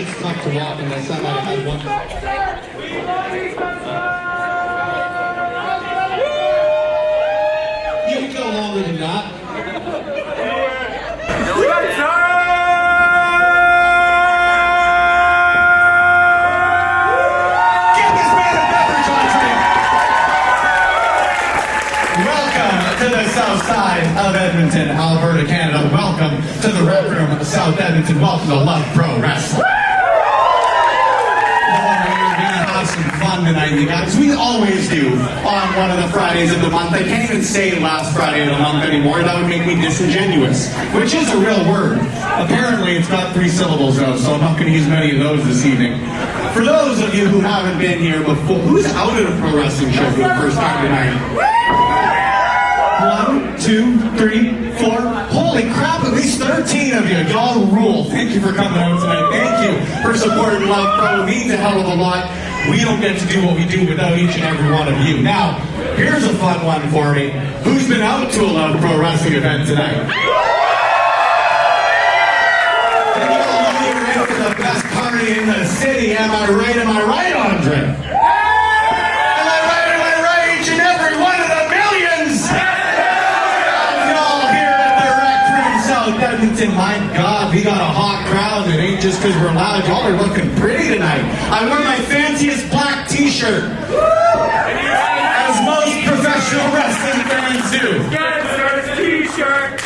it's tough to walk unless somebody had one. You can go longer than that. Give this man a beverage on drink. Welcome to the south side of Edmonton, Alberta, Canada. Welcome to the Red Room of South Edmonton. Welcome to Love Pro Wrestling. Some fun tonight, you guys. We always do on one of the Fridays of the month. I can't even say last Friday of the month anymore. That would make me disingenuous, which is a real word. Apparently, it's got 3 syllables though, so I'm not going to use many of those this evening. For those of you who haven't been here before, who's out at a pro wrestling show for the first time tonight? 1, 2, 3, 4. Holy crap, at least 13 of you. Y'all rule. Thank you for coming out tonight. Thank you for supporting Love Pro. It means a hell of a lot. We don't get to do what we do without each and every one of you. Now, here's a fun one for me. Who's been out to a Love Pro Wrestling event tonight? And you all know you're in for the best party in the city. Am I right? Am I right, Andre? Am I right? Am I right? Each and every one of the millions! Y'all here at the Rec Room South Edmonton. My God, we got a hot crowd. It ain't just because we're loud. Y'all are looking pretty tonight. I wear my fanciest black t-shirt. As most professional wrestling fans do. Spencer's t-shirt.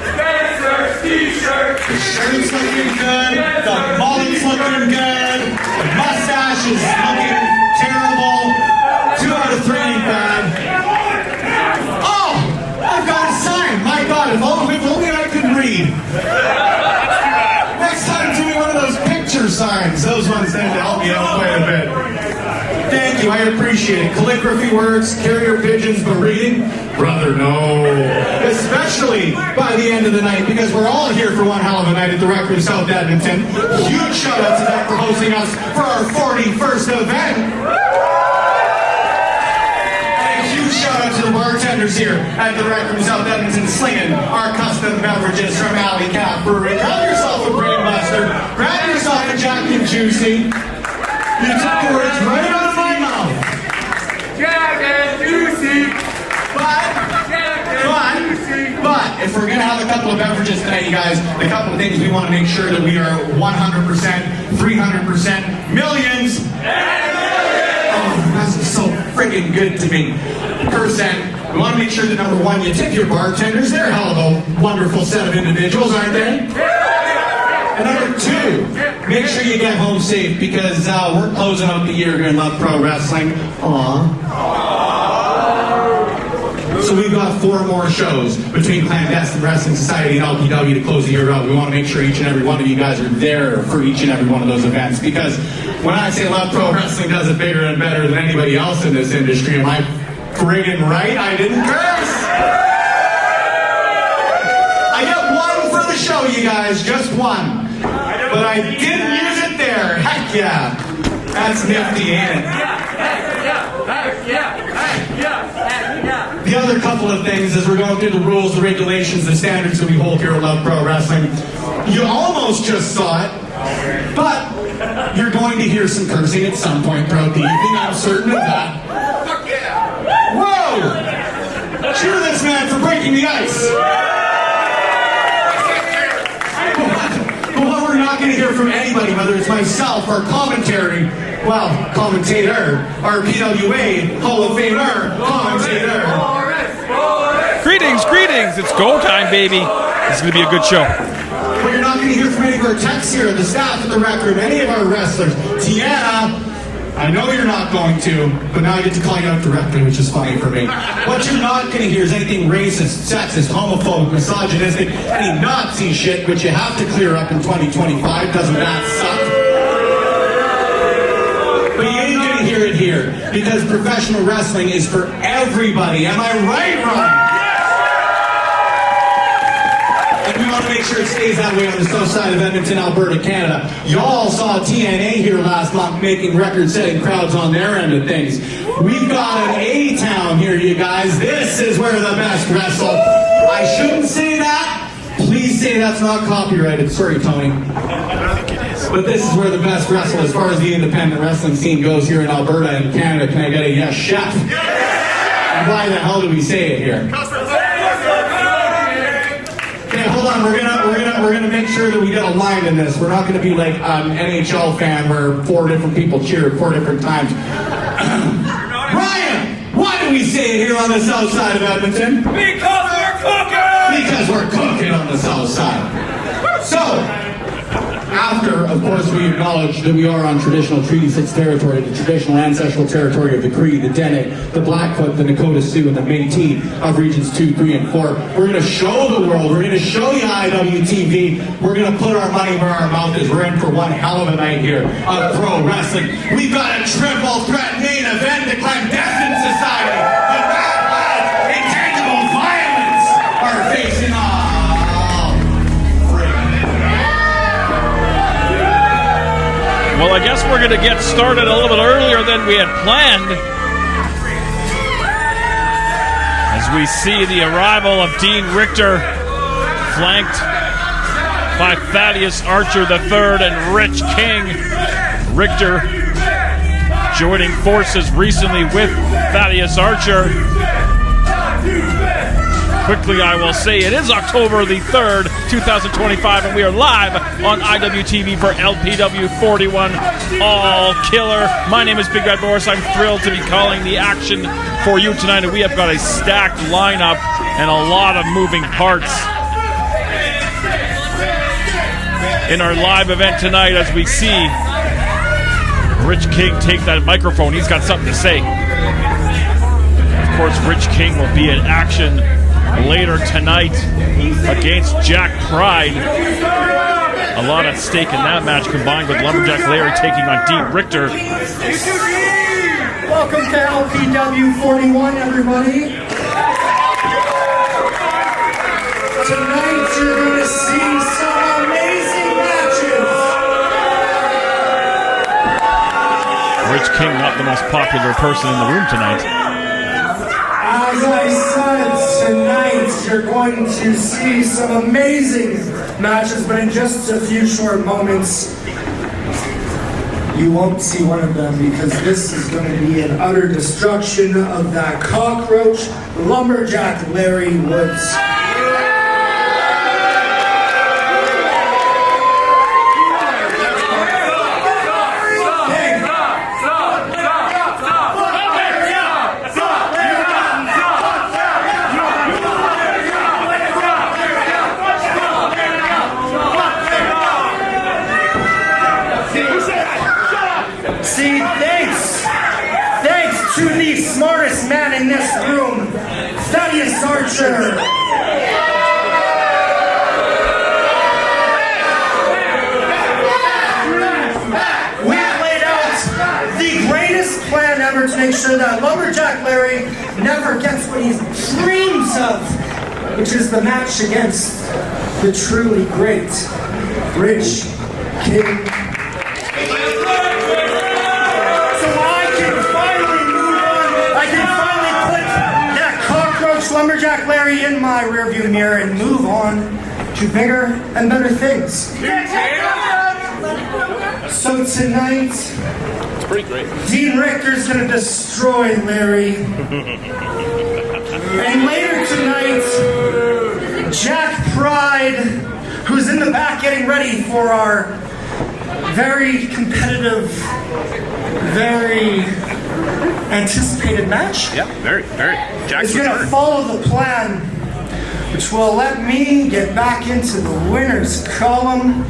Spencer's t-shirt. The shirt's looking good. The mullet's looking good. The mustache is looking terrible. 2 out of 3 ain't bad. Oh! I've got a sign. My God, if only I could read. Next time, do me one of those picture signs. Those ones tend to help you out quite a bit. Thank you, I appreciate it. Calligraphy works, carrier pigeons, but reading? Brother, no. Especially by the end of the night, because we're all here for one hell of a night at the Rec Room South Edmonton. Huge shout out to them for hosting us for our 41st event. And a huge shout out to the bartenders here at the Rec Room South Edmonton, slinging our custom beverages from Alley Cat Brewery. Grab yourself a Brainbuster, grab yourself a Jack and Juicy. You took the words right out of my mouth. Jack and Juicy. But if we're going to have a couple of beverages tonight, you guys, a couple of things we want to make sure that we are 100%, 300%, millions. Oh, that's so friggin' good to me. Percent. We want to make sure that number 1, you tip your bartenders. They're a hell of a wonderful set of individuals, aren't they? And number 2, make sure you get home safe because we're closing out the year here in Love Pro Wrestling. Aww. So we've got 4 more shows between Clandestine Wrestling Society and LPW to close the year out. We want to make sure each and every one of you guys are there for each and every one of those events because when I say Love Pro Wrestling does it bigger and better than anybody else in this industry, am I friggin' right? I didn't curse! I get 1 for the show, you guys, just 1. But I didn't use it there. Heck yeah. That's nifty, ain't it? The other couple of things as we're going through the rules, the regulations, the standards that we hold here at Love Pro Wrestling. You almost just saw it, but you're going to hear some cursing at some point throughout the evening. I'm certain of that. Whoa! Cheer this man for breaking the ice. But what we're not going to hear from anybody, whether it's myself or commentator, our PWA Hall of Famer, commentator. Greetings, it's go time, baby. This is going to be a good show. But you're not going to hear from any of our techs here, the staff at the Rec Room, any of our wrestlers. Tiana, I know you're not going to, but now I get to call you out directly, which is funny for me. What you're not going to hear is anything racist, sexist, homophobic, misogynistic, any Nazi shit, which you have to clear up in 2025. Doesn't that suck? But you ain't going to hear it here, because professional wrestling is for everybody. Am I right, Ron? And we want to make sure it stays that way on the south side of Edmonton, Alberta, Canada. Y'all saw TNA here last month making record-setting crowds on their end of things. We've got an A-town here, you guys. This is where the best wrestle. I shouldn't say that. Please say that's not copyrighted. Sorry, Tony. I don't think it is. But this is where the best wrestle as far as the independent wrestling scene goes here in Alberta and Canada. Can I get a yes, chef? And why the hell do we say it here? Okay, hold on. We're gonna make sure that we get a line in this. We're not gonna be like an NHL fan where 4 different people cheer at 4 different times. Ryan, why do we say it here on the south side of Edmonton? Because we're cooking! Because we're cooking on the south side. So, after, of course, we acknowledge that we are on traditional Treaty 6 territory, the traditional ancestral territory of the Cree, the Dene, the Blackfoot, the Nakota Sioux, and the Métis of Regions 2, 3, and 4. We're going to show the world, we're going to show you IWTV, we're going to put our money where our mouth is. We're in for one hell of a night here of pro wrestling. We've got a triple threat main event, the Clandestine Society, the Bad Lads, Intangible Violence are facing off. Well, I guess we're going to get started a little bit earlier than we had planned. As we see the arrival of Dean Richtor, flanked by Thaddeus Archer III and Rich King. Richtor joining forces recently with Thaddeus Archer. Quickly, I will say it is October the 3rd, 2025, and we are live on IWTV for LPW 41 All Killer. My name is Big Bad Boris. I'm thrilled to be calling the action for you tonight, and we have got a stacked lineup and a lot of moving parts in our live event tonight as we see Rich King take that microphone. He's got something to say. Of course, Rich King will be in action later tonight against Jack Pride. A lot at stake in that match, combined with Lumberjack Larry taking on Dean Richtor. Welcome to LPW 41, everybody. Tonight you're going to see some amazing matches. Rich King, not the most popular person in the room tonight. As I said, tonight you're going to see some amazing matches, but in just a few short moments, you won't see one of them because this is going to be an utter destruction of that cockroach, Lumberjack Larry Woods. See, thanks to the smartest man in this room, Thaddeus Archer. We've laid out the greatest plan ever to make sure that Lumberjack Larry never gets what he dreams of, which is the match against the truly great Rich King. Lumberjack Larry in my rearview mirror and move on to bigger and better things. So tonight, it's pretty great. Dean Richtor's gonna destroy Larry. And later tonight, Jack Pride, who's in the back getting ready for our very competitive, very anticipated match. Yep, very. Is going to follow the plan, which will let me get back into the winner's column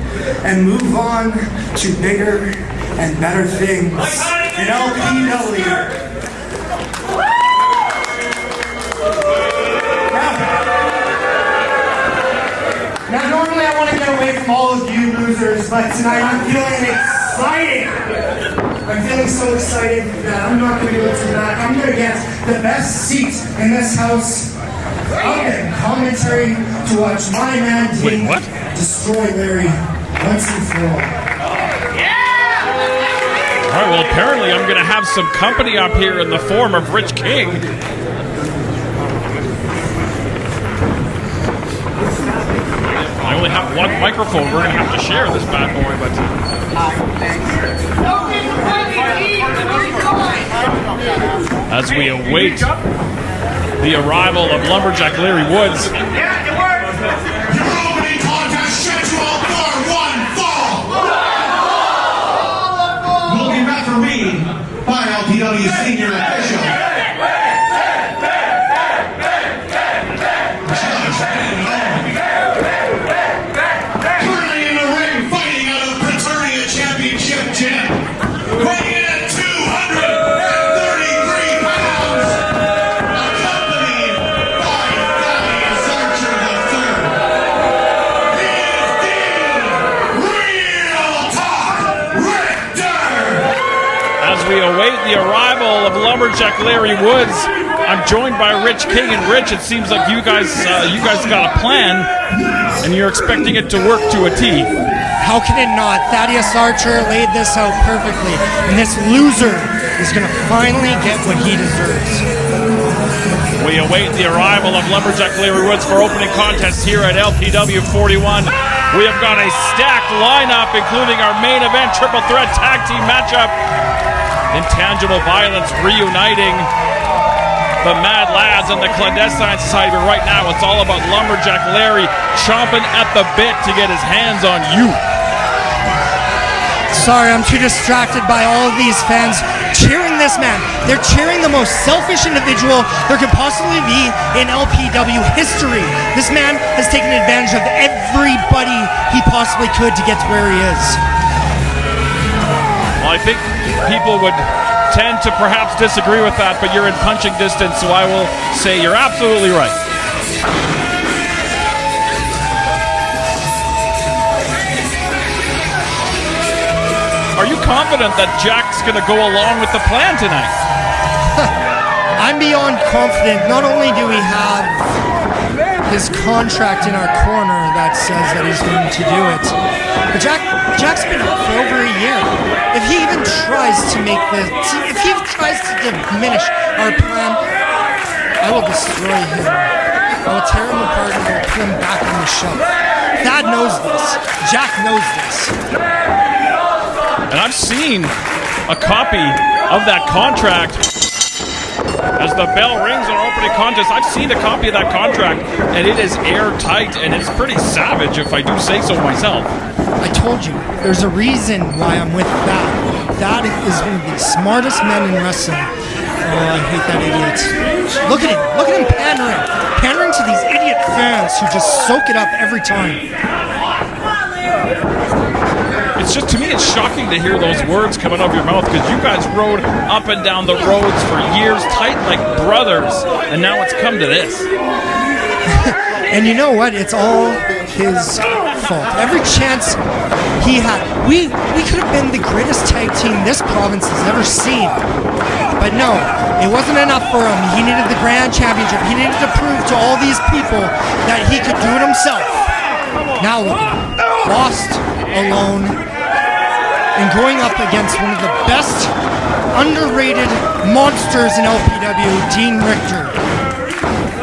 and move on to bigger and better things in LPW. Now, normally I want to get away from all of you losers, but tonight I'm feeling excited. I'm feeling so excited that I'm not going to go to the back. I'm going to get the best seat in this house. I'll get commentary to watch my man Dean destroy Larry once and for all. All right, well, apparently I'm going to have some company up here in the form of Rich King. I only have one microphone. We're going to have to share this bad boy, but As we await the arrival of Lumberjack Larry Woods. Your opening contest scheduled for one fall. Will be refereed by LPW senior official. Judge Ben Owen. Currently in the ring, fighting out of the Preternia Championship gym. Weighing in at 233 pounds. Accompanied by Thaddeus Archer III. He is the Real Talk Richtor. As we await the arrival of Lumberjack Larry Woods, I'm joined by Rich King. And Rich, it seems like you guys got a plan, and you're expecting it to work to a T. How can it not? Thaddeus Archer laid this out perfectly, and this loser is going to finally get what he deserves. We await the arrival of Lumberjack Larry Woods for opening contest here at LPW 41. We have got a stacked lineup, including our main event triple threat tag team matchup. Intangible Violence reuniting the Mad Lads and the Clandestine Society. But right now, it's all about Lumberjack Larry chomping at the bit to get his hands on you. Sorry, I'm too distracted by all of these fans cheering this man. They're cheering the most selfish individual there could possibly be in LPW history. This man has taken advantage of everybody he possibly could to get to where he is. Well, I think people would tend to perhaps disagree with that, but you're in punching distance, so I will say you're absolutely right. Are you confident that Jaxx going to go along with the plan tonight? I'm beyond confident. Not only do we have his contract in our corner that says that he's going to do it, but Jax's been up for over a year. If he even tries to diminish our plan, I will destroy him. I will tear him apart and I will put him back on the shelf. Thad knows this. Jack knows this. And I've seen a copy of that contract. As the bell rings on opening contest, I've seen a copy of that contract, and it is airtight, and it's pretty savage, if I do say so myself. I told you, there's a reason why I'm with Thad. Thad is one of the smartest men in wrestling. Oh, I hate that idiot. Look at him pandering to these idiot fans who just soak it up every time. It's just, to me, it's shocking to hear those words coming out of your mouth, because you guys rode up and down the roads for years, tight like brothers, and now it's come to this. And you know what? It's all his fault. Every chance he had, we could have been the greatest tag team this province has ever seen. But no, it wasn't enough for him. He needed the grand championship. He needed to prove to all these people that he could do it himself. Now look at him. Lost, alone, and going up against one of the best underrated monsters in LPW, Dean Richtor.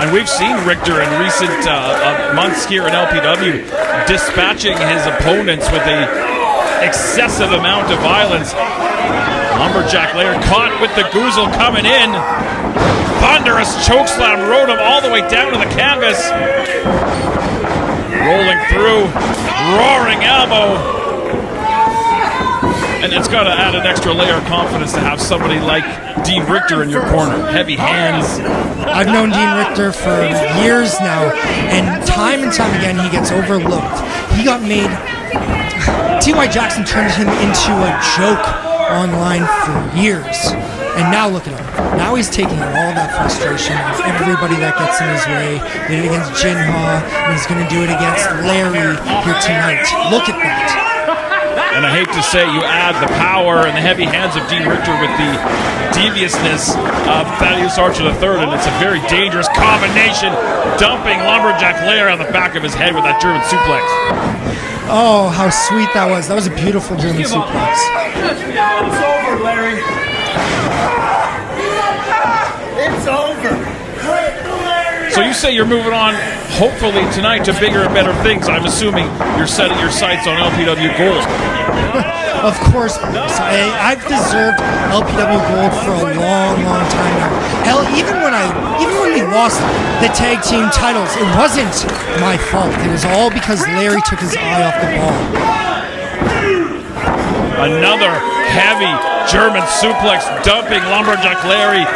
And we've seen Richtor in recent months here in LPW dispatching his opponents with a excessive amount of violence. Lumberjack Larry caught with the Goose coming in. Thunderous chokeslam rode him all the way down to the canvas. Rolling through, roaring elbow. And it's got to add an extra layer of confidence to have somebody like Dean Richtor in your corner. Heavy hands. I've known Dean Richtor for years now, and time again he gets overlooked. He got made. T.Y. Jackson turned him into a joke online for years, and now look at him. Now he's taking all that frustration of everybody that gets in his way. He did it against Jinha, and he's going to do it against Larry here tonight. Look at that. And I hate to say, you add the power and the heavy hands of Dean Richtor with the deviousness of Thaddeus Archer III, and it's a very dangerous combination, dumping Lumberjack Larry on the back of his head with that German suplex. Oh, how sweet that was. That was a beautiful German suplex. It's over, Larry. It's over. So you say you're moving on, hopefully tonight, to bigger and better things. I'm assuming you're setting your sights on LPW gold. Of course, Maurice. I've deserved LPW gold for a long, long time now. Hell, even when we lost the tag team titles, it wasn't my fault. It was all because Larry took his eye off the ball. Another heavy German suplex, dumping Lumberjack Larry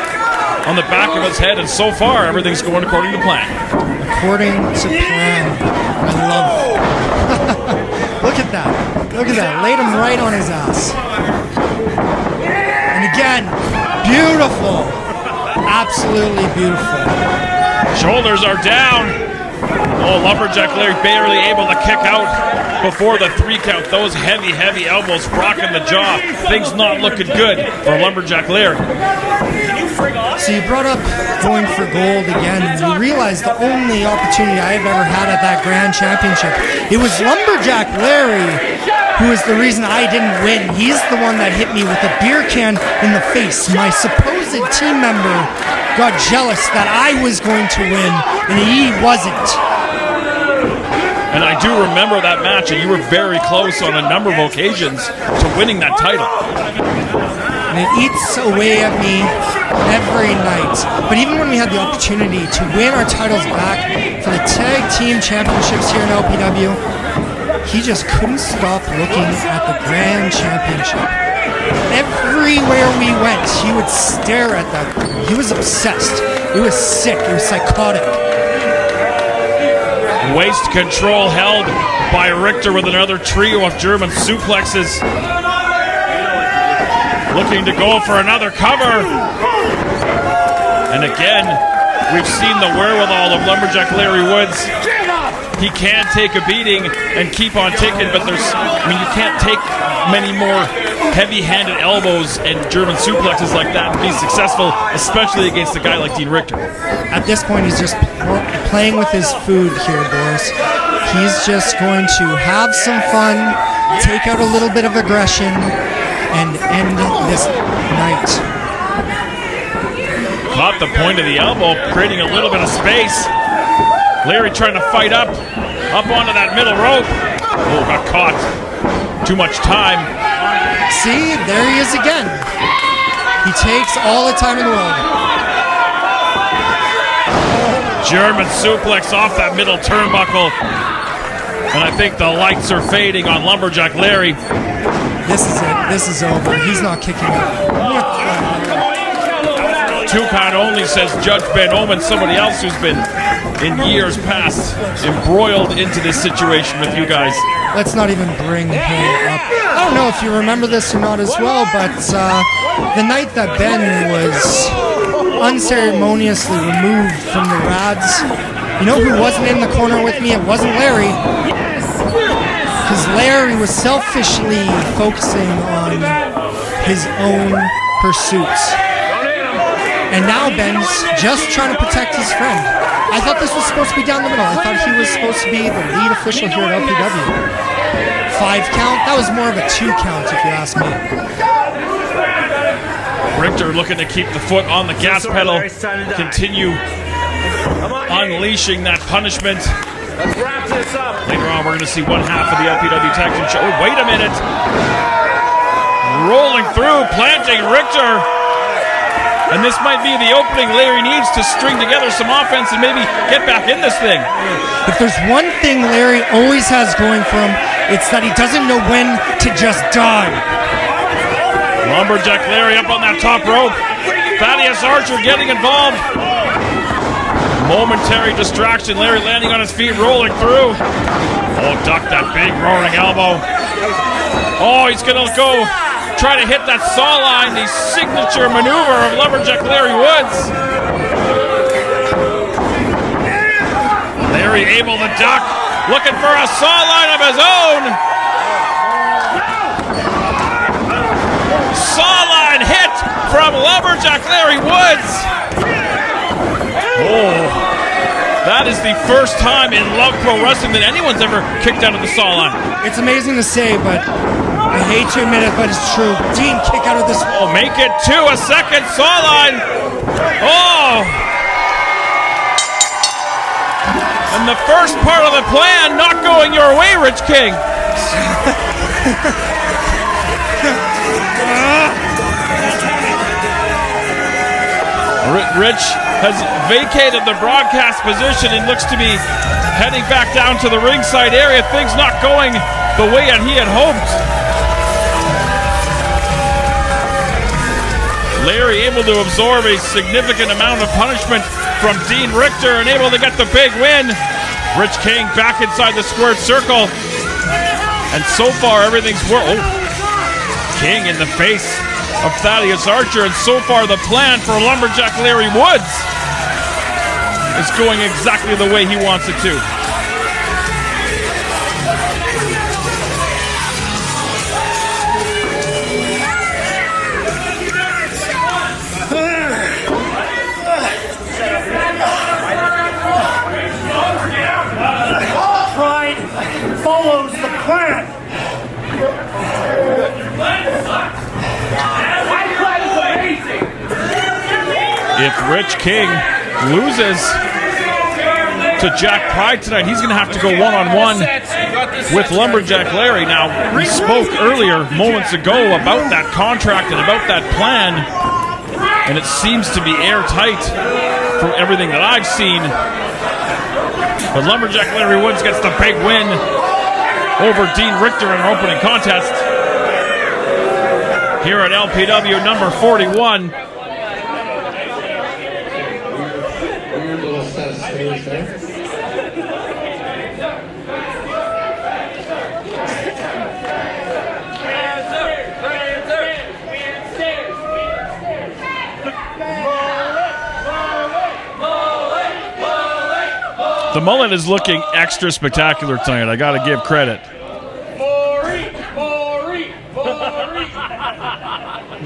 on the back of his head, and so far everything's going according to plan. According to plan. I love it. Look at that. Look at that. Laid him right on his ass. And again, beautiful. Absolutely beautiful. Shoulders are down. Oh, Lumberjack Larry barely able to kick out before the 3 count. Those heavy, heavy elbows rocking the jaw. Things not looking good for Lumberjack Larry. So you brought up going for gold again, and you realize the only opportunity I've ever had at that Grand Championship, it was Lumberjack Larry who is the reason I didn't win. He's the one that hit me with a beer can in the face. My supposed team member got jealous that I was going to win, and he wasn't. And I do remember that match, and you were very close on a number of occasions to winning that title. And it eats away at me every night. But even when we had the opportunity to win our titles back for the tag team championships here in LPW, he just couldn't stop looking at the Grand Championship. Everywhere we went, he would stare at that. He was obsessed. It was sick. It was psychotic. Waist control held by Richtor with another trio of German suplexes. Looking to go for another cover. And again, we've seen the wherewithal of Lumberjack Larry Woods. He can take a beating and keep on ticking, but you can't take many more heavy-handed elbows and German suplexes like that and be successful, especially against a guy like Dean Richtor. At this point, he's just playing with his food here, Boris. He's just going to have some fun, take out a little bit of aggression, and end this night. Caught the point of the elbow, creating a little bit of space. Larry trying to fight up onto that middle rope. Oh, got caught. Too much time. See, there he is again. He takes all the time in the world. German suplex off that middle turnbuckle. And I think the lights are fading on Lumberjack Larry. This is it. This is over. He's not kicking out. 2 count only, says Judge Ben Omen, somebody else who's been, in years past, embroiled into this situation with you guys. Let's not even bring him up. I don't know if you remember this or not as well, but the night that Ben was unceremoniously removed from the Rads, you know who wasn't in the corner with me? It wasn't Larry. Because Larry was selfishly focusing on his own pursuits. And now Ben's just trying to protect his friend. I thought this was supposed to be down the middle. I thought he was supposed to be the lead official here at LPW. 5 count? That was more of a 2 count if you ask me. Richtor looking to keep the foot on the gas pedal. Continue unleashing that punishment. Let's wrap this up. Later on, we're going to see one half of the LPW Tag Team show. Oh, wait a minute. Rolling through, planting Richtor. And this might be the opening Larry needs to string together some offense and maybe get back in this thing. If there's one thing Larry always has going for him, it's that he doesn't know when to just die. Lumberjack Larry up on that top rope. Thaddeus Archer getting involved. Momentary distraction. Larry landing on his feet, rolling through. Oh, duck that big roaring elbow. Oh, he's going to go try to hit that saw line, the signature maneuver of Lumberjack Larry Woods. Larry able to duck, looking for a saw line of his own. Saw line hit from Lumberjack Larry Woods. Oh, that is the first time in Love Pro Wrestling that anyone's ever kicked out of the saw line. It's amazing to say, but I hate to admit it, but it's true. Dean kick out of this. Oh, make it 2, a second saw line. Oh! And the first part of the plan not going your way, Rich King. Rich has vacated the broadcast position and looks to be heading back down to the ringside area. Things not going the way that he had hoped. Larry able to absorb a significant amount of punishment from Dean Richtor and able to get the big win. Rich King back inside the squared circle. And so far everything's King in the face of Thaddeus Archer, and so far the plan for Lumberjack Larry Woods is going exactly the way he wants it to. Pride follows the plan. If Rich King loses to Jack Pride tonight, he's going to have to go one-on-one with Lumberjack Larry. Now, we spoke earlier, moments ago, about that contract and about that plan, and it seems to be airtight from everything that I've seen. But Lumberjack Larry Woods gets the big win over Dean Richtor in an opening contest here at LPW number 41. The mullet is looking extra spectacular tonight. I got to give credit.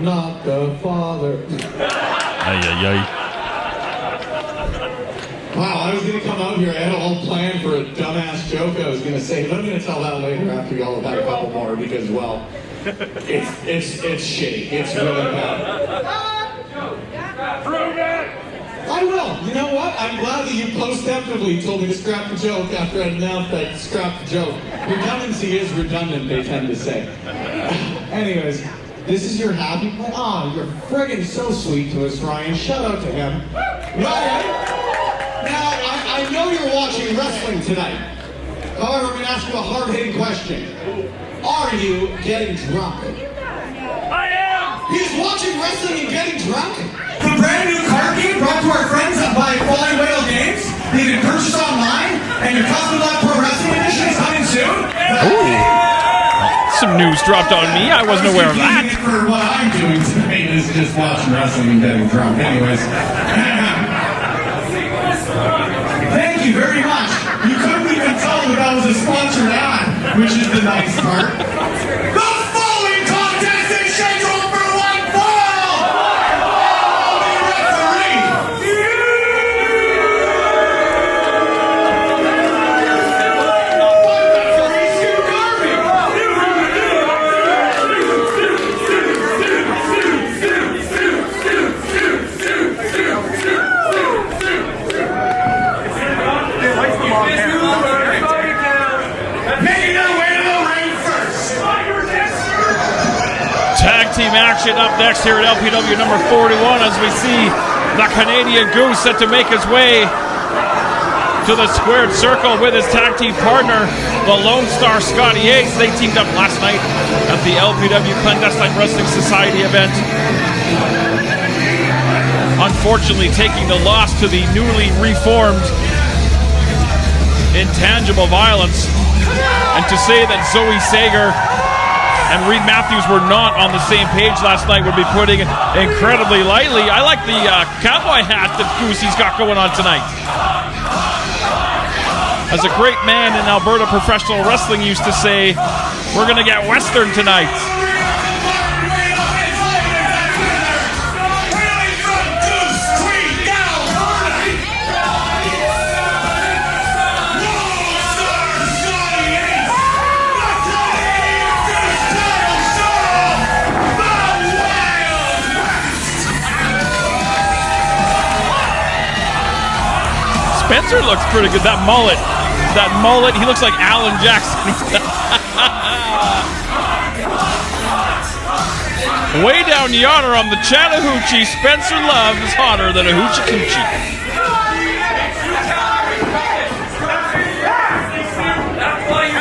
Not the father. Wow, I was going to come out here. I had a whole plan for a dumbass joke I was going to say, but I'm going to tell that later after y'all have had a couple more because, well, it's shitty. It's really bad. I will. You know what? I'm glad that you post-emptively told me to scrap the joke after I announced that scrap the joke. Redundancy is redundant, they tend to say. Anyways, this is your happy plan. Oh, you're friggin' so sweet to us, Ryan. Shout out to him. Ryan, now, I know you're watching wrestling tonight. However, I'm going to ask you a hard-hitting question. Are you getting drunk? I am! He's watching wrestling and getting drunk? The brand new card game brought to our friends by Flying Whale Games. You can purchase online, and your Custom Live Pro Wrestling Edition is coming soon. Some news dropped on me. I wasn't aware of that. For what I'm doing tonight is just watching wrestling and getting drunk. Anyways. Thank you very much. You couldn't even tell that that was a sponsored ad, which is the nice part. The following contest is scheduled for one fall! I'll be referee! Tag team action up next here at LPW number 41 as we see the Canadian Goose set to make his way to the squared circle with his tag team partner, the Lone Star Scotty. They teamed up last night at the LPW Clandestine Wrestling Society event. Unfortunately, taking the loss to the newly reformed Intangible Violence. And to say that Zoe Sager and Reed Matthews were not on the same page last night would be putting it incredibly lightly. I like the cowboy hat that Goosey's got going on tonight. As a great man in Alberta professional wrestling used to say, we're going to get Western tonight. Spencer looks pretty good. That mullet, he looks like Alan Jackson. Way down yonder on the Chattahoochee, Spencer Love is hotter than a hoochie coochie.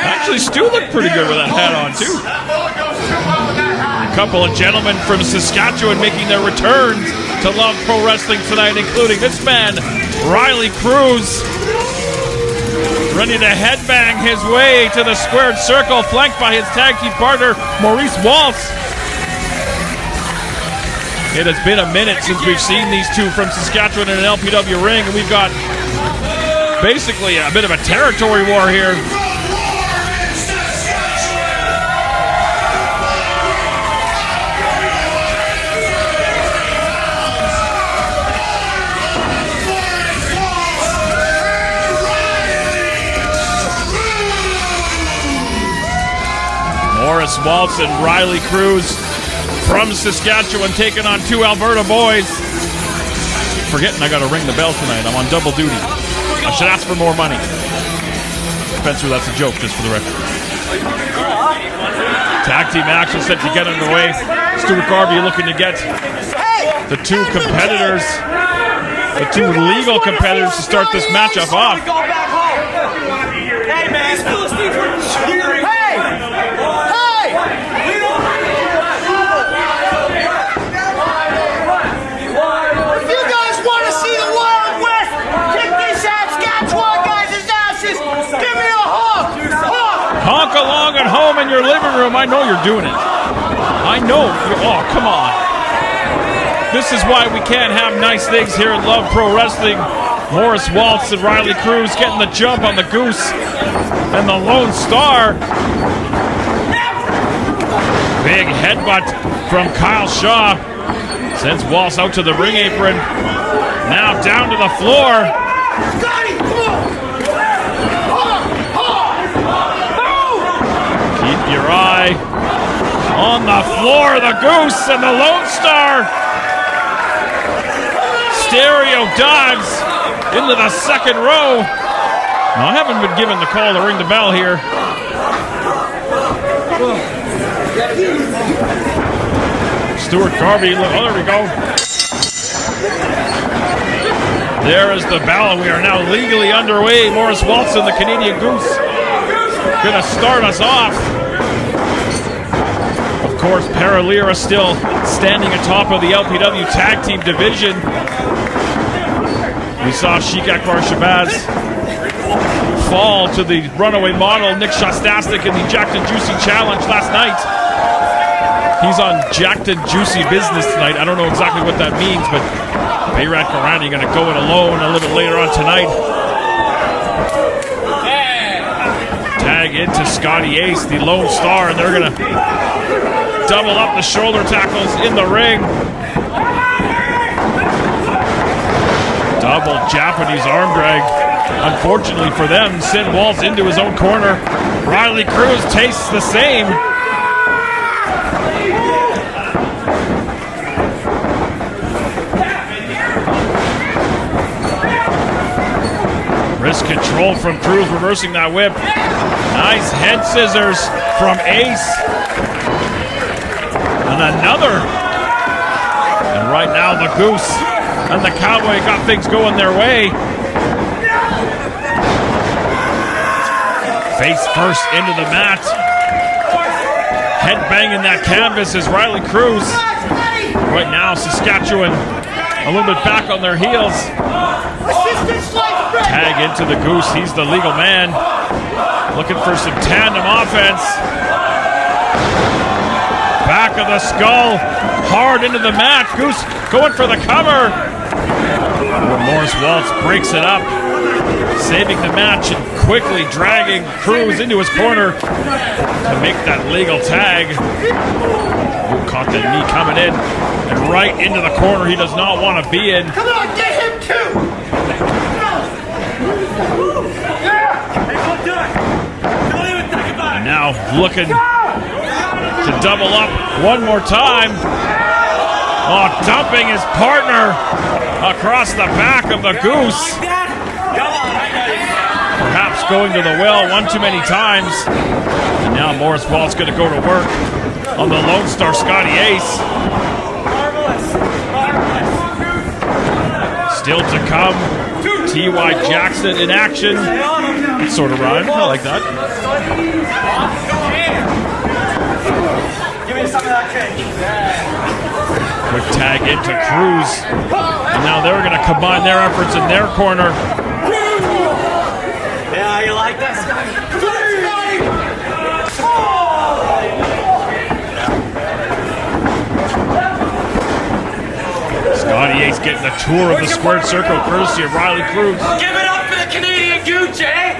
Actually, Stu looked pretty good with that hat on, too. A couple of gentlemen from Saskatchewan making their returns to Love Pro Wrestling tonight, including this man, Riley Cruz, ready to headbang his way to the squared circle, flanked by his tag team partner, Maurice Waltz. It has been a minute since we've seen these two from Saskatchewan in an LPW ring, and we've got basically a bit of a territory war here. Maurice Waltz and Riley Cruz from Saskatchewan taking on two Alberta boys. Forgetting I gotta ring the bell tonight. I'm on double duty. I should ask for more money. Spencer, that's a joke, just for the record. Tag team action set to get underway. Stuart Garvey looking to get the two competitors, the two legal competitors, to start this matchup off. Hey, man. These Philistines were cheering. Honk along at home in your living room. I know you're doing it. I know. Oh, come on. This is why we can't have nice things here at Love Pro Wrestling. Maurice Waltz and Riley Cruz getting the jump on the Goose and the Lone Starr. Big headbutt from Kyle Shaw. Sends Waltz out to the ring apron. Now down to the floor. Scotty, come on. Keep your eye on the floor. The Goose and the Lone Starr. Stereo dives into the second row. Now, I haven't been given the call to ring the bell here. Stuart Garvey, oh, there we go. There is the bell. We are now legally underway. Maurice Waltz and the Canadian Goose gonna start us off. Of course, Paralira still standing atop of the LPW tag team division. We saw Sheik Akbar Shabazz fall to the runaway model Nick Shostastik in the Jacked and Juicy Challenge last night. He's on Jacked and Juicy business tonight. I don't know exactly what that means, but Berat Gorani going to go it alone a little bit later on tonight. Tag into Scotty Ace, the Lone Starr, and they're going to double up the shoulder tackles in the ring. Double Japanese arm drag. Unfortunately for them, send Waltz into his own corner. Riley Cruz tastes the same. Wrist control from Cruz, reversing that whip. Nice head scissors from Ace. And another. And right now the Goose and the Cowboy got things going their way. Face first into the mat. Head banging that canvas is Riley Cruz. Right now Saskatchewan a little bit back on their heels. Tag into the Goose. He's the legal man. Looking for some tandem offense. Back of the skull. Hard into the mat. Goose going for the cover. Maurice Waltz breaks it up. Saving the match and quickly dragging Cruz into his corner to make that legal tag. Who caught the knee coming in. And right into the corner he does not want to be in. Come on, get him too. Now looking to double up one more time. Oh, dumping his partner across the back of the Goose. going to the well one too many times. And now Maurice Waltz going to go to work on the Lone Star Scotty Ace. Still to come, T.Y. Jackson in action. It sort of rhymed. I like that. Give me some of that cake. Quick tag into Cruz. And now they're going to combine their efforts in their corner. Yeah, you like that, Scotty? Scotty Ace getting a tour of the squared circle courtesy of Riley Cruz. Give it up for the Canadian Goose, eh?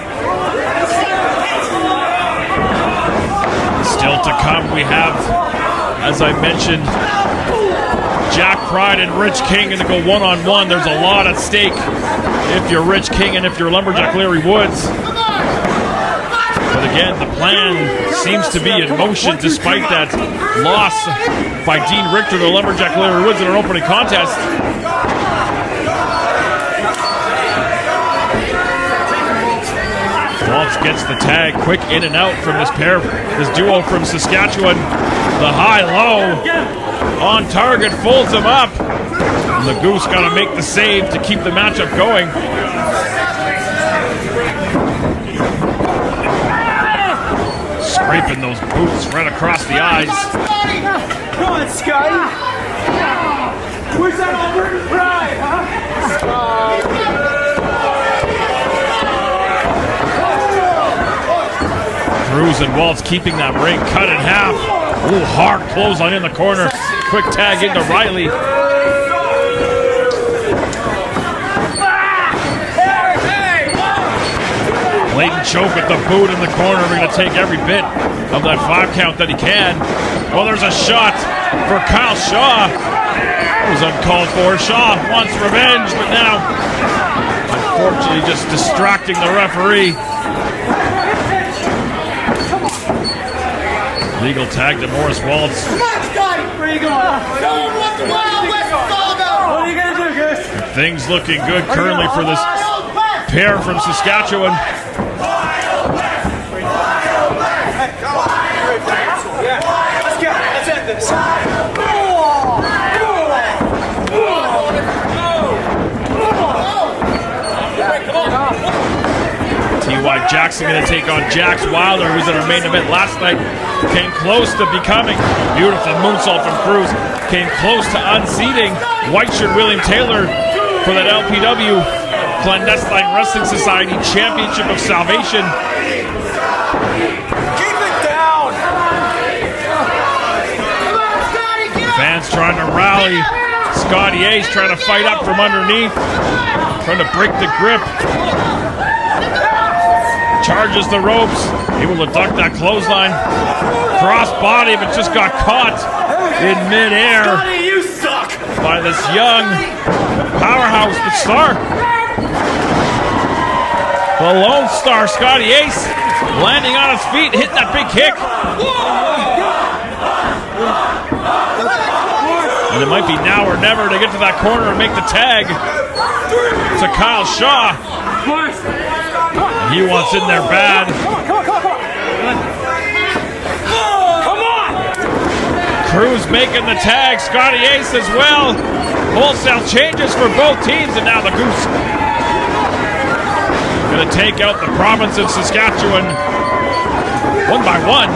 Still to come, we have, as I mentioned, Jack Pride and Rich King going to go one-on-one. There's a lot at stake if you're Rich King and if you're Lumberjack Larry Woods. But again, the plan seems to be in motion despite that loss by Dean Richtor to Lumberjack Larry Woods in an opening contest. Waltz gets the tag, quick in and out from this pair, this duo from Saskatchewan. The high-low on target, folds him up. And the Goose got to make the save to keep the matchup going. Scraping those boots right across the eyes. Come on, Scotty. Where's that Alberta pride, huh? Cruz and Waltz keeping that ring cut in half. Ooh, hard clothesline in the corner. Quick tag into Riley. Blatant choke at the boot in the corner. We're going to take every bit of that 5 count that he can. Well, there's a shot for Kyle Shaw. It was uncalled for. Shaw wants revenge, but now, unfortunately, just distracting the referee. Legal tag to Maurice Waltz. Come on, Scotty. Where are you going? Show him what the Wild West is all about. What are you going to do, Goose? Things looking good currently for this pair from Saskatchewan. Let's go. Let's end this. T.Y. Jackson going to take on Jaxx Wylder, who's in our main event last night. Came close to becoming, beautiful moonsault from Cruz, came close to unseating white shirt William Taylor for that LPW Clandestine Wrestling Society Championship of Salvation. Keep it down. Fans trying to rally. Scotty Ace trying to fight up from underneath, trying to break the grip. Charges the ropes, able to duck that clothesline. Cross body, but just got caught in midair Scotty, you suck. by this young powerhouse, the Starr. The Lone Star, Scotty Ace, landing on his feet, hitting that big kick. And it might be now or never to get to that corner and make the tag to Kyle Shaw. He wants in there bad. Come on. Cruz making the tag. Scotty Ace as well. Wholesale changes for both teams, and now the Goose going to take out the province of Saskatchewan one by one.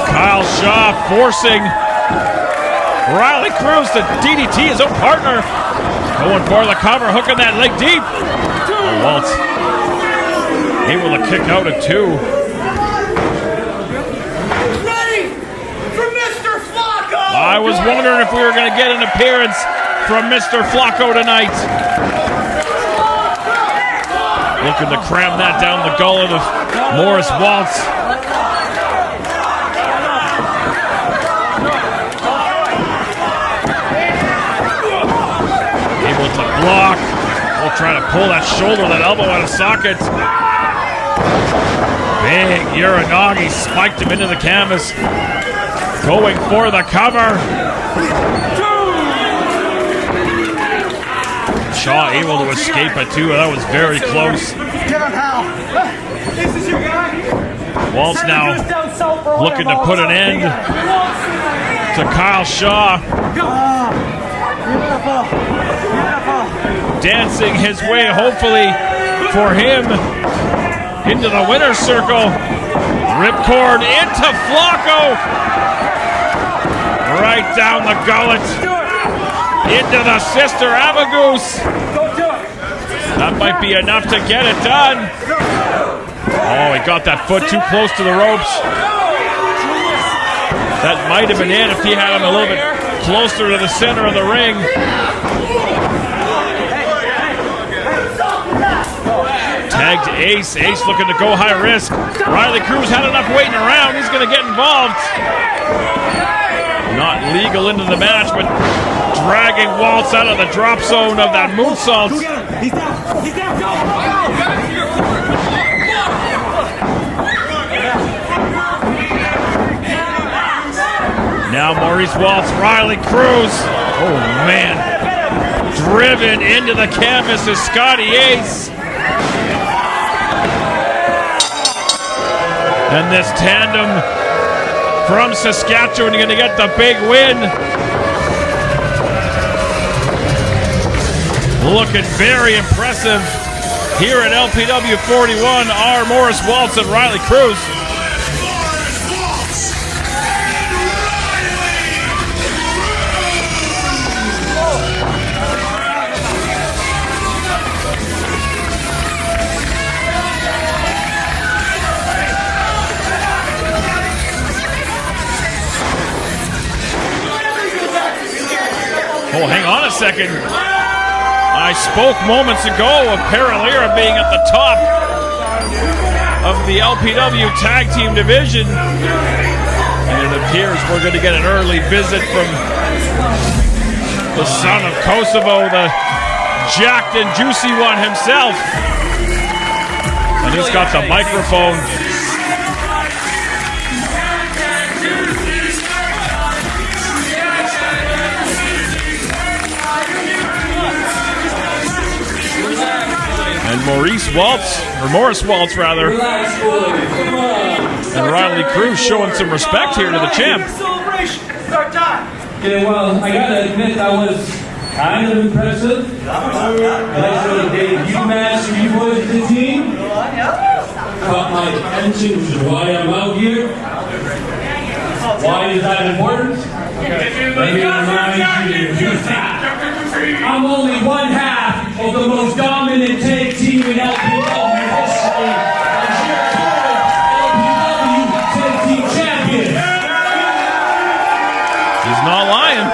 Kyle Shaw forcing Riley Cruz to DDT his own partner. Going for the cover, hooking that leg deep. Waltz able to kick out at 2. Ready for Mr. Flacco. I was wondering if we were going to get an appearance from Mr. Flacco tonight. Looking to cram that down the gullet of Maurice Waltz. To block. We'll try to pull that shoulder, that elbow out of socket. Big Uranagi spiked him into the canvas. Going for the cover. Shaw able to escape it too. That was very close. Waltz now looking to put an end to Kyle Shaw. Dancing his way, hopefully, for him into the winner's circle. Ripcord into Flacco. Right down the gullet. Into the sister Goose. That might be enough to get it done. Oh, he got that foot too close to the ropes. That might have been it if he had him a little bit closer to the center of the ring. Tagged Ace. Ace looking to go high risk. Riley Cruz had enough waiting around. He's going to get involved. Not legal into the match, but dragging Waltz out of the drop zone of that moonsault. He's down. He's down. Go. Now Maurice Waltz, Riley Cruz. Oh man. Driven into the canvas is Scotty Ace. And this tandem from Saskatchewan going to get the big win. Looking very impressive here at LPW 41 are Maurice Waltz and Riley Cruz. Oh, hang on a second. I spoke moments ago of Paralera being at the top of the LPW Tag Team Division. And it appears we're going to get an early visit from the son of Kosovo, the jacked and juicy one himself. And he's got the microphone. And Maurice Waltz rather, and Riley Cruz showing some respect here to the champ. Yeah, well, I gotta admit that was kind of impressive. Nice little debut match for you boys as a team. Caught my attention, which is why I'm out here. Why is that important? Let me remind you, I'm only one half of the most dominant tag team in LPW history. As your current LPW tag team champion. He's not lying.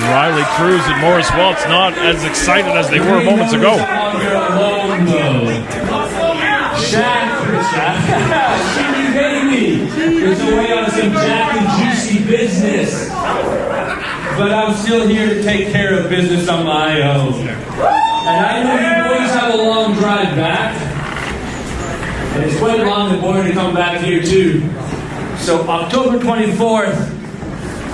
Riley Cruz and Maurice Waltz not as excited as they were moments ago. There's a way on some jack and juicy business. But I'm still here to take care of business on my own. And I know you boys have a long drive back. And it's quite long and boring to come back here too. So October 24th,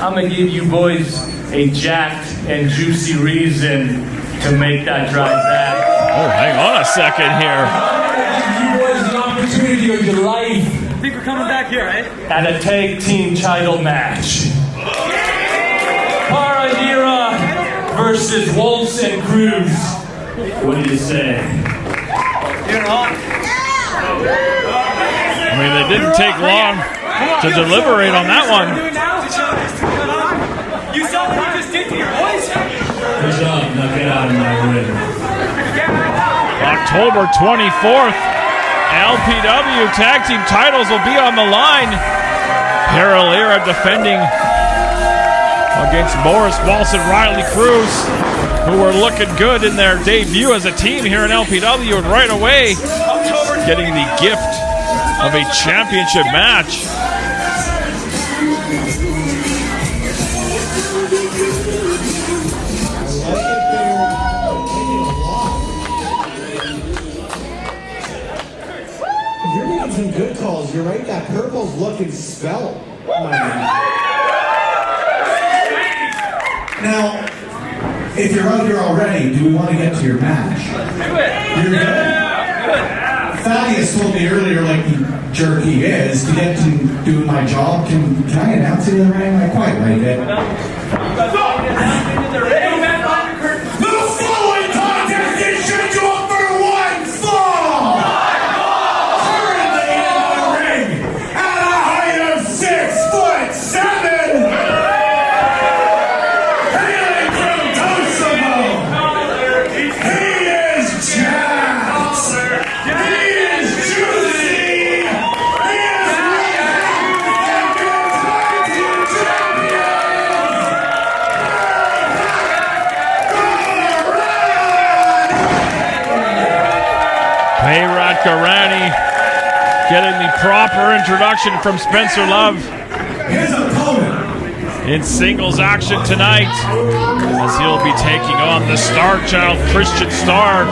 I'm going to give you boys a jacked and juicy reason to make that drive back. Oh, hang on a second here. You boys the opportunity of your life. I think we're coming back here, eh? At a tag team title match. Paralera versus Waltz and Cruz. What do you say? I mean, they didn't take long to deliberate on that one. You saw what you just did to your boys? Good job. Now get out of my way. October 24th, LPW Tag Team titles will be on the line. Paralera defending against Maurice Waltz and Riley Cruz, who were looking good in their debut as a team here in LPW, and right away getting the gift of a championship match. You're right, that purple's looking spell. Now, if you're out here already, do we want to get to your match? You're good? Thaddeus told me earlier, like the jerk he is, to get to doing my job. Can I announce it in the ring? I quite like it. The following contest is scheduled for one fall! Currently in the ring, at a height of 6'7", hailing from Kosovo, he is Jaxx! He is juicy! He is Berat Gorani getting the proper introduction from Spencer Love. His opponent In singles action tonight, as he'll be taking on the Star Child, Christian Starr.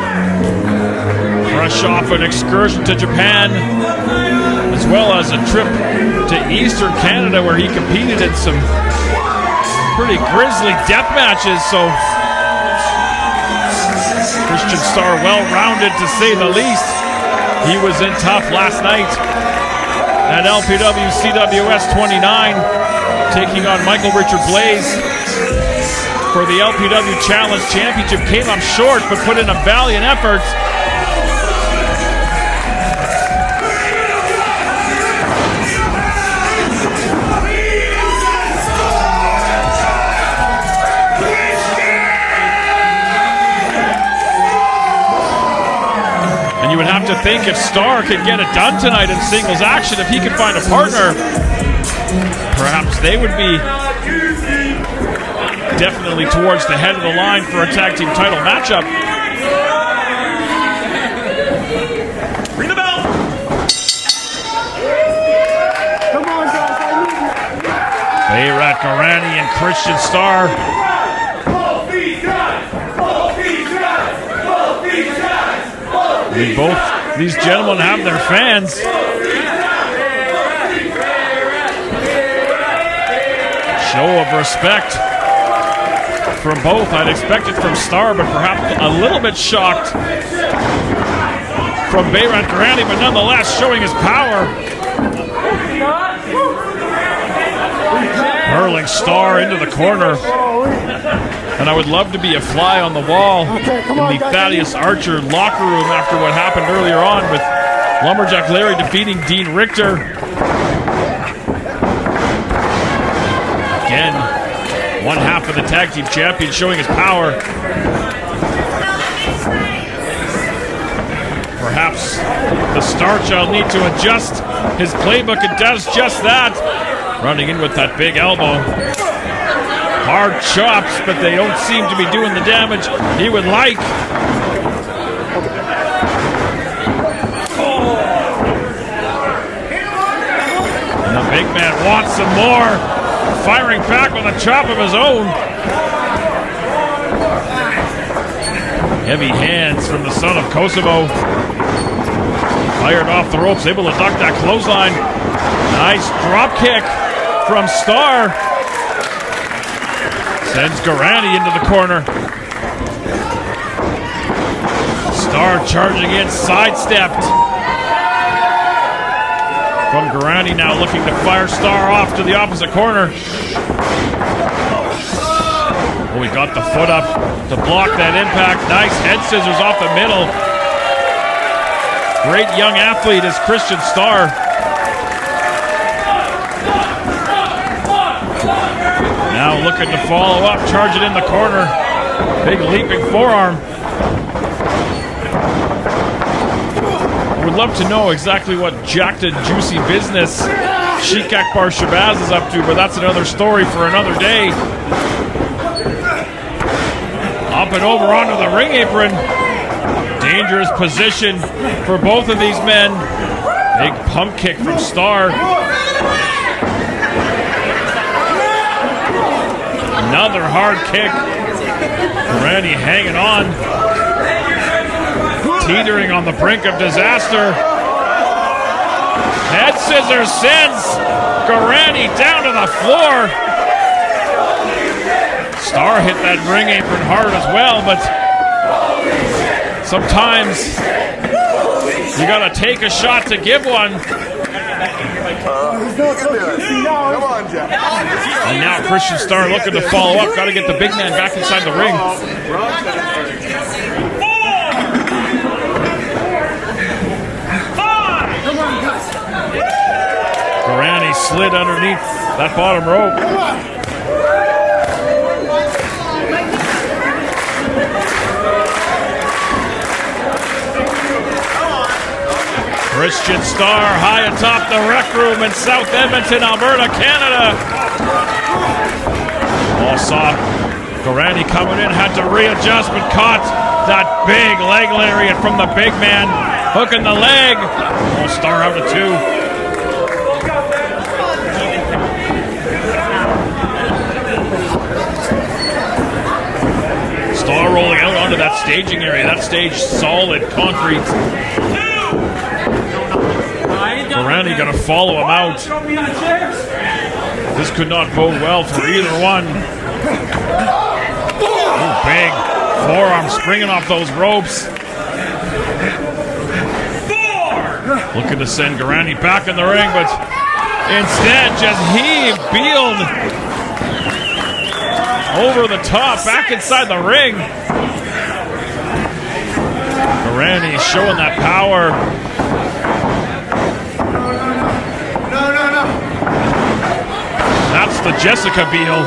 Fresh off an excursion to Japan, as well as a trip to Eastern Canada where he competed in some pretty grisly death matches. So Christian Starr well-rounded to say the least. He was in tough last night at LPW CWS 29, taking on Michael Richard Blaze for the LPW Challenge Championship. Came up short, but put in a valiant effort. You would have to think if Starr could get it done tonight in singles action, if he could find a partner, perhaps they would be definitely towards the head of the line for a tag team title matchup. Ring the bell! Come on, guys, I need you. Berat Gorani and Christian Starr. I mean, both these gentlemen have their fans. Show of respect from both. I'd expect it from Starr, but perhaps a little bit shocked from Berat Gorani, but nonetheless showing his power. Hurling Starr into the corner. And I would love to be a fly on the wall in the Thaddeus Archer locker room after what happened earlier on with Lumberjack Larry defeating Dean Richtor. Again, one half of the tag team champion showing his power. Perhaps the Star Child need to adjust his playbook and does just that. Running in with that big elbow. Hard chops, but they don't seem to be doing the damage he would like. And the big man wants some more. Firing back with a chop of his own. Heavy hands from the son of Kosovo. Fired off the ropes, able to duck that clothesline. Nice drop kick from Starr. Sends Gorani into the corner. Starr charging in, sidestepped. From Gorani now looking to fire Starr off to the opposite corner. Oh, he got the foot up to block that impact. Nice head scissors off the middle. Great young athlete is Christian Starr. Now looking to follow up, charge it in the corner. Big leaping forearm. Would love to know exactly what jacked and juicy business Sheik Akbar Shabazz is up to, but that's another story for another day. Up and over onto the ring apron. Dangerous position for both of these men. Big pump kick from Starr. Another hard kick. Gorani hanging on. Teetering on the brink of disaster. Head scissors sends Gorani down to the floor. Starr hit that ring apron hard as well, but sometimes you gotta take a shot to give one. Come on, Jack. And now Christian Starr looking to follow up. Gotta get the big man back inside the ring. Gorani slid underneath that bottom rope. Christian Starr high atop the rec room in South Edmonton, Alberta, Canada. All saw Gorani coming in, had to readjust, but caught that big leg lariat from the big man, hooking the leg. Oh, Starr out of two. Starr rolling out onto that staging area. That stage solid concrete. Gorani gonna follow him out. This could not bode well for either one. Ooh, big forearm springing off those ropes. Looking to send Gorani back in the ring, but instead just beeled over the top, back inside the ring. Gorani showing that power. That's the Jessica Biel.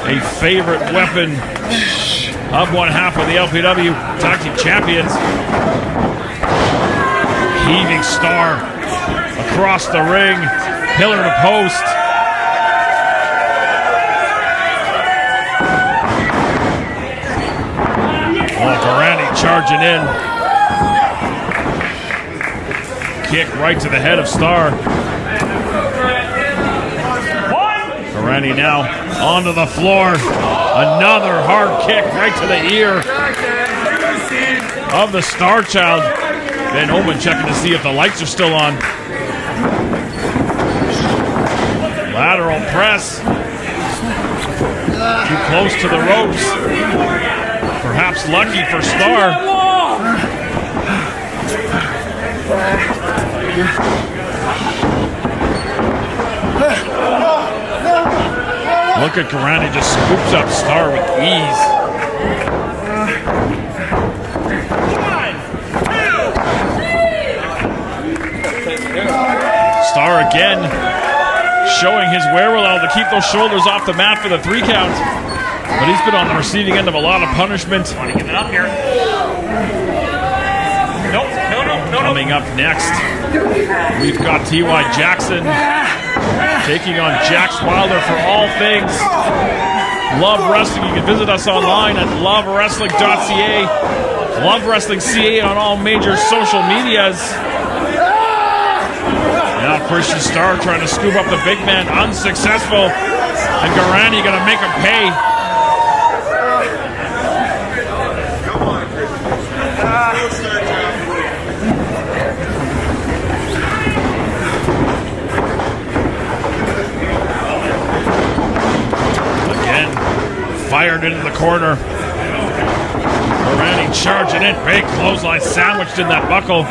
A favorite weapon of one half of the LPW Tag Team Champions. Heaving Starr across the ring, pillar to post. Oh, Gorani charging in. Kick right to the head of Starr. Gorani now onto the floor. Another hard kick right to the ear of the Star Child. Van Omen checking to see if the lights are still on. Lateral press. Too close to the ropes. Perhaps lucky for Starr. Look at Gorani, just scoops up Starr with ease. Starr again showing his wherewithal to keep those shoulders off the mat for the 3 count. But he's been on the receiving end of a lot of punishment. Want to give it up here? Nope. No. Coming up next, we've got T.Y. Jackson taking on Jaxx Wylder for all things Love Wrestling. You can visit us online at lovewrestling.ca, Love Wrestling CA on all major social medias. Now Christian Starr trying to scoop up the big man, unsuccessful, and Gorani gonna make him pay. Fired into the corner. Gorani charging in. Big clothesline sandwiched in that buckle.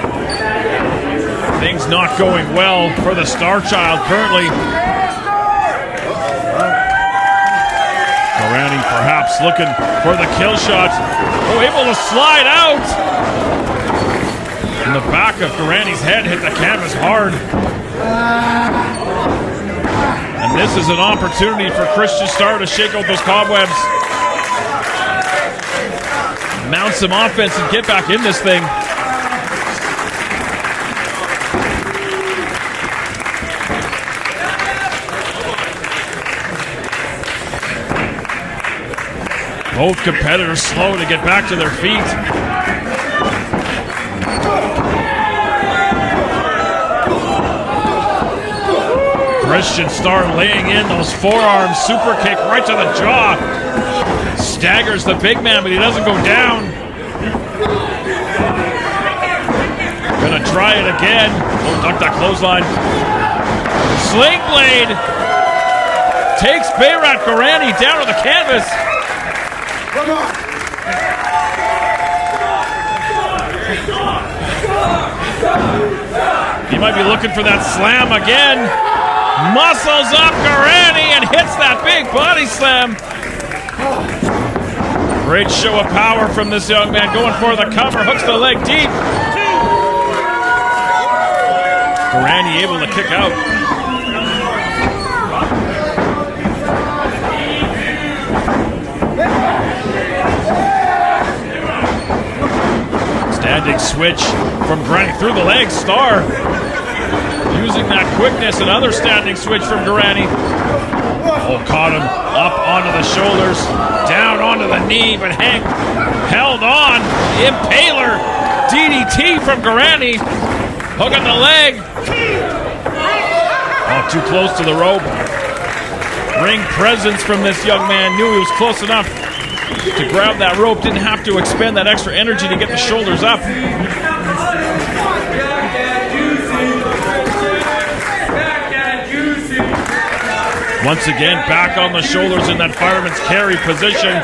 Things not going well for the Star Child currently. Gorani perhaps looking for the kill shot. Oh, able to slide out. And the back of Gorani's head hit the canvas hard. And this is an opportunity for Christian Starr to shake out those cobwebs. Mount some offense and get back in this thing. Both competitors slow to get back to their feet. Christian Starr laying in those forearms, super kick right to the jaw. Staggers the big man, but he doesn't go down. Gonna try it again. Oh, duck that clothesline. Sling blade. Takes Berat Gorani down to the canvas. Come on. He might be looking for that slam again. Muscles up Gorani and hits that big body slam. Great show of power from this young man. Going for the cover, hooks the leg deep. Gorani able to kick out. Standing switch from Gorani through the legs. Starr using that quickness. Another standing switch from Gorani. Oh, caught him up onto the shoulders, down onto the knee, but Hank held on. Impaler DDT from Gorani. Hook on the leg. Oh, too close to the rope. Ring presence from this young man. Knew he was close enough to grab that rope. Didn't have to expend that extra energy to get the shoulders up. Once again, back on the shoulders in that fireman's carry position.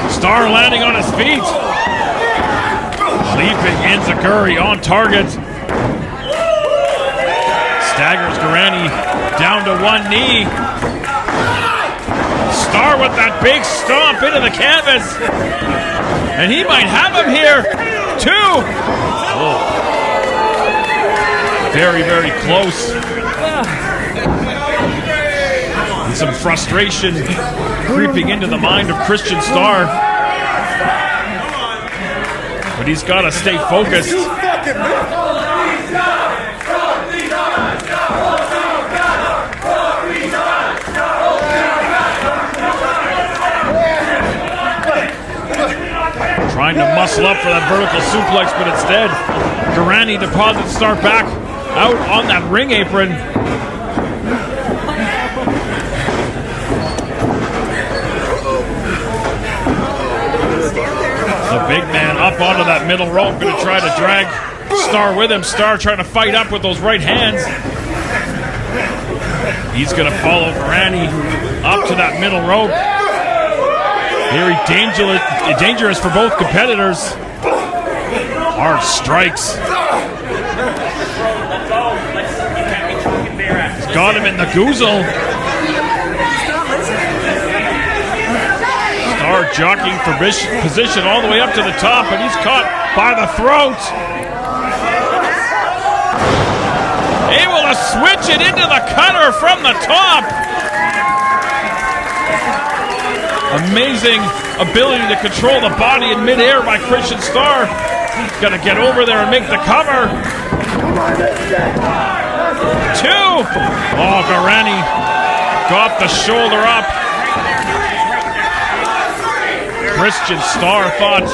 Starr landing on his feet. Leaping Enziguri on target. Staggers Gorani down to one knee. Starr with that big stomp into the canvas. And he might have him here. Two. Oh. Very, very close. And some frustration creeping into the mind of Christian Starr. But he's got to stay focused. Trying to muscle up for that vertical suplex, but instead, Gorani deposits Starr back out on that ring apron. The big man up onto that middle rope, going to try to drag Starr with him. Starr trying to fight up with those right hands. He's going to follow Gorani up to that middle rope. Very dangerous for both competitors. Hard strikes. He's got him in the goozle. Starr jockeying for position all the way up to the top, and he's caught by the throat. Able to switch it into the cutter from the top. Amazing ability to control the body in midair by Christian Starr. He's got to get over there and make the cover. Two. Oh, Gorani got the shoulder up. Christian Starr thought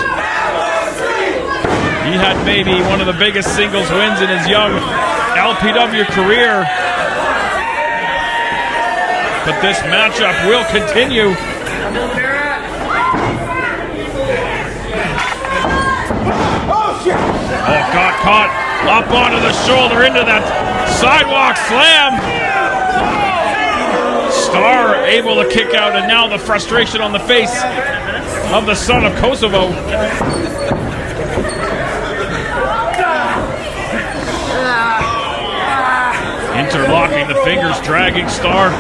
he had maybe one of the biggest singles wins in his young LPW career. But this matchup will continue. Oh, got caught up onto the shoulder into that sidewalk slam. Starr able to kick out, and now the frustration on the face of the son of Kosovo. Interlocking the fingers, dragging Starr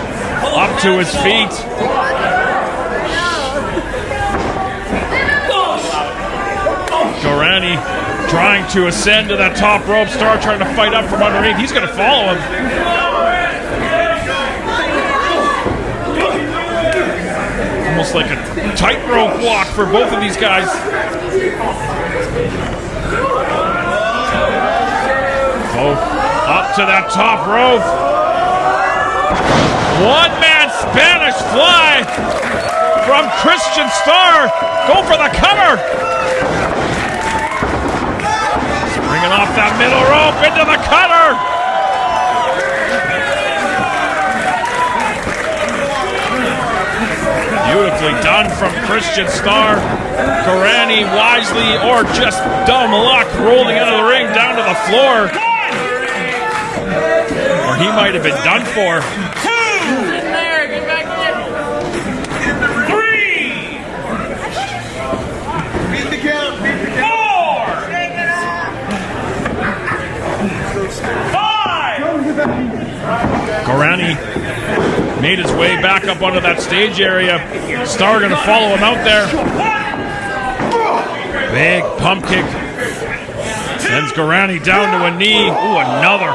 up to his feet. Gorani trying to ascend to that top rope. Starr trying to fight up from underneath. He's going to follow him. Almost like a tightrope walk for both of these guys. Both up to that top rope. One-man Spanish fly from Christian Starr. Go for the cover. Bringing off that middle rope into the cutter. Beautifully done from Christian Starr. Gorani wisely, or just dumb luck, rolling out of the ring down to the floor. Or he might have been done for. 5. Gorani made his way back up onto that stage area. Starr going to follow him out there. Big pump kick. Sends Gorani down to a knee. Ooh, another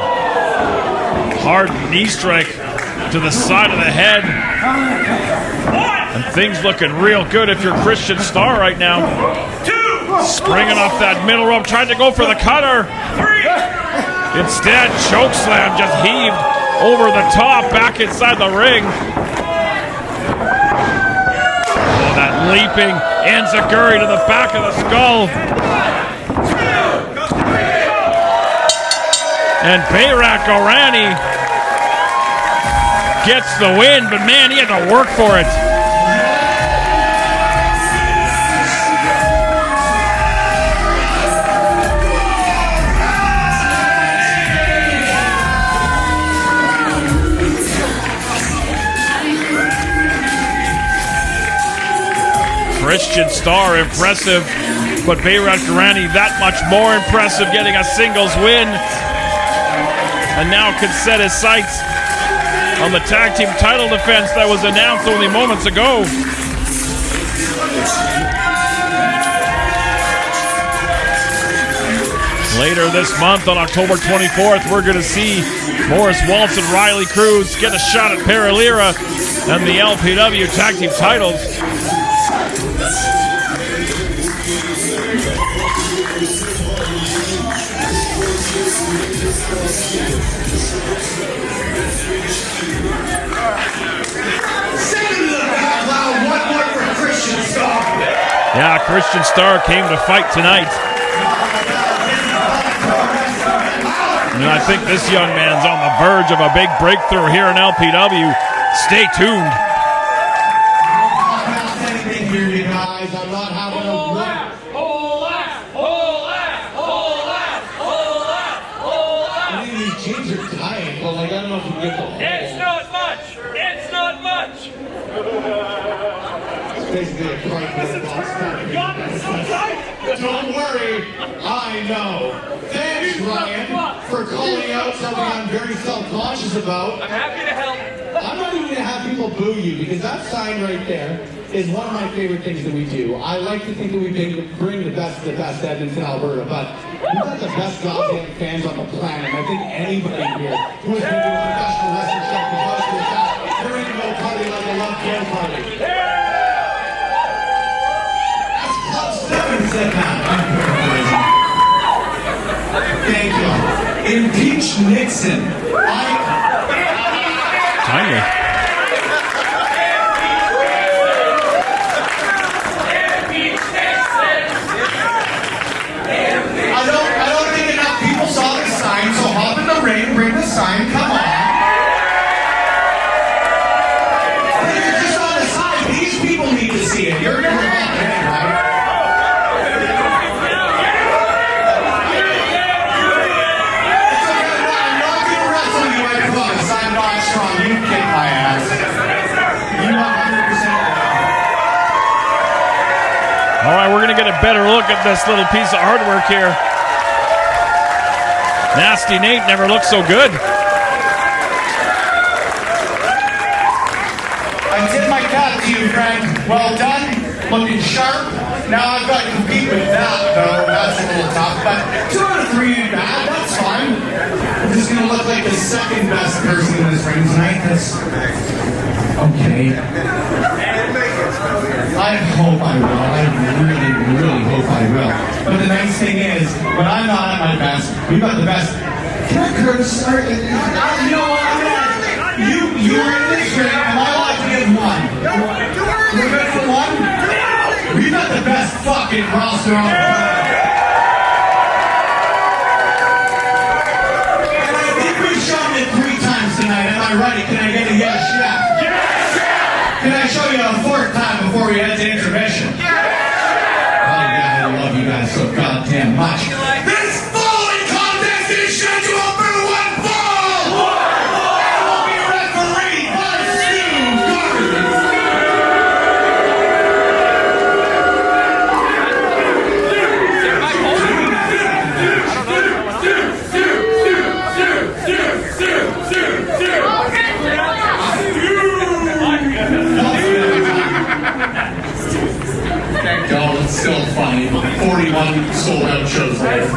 hard knee strike to the side of the head. And things looking real good if you're Christian Starr right now. Springing off that middle rope, trying to go for the cutter. Instead, chokeslam just heaved over the top, back inside the ring. Oh, that leaping enziguri to the back of the skull. And Berat Gorani gets the win, but man, he had to work for it. Christian Starr, impressive, but Berat Gorani that much more impressive, getting a singles win. And now can set his sights on the tag team title defense that was announced only moments ago. Later this month, on October 24th, we're going to see Maurice, Waltz, and Riley Cruz get a shot at Paralira and the LPW tag team titles. Yeah, Christian Starr came to fight tonight. And I think this young man's on the verge of a big breakthrough here in LPW. Stay tuned. I'm not having a I think these jeans are tight, but like I don't know if you get the whole. It's not much. It's not much. It's basically a cardboard box. Don't worry, I know. Thanks, Ryan, for calling out something I'm very self-conscious about. I'm happy to help. I'm not even going to have people boo you, because that sign right there is one of my favorite things that we do. I like to think that we bring the best of the best to Edmonton, Alberta, but we've got the best goddamn fans on the planet. I think anybody here who has been to a professional wrestling show can vouch for that. There ain't no party like a love care party. That's Club 7 said that. Thank you. Impeach Nixon. Timely. I don't think enough people saw the sign, so hop in the ring, bring the sign, come on. I think you're just on the side. These people need to see it. You're never hopping in, right? It's okay, I'm not going to wrestle you, I promise. I'm not strong. You kick my ass. You 100%. All right, we're going to get a better look at this little piece of artwork here. Nasty Nate never looked so good. I tip my cap to you, friend. Well done. Looking sharp. Now I've got to compete with that, though. That's a little tough. But 2 out of 3 ain't bad. That's fine. I'm just going to look like the second best person in this ring tonight. That's okay. I hope I will. I really hope I will. But the nice thing is, when I'm not at my best, we've got the best. Can I curse? You know what? You're in this ring. Am I allowed to give one? We're good for one? We've got the best fucking roster on the planet. And I think we've shown it 3 times tonight. Am I right? Can I get a yes, chef? Yes! Can I show you a 4th time? it's still funny. 41 sold out shows later.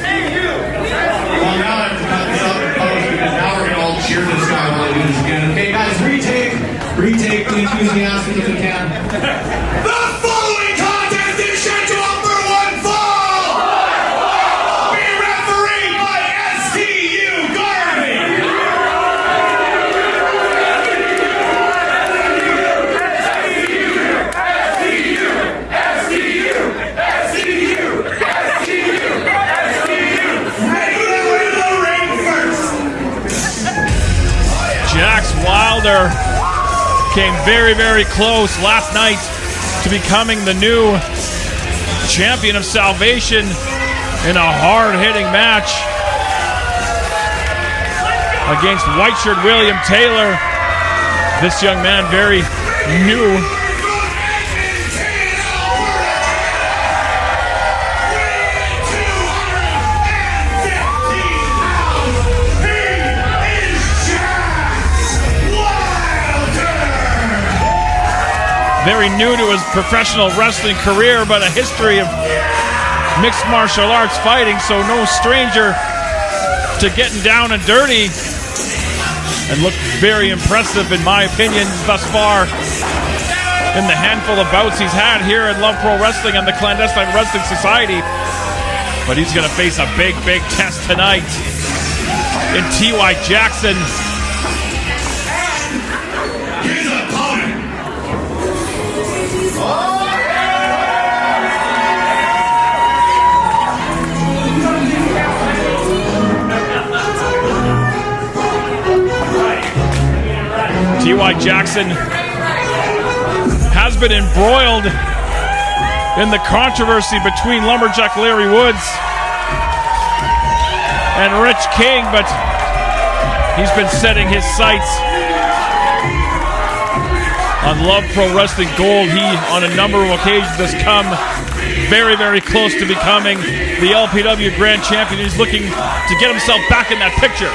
Thank you. Well, now I have to cut this up and post because now we're going to all cheer this guy while we do this again. Okay, guys, retake the enthusiastic if we can. The following contest is scheduled for one fall! Be refereed by STU Gorani! Jaxx Wylder came very, very close last night to becoming the new champion of Salvation in a hard-hitting match against white-shirt William Taylor. This young man, very new. Very new to his professional wrestling career, but a history of mixed martial arts fighting, so no stranger to getting down and dirty, and looked very impressive in my opinion thus far in the handful of bouts he's had here at Love Pro Wrestling and the Clandestine Wrestling Society. But he's going to face a big, big test tonight in T.Y. Jackson. T.Y. Jackson has been embroiled in the controversy between Lumberjack Larry Woods and Rich King, but he's been setting his sights on Love Pro Wrestling Gold. He, on a number of occasions, has come very, very close to becoming the LPW Grand Champion. He's looking to get himself back in that picture.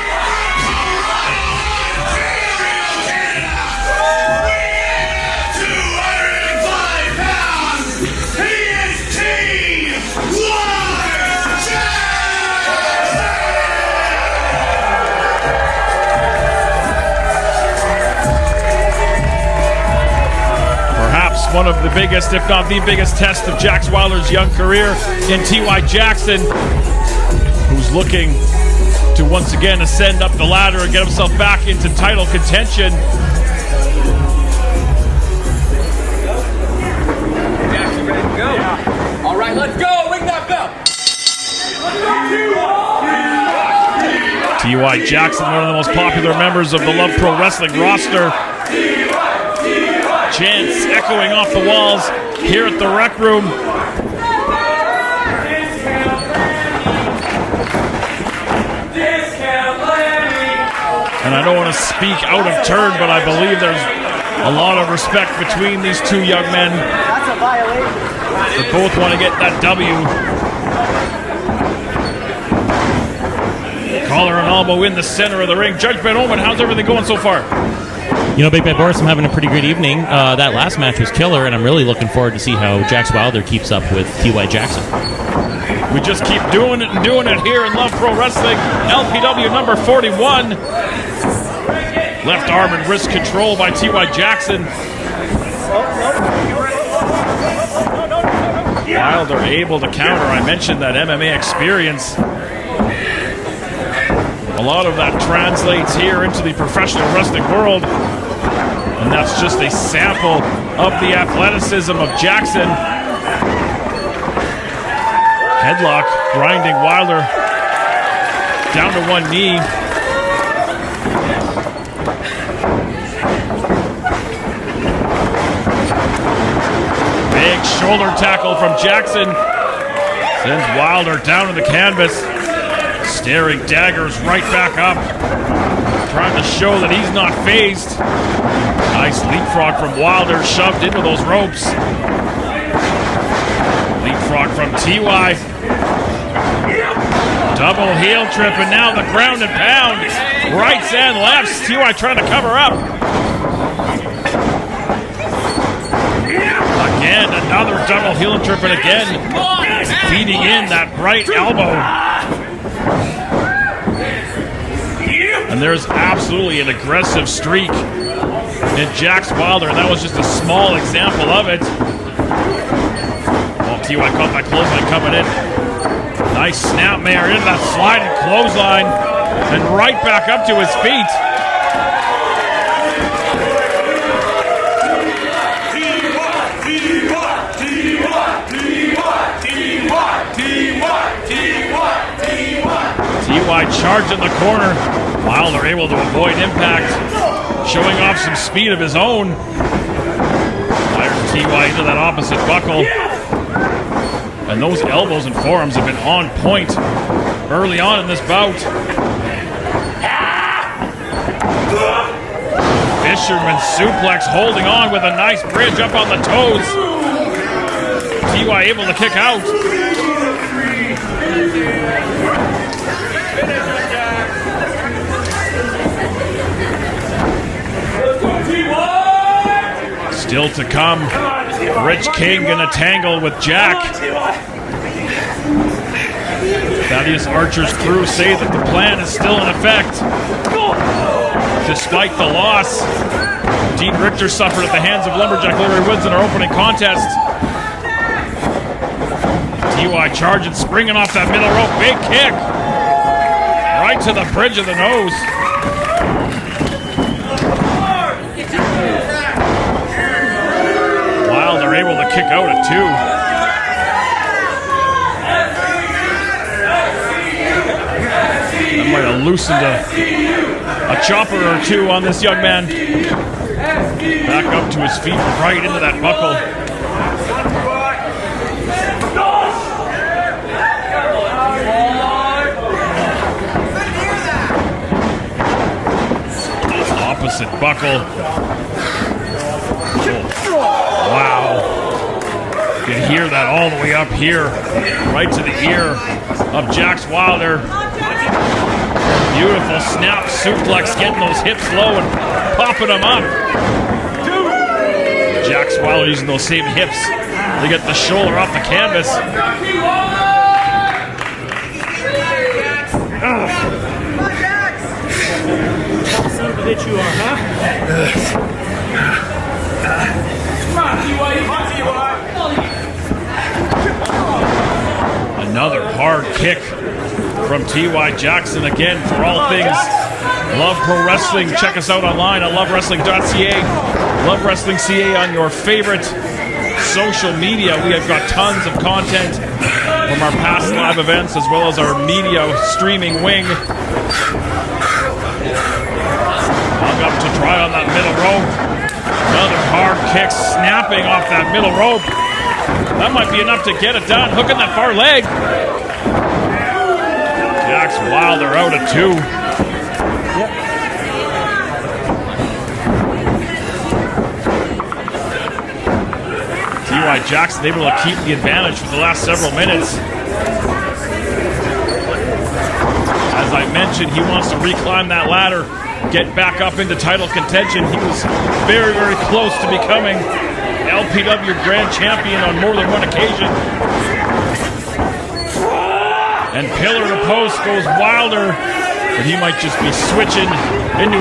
One of the biggest, if not the biggest test of Jaxx Wylder's young career in T.Y. Jackson, who's looking to once again ascend up the ladder and get himself back into title contention. Jaxx, you ready to go? Yeah. All right, let's go. Ring that bell. T.Y. Jackson, one of the most popular members of the Love Pro Wrestling roster. Chants echoing off the walls here at the Rec Room. And I don't want to speak out of turn, but I believe there's a lot of respect between these two young men. That's a violation. They both want to get that W. Collar and elbow in the center of the ring. Judge Ben Oman, how's everything going so far? You know, Big Bad Boris, I'm having a pretty great evening. That last match was killer, and I'm really looking forward to see how Jaxx Wylder keeps up with T.Y. Jackson. We just keep doing it and doing it here in Love Pro Wrestling. LPW number 41. Left arm and wrist control by T.Y. Jackson. Wylder able to counter. I mentioned that MMA experience. A lot of that translates here into the professional wrestling world. And that's just a sample of the athleticism of Jackson. Headlock, grinding Wylder down to one knee. Big shoulder tackle from Jackson. Sends Wylder down to the canvas. Staring daggers right back up. Trying to show that he's not phased. Nice leapfrog from Wylder, shoved into those ropes. Leapfrog from T.Y. Double heel trip, and now the ground and pound. Rights and lefts. TY trying to cover up. Again, another double heel trip, and again, feeding in that right elbow. And there's absolutely an aggressive streak in Jaxx Wylder, and that was just a small example of it. Oh, TY caught that clothesline coming in. Nice snapmare into that sliding clothesline, and right back up to his feet. TY charged in the corner. Wylder able to avoid impact, showing off some speed of his own. Fires TY into that opposite buckle. And those elbows and forearms have been on point early on in this bout. Fisherman suplex, holding on with a nice bridge up on the toes. TY able to kick out. Still to come, Rich King gonna tangle with Jack. Thaddeus Archer's crew say that the plan is still in effect. Despite the loss, Dean Richtor suffered at the hands of Lumberjack Larry Woods in our opening contest. TY charging, springing off that middle rope, big kick. Right to the bridge of the nose. Wylder able to kick out at 2. That might have loosened a chopper or 2 on this young man. Back up to his feet, right into that buckle. Opposite buckle. Wow. You can hear that all the way up here, right to the ear of Jaxx Wylder. Beautiful snap suplex, getting those hips low and popping them up. Jaxx Wylder using those same hips to get the shoulder off the canvas. Son of a bitch you are, huh? Another hard kick from TY Jackson again. For all things Love Pro Wrestling, check us out online at lovewrestling.ca. Love Wrestling CA on your favorite social media. We have got tons of content from our past live events as well as our media streaming wing. Hung up to try on that middle rope. Another hard kick, snapping off that middle rope. That might be enough to get it done. Hooking that far leg. Jaxx Wylder out at 2. TY Jackson able to keep the advantage for the last several minutes. As I mentioned, he wants to reclimb that ladder, get back up into title contention. He was very, very close to becoming LPW Grand Champion on more than one occasion. And pillar to post goes Wylder, but he might just be switching into,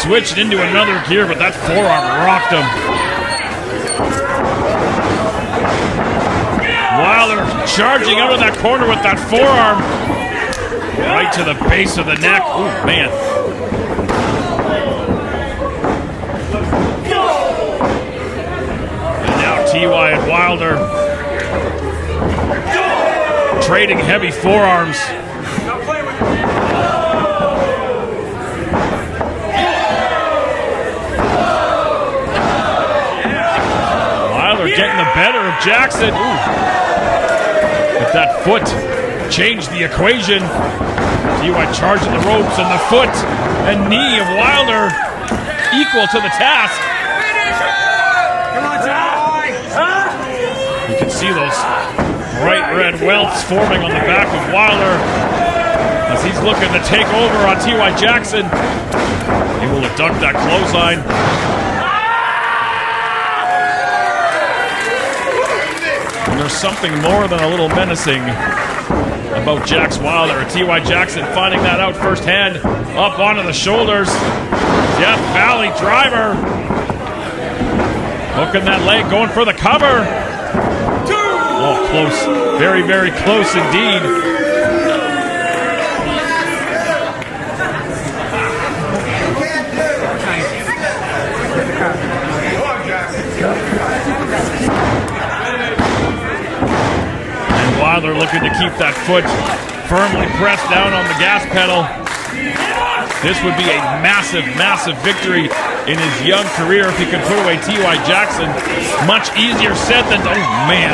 switched into another gear, but that forearm rocked him. Wylder charging out of that corner with that forearm, right to the base of the neck. Ooh, man. TY and Wylder trading heavy forearms. Wylder getting the better of Jackson. Ooh. But that foot changed the equation. TY charging the ropes, and the foot and knee of Wylder equal to the task. You can see those bright red welts forming on the back of Wylder as he's looking to take over on T.Y. Jackson. Able to duck that clothesline. And there's something more than a little menacing about Jaxx Wylder. T.Y. Jackson finding that out firsthand. Up onto the shoulders. Death Valley driver. Hooking that leg, going for the cover. Oh, close. Very, very close indeed. And Wylder looking to keep that foot firmly pressed down on the gas pedal. This would be a massive, massive victory in his young career if he could put away T.Y. Jackson. Much easier said than done. Oh, man.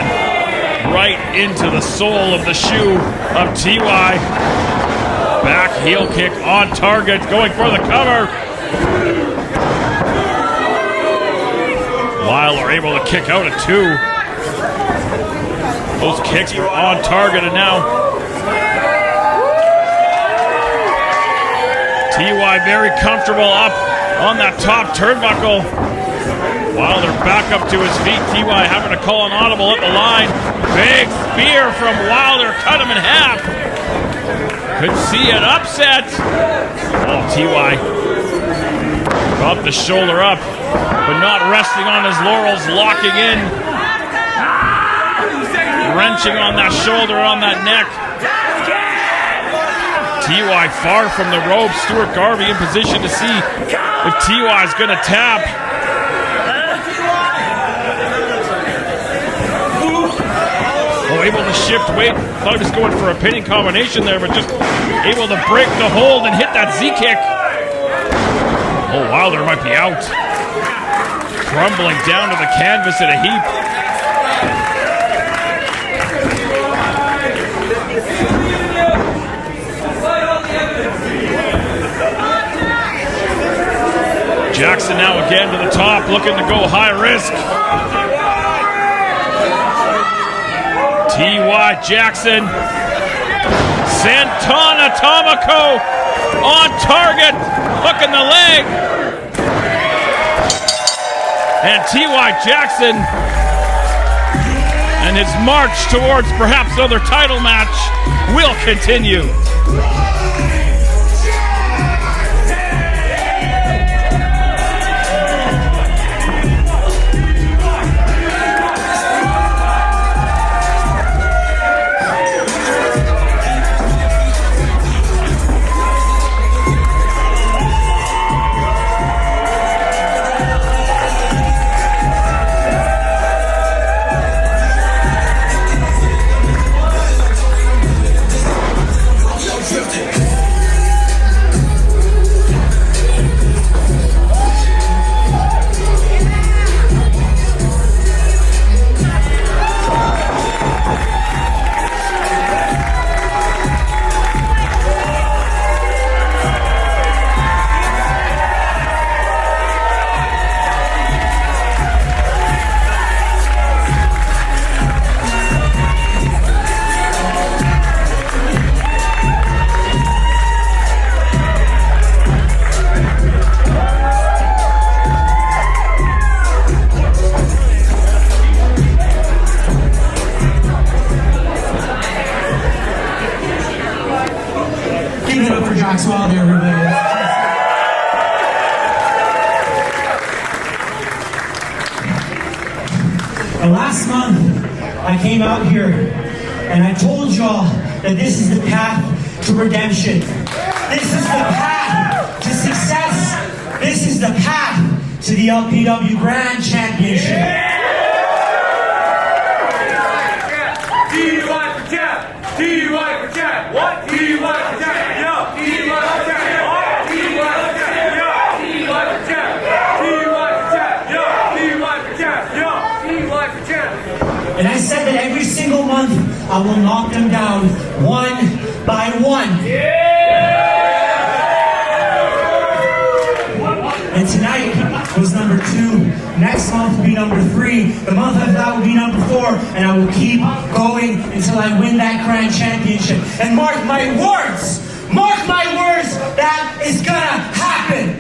Right into the sole of the shoe of T.Y. Back heel kick on target, going for the cover. Wylder able to kick out at 2. Those kicks were on target, and now T.Y. very comfortable up on that top turnbuckle. Wylder back up to his feet. T.Y. having to call an audible at the line. Big spear from Wylder, cut him in half. Could see an upset. Oh, T.Y. got the shoulder up, but not resting on his laurels, locking in. Wrenching on that shoulder, on that neck. T.Y. far from the ropes. Stuart Garvey in position to see if T.Y. is going to tap. Oh, able to shift weight. Thought he was going for a pinning combination there, but just able to break the hold and hit that Z-kick. Oh, Wylder might be out. Crumbling down to the canvas in a heap. Jackson now again to the top, looking to go high risk. T.Y. Jackson. Santana Tomoko on target, hooking the leg. And T.Y. Jackson and his march towards perhaps another title match will continue. Jaxx Wylder, everybody. Last month, I came out here and I told y'all that this is the path to redemption. This is the path to success. This is the path to the LPW Grand Championship. DUI for Jack! DUI for Jack! What? DUI for Jack! Yo! DUI for Jack! DUI for Jack! Yo! DUI for Jack! DUI for Jack! Yo! DUI for Jack! Yo! DUI for Jack! And I said that every single month I will knock them down one by one. And tonight was number 2. Next month will be number 3. The month after that will be number 4, and I will keep going until I win that grand championship. And mark my words, that is gonna happen.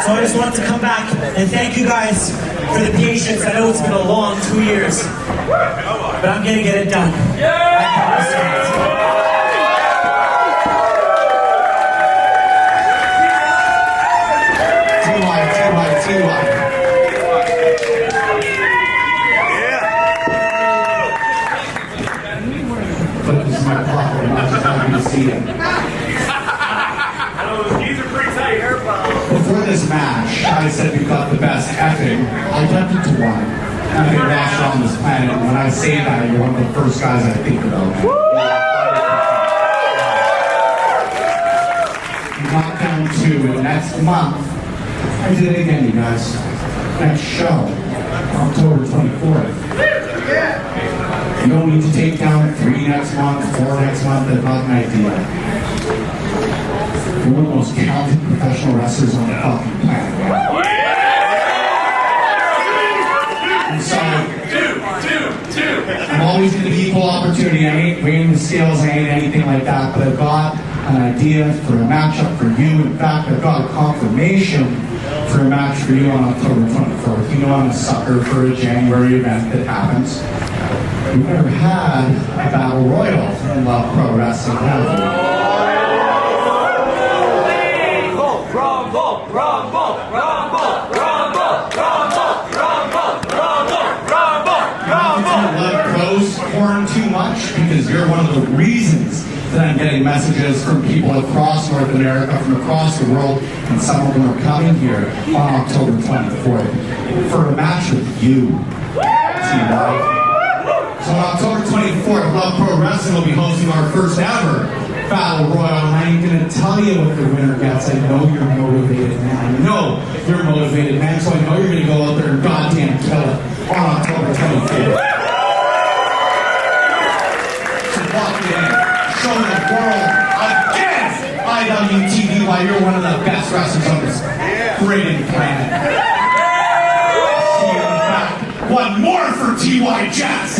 So I just wanted to come back and thank you guys for the patience. I know it's been a long 2 years, but I'm gonna get it done. I promise you. But this is my pocket, I'm not just happy to see it. These are pretty tight. Before this match, I said we got the best effing. I kept it to 1. Nothing roster on this planet. And when I say that, you're one of the first guys I think about. You got down to next month. I did it again, you guys. Next show, October 24th. You don't need to take down 3 next month, 4 next month. I've got an idea. You're one of the most talented professional wrestlers on the fucking planet. I'm sorry. I'm always going to be equal opportunity. I ain't weighing the scales, I ain't anything like that, but I've got an idea for a matchup for you. In fact, I've got a confirmation for a match for you on October 24th. You know I'm a sucker for a January event that happens. We've never had a battle royal in Love Pro Wrestling, have we? Too much because you're one of the reasons that I'm getting messages from people across North America, from across the world, and some of them are coming here on October 24th for a match with you. So on October 24th, Love Pro Wrestling will be hosting our first ever Battle Royal, and I ain't gonna tell you what the winner gets. I know you're motivated, man. I know you're motivated, man, so I know you're gonna go out there and goddamn kill it on October 24th. Show the world again, IWTV, why you're one of the best wrestlers on this great planet. See you in fact. One more for T.Y. Jaxx.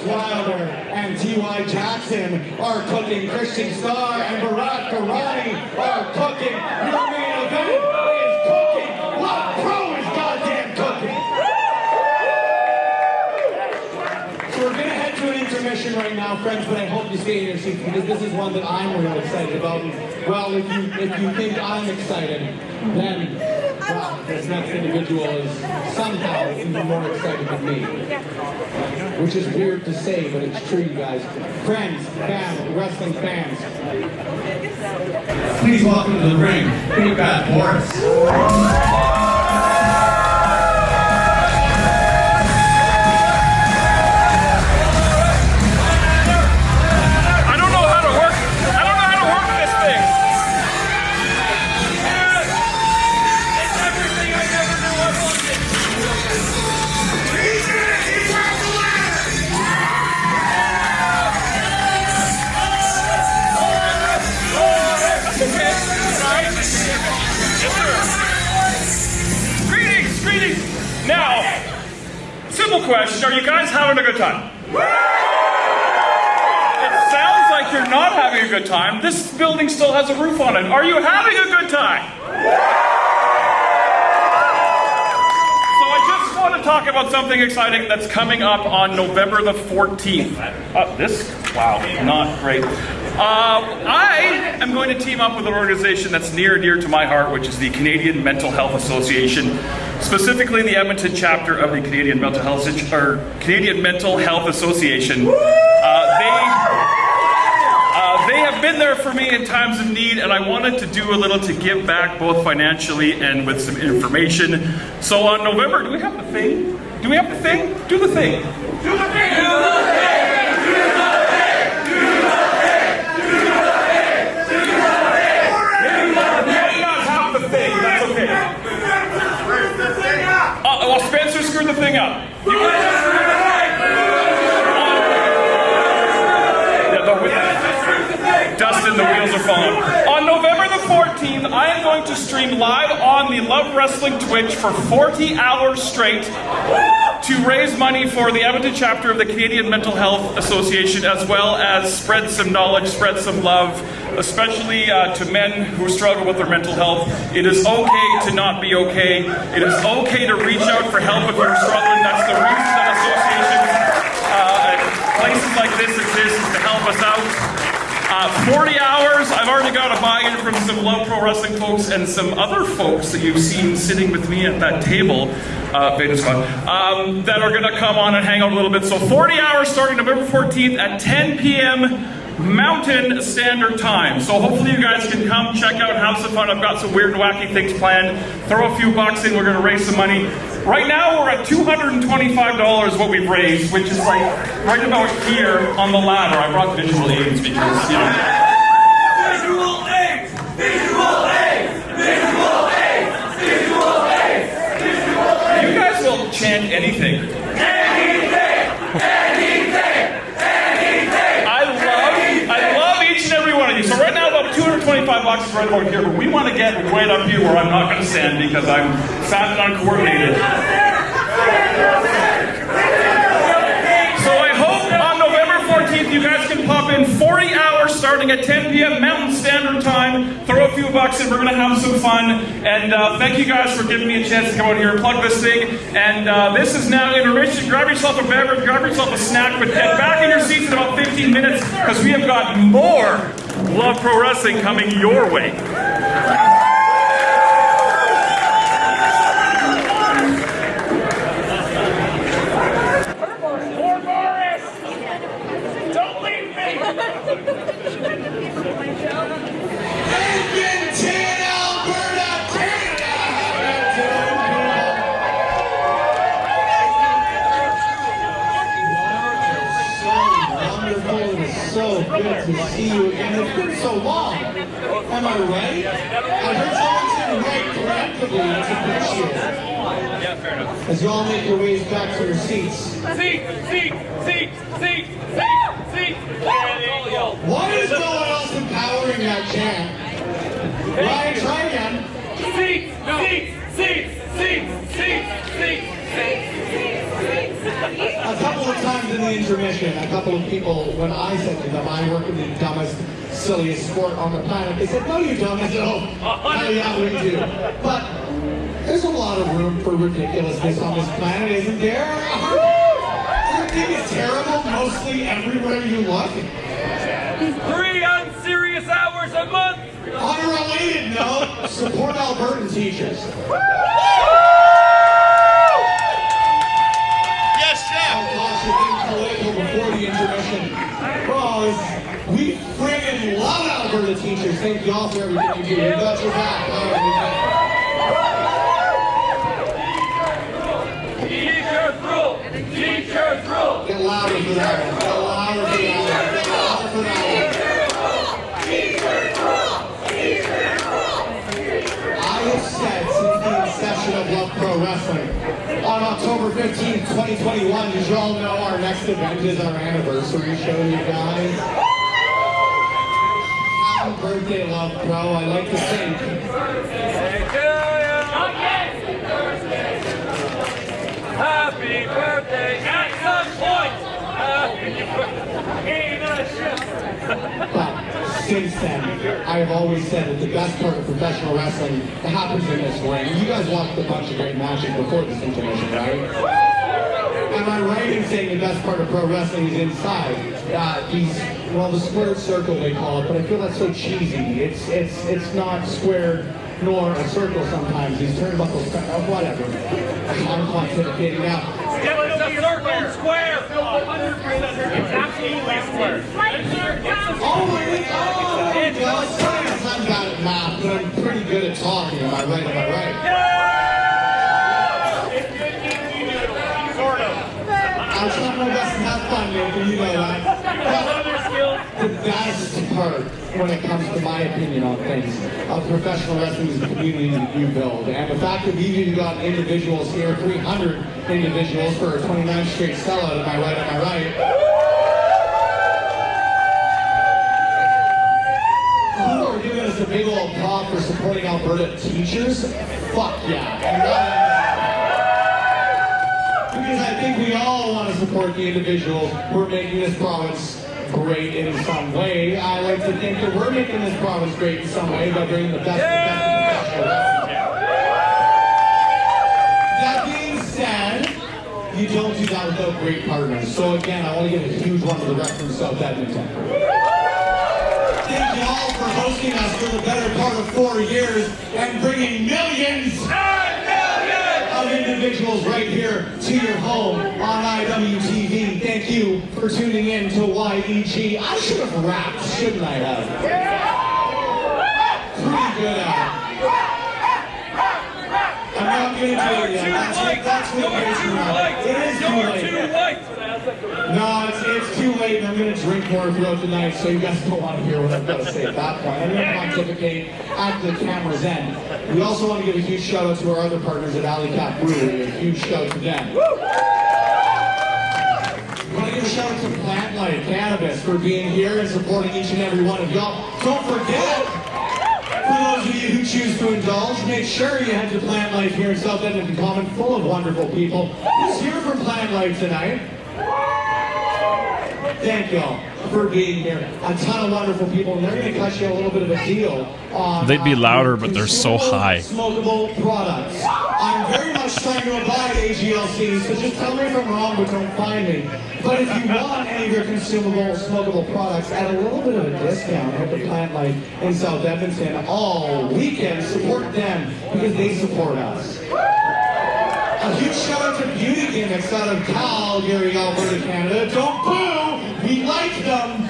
Wylder and T.Y. Jackson are cooking. Christian Starr and Berat Gorani are cooking. Your main event is cooking. Love Pro is goddamn cooking. So we're going to head to an intermission right now, friends, but I hope you stay in your seats because this is one that I'm really excited about. Well, if you think I'm excited, then well, this next individual is somehow even more excited than me. Which is weird to say, but it's true, you guys. Friends, fans, wrestling fans. Please welcome to the ring, Big Bad Maurice. Now, simple question, are you guys having a good time? It sounds like you're not having a good time. This building still has a roof on it. Are you having a good time? So I just want to talk about something exciting that's coming up on November the 14th. Wow, not great. I am going to team up with an organization that's near and dear to my heart, which is the Canadian Mental Health Association, specifically the Edmonton chapter of the Canadian Mental Health Association. They have been there for me in times of need, and I wanted to do a little to give back, both financially and with some information. So on November, do we have the thing? Do we have the thing? Do the thing. Do the thing. Do the thing. Well, Spencer screwed the thing up. Dustin, the wheels are falling. On November the 14th, I am going to stream live on the Love Wrestling Twitch for 40 hours straight to raise money for the Edmonton chapter of the Canadian Mental Health Association, as well as spread some knowledge, spread some love, especially to men who struggle with their mental health. It is okay to not be okay. It is okay to reach out for help if you're struggling. That's the reason that associations and places like this exist, is to help us out. 40 hours, I've already got a buy-in from some Love Pro Wrestling folks and some other folks that you've seen sitting with me at that table, that are going to come on and hang out a little bit. So 40 hours starting November 14th at 10 p.m. Mountain Standard Time. So hopefully you guys can come, check out, have some fun. I've got some weird, wacky things planned. Throw a few bucks in, we're going to raise some money. Right now we're at $225 what we've raised, which is like right about here on the ladder. I brought visual aids because, you know. Visual aids! Visual aids! Visual aids! Visual aids! Visual aids! You guys will chant anything. Anything! Anything! Anything! I love each and every one of you. So right now about $225 is right about here, but we want to get right up here where I'm not going to stand because I'm fat and uncoordinated. So I hope on November 14th you guys can pop in 40 hours starting at 10 p.m. Mountain Standard Time. Throw a few bucks in, we're going to have some fun. And thank you guys for giving me a chance to come out here and plug this thing. And this is now intermission. Grab yourself a beverage, grab yourself a snack, but get back in your seats in about 15 minutes because we have got more Love Pro Wrestling coming your way. Poor Maurice! Don't leave me! Edmonton, Alberta, So good to see you again. It's been so long. Am I right? I heard someone say right collectively. It's appreciated. Yeah, fair enough. As you all make your ways back to your seats. Seat! What is no one else empowering that chant? Ryan, try again. A couple of times in the intermission, a couple of people, when I said to them, I work in the dumbest, silliest sport on the planet, they said, no you don't. I said, oh, hell yeah, we do. But there's a lot of room for ridiculousness on this planet, isn't there? Everything is terrible mostly everywhere you look. 3 unserious hours a month! On a related note, support Albertan teachers. Yes, Jeff! Oh gosh, you're being political before the intermission. Bros, we friggin' love Alberta teachers. Thank y'all for everything you do. We got your back. Teachers rule! Teachers rule! Get louder for that one. Get louder for that one. Get louder for that one. I have said since the inception of Love Pro Wrestling, on October 15th, 2021, as you all know, our next event is our anniversary show, you guys. Happy birthday, Love Pro. I like to think. Happy birthday at some point! Happy birthday! But since then, I have always said that the best part of professional wrestling happens in this ring. You guys watched a bunch of great matches before this intermission, right? Am I right in saying the best part of pro wrestling is inside? These well, the squared circle they call it, but I feel that's so cheesy. It's not squared nor a circle sometimes. These turnbuckles, whatever. I'm pontificating now. It's a circle, square. 100%. It's absolutely square. I'm bad at math, but I'm pretty good at talking. Am I right? Am I right? Sort of. I'm trying my best to have fun, Nathan. You know that. The best part when it comes to my opinion on things of professional wrestling is the community that you build. And the fact that we've even got individuals here, 300 individuals for a 29th straight sellout. Am I right? Am I right? Who are giving us a big old prop for supporting Alberta teachers? Fuck yeah. Because I think we all want to support the individuals who are making this province great in some way. I like to think that we're making this province great in some way by bringing the best professional wrestling. That being said, you don't do that without great partners. So again, I want to give a huge one to the rep from South Edmonton. Thank you all for hosting us for the better part of 4 years and bringing millions of individuals right here to your home on IWTV. Thank you for tuning in to YEG. I should have rapped, shouldn't I have? Pretty good at it. I'm not going to do it yet. That's what it is tonight. It is too late. No, it's too late, and I'm going to drink more throughout the night, so you guys don't want to hear what I've got to say at that point. I'm going to pontificate at the camera's end. We also want to give a huge shout out to our other partners at Alley Cap Brewery. A huge shout out to them. We want to give a shout out to Plant Life Cannabis for being here and supporting each and every one of y'all. Don't forget, for those of you who choose to indulge, make sure you head to Plant Life here in South Edmonton Common, full of wonderful people. Who's here for Plant Life tonight? Thank y'all for being here. A ton of wonderful people, and they're going to cut you a little bit of a deal on. They'd be louder, but they're so high. Smokable products. I'm very much trying to abide AGLC, so just tell me if I'm wrong, but don't find me. But if you want any of your consumable, smokable products at a little bit of a discount at the Plant Life in South Edmonton all weekend, support them because they support us. A huge shout out to Beauty Gimmicks out of Calgary, Alberta, Canada. Don't boo! We like them!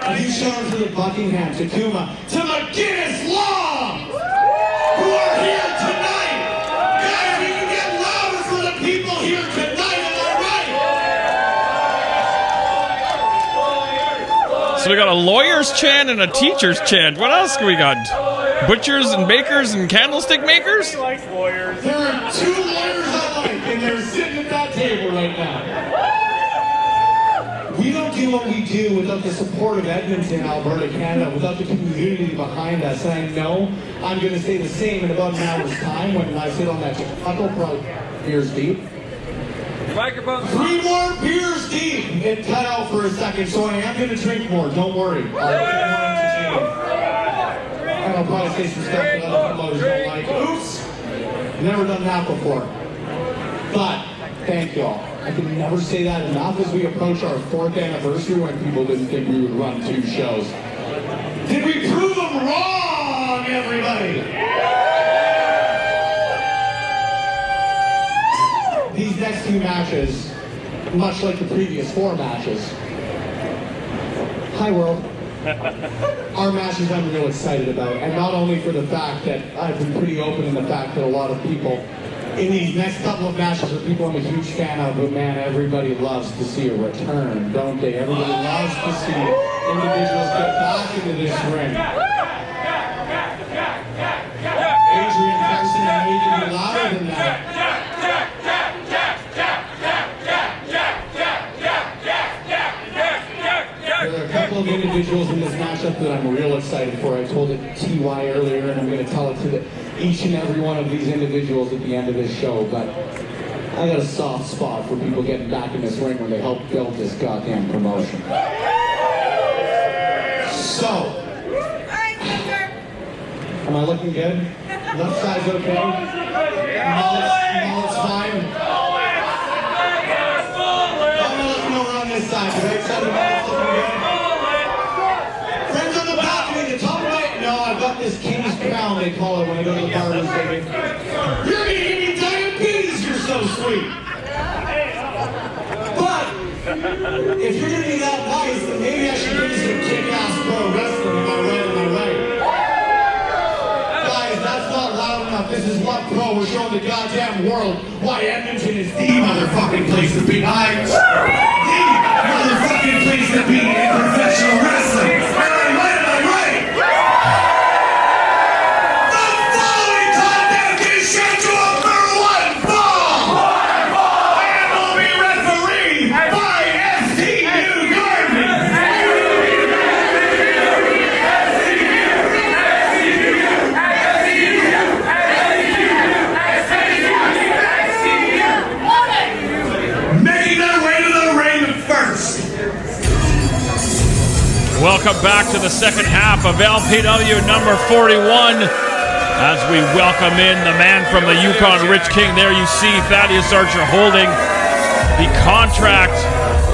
A huge shout out to the Buckingham, to Kuma, to McGinnis Law! Who are here tonight! Guys, we can get louder for the people here tonight, am I right? So we got a lawyer's chant and a teacher's chant. What else we got? Butchers and bakers and candlestick makers? There are 2 lawyers I like, and they're sitting at that table right now. We don't do what we do without the support of Edmonton, Alberta, Canada, without the community behind us. And I know I'm going to say the same in about an hour's time when I sit on that chuckle, probably beers deep. Microphone. 3 more beers deep. It cut out for a second, so I am going to drink more. Don't worry. I'll probably say some stuff that other promoters don't like. Oops! Never done that before. But, thank y'all. I can never say that enough as we approach our 4th anniversary when people didn't think we would run 2 shows. Did we prove them wrong, everybody? These next 2 matches, much like the previous 4 matches. Hi, world. Our matches I'm real excited about, and not only for the fact that I've been pretty open in the fact that a lot of people in these next couple of matches are people I'm a huge fan of, but man, everybody loves to see a return, don't they? Everybody loves to see individuals get back into this ring. Adrian Carson and me can be louder than that. There are a couple of individuals in this matchup that I'm real excited for. I told it to TY earlier, and I'm going to tell it to each and every one of these individuals at the end of this show, but I got a soft spot for people getting back in this ring when they helped build this goddamn promotion. So, am I looking good? Left side's okay? Mullet's fine? I'm going to let you know we're on this side. side, the right side of the mouth looking good. Friends on the balcony, the top right. No, I've got this king's crown, they call it when I go to the barber's, baby. You're gonna give me diabetes, you're so sweet. But, if you're gonna be that nice, then maybe I should give you some kick-ass pro wrestling. Am I right? Am I right? Guys, that's not loud enough. This is what pro. We're showing the goddamn world why Edmonton is the motherfucking place to be. The motherfucking place to be in professional wrestling. Am I right? Am I right? The following contest is scheduled for one fall. And will be refereed by STU Garden. Making their way to the ring first. Welcome back to the second half of LPW number 41. As we welcome in the man from the Yukon, Rich King. There you see Thaddeus Archer holding the contract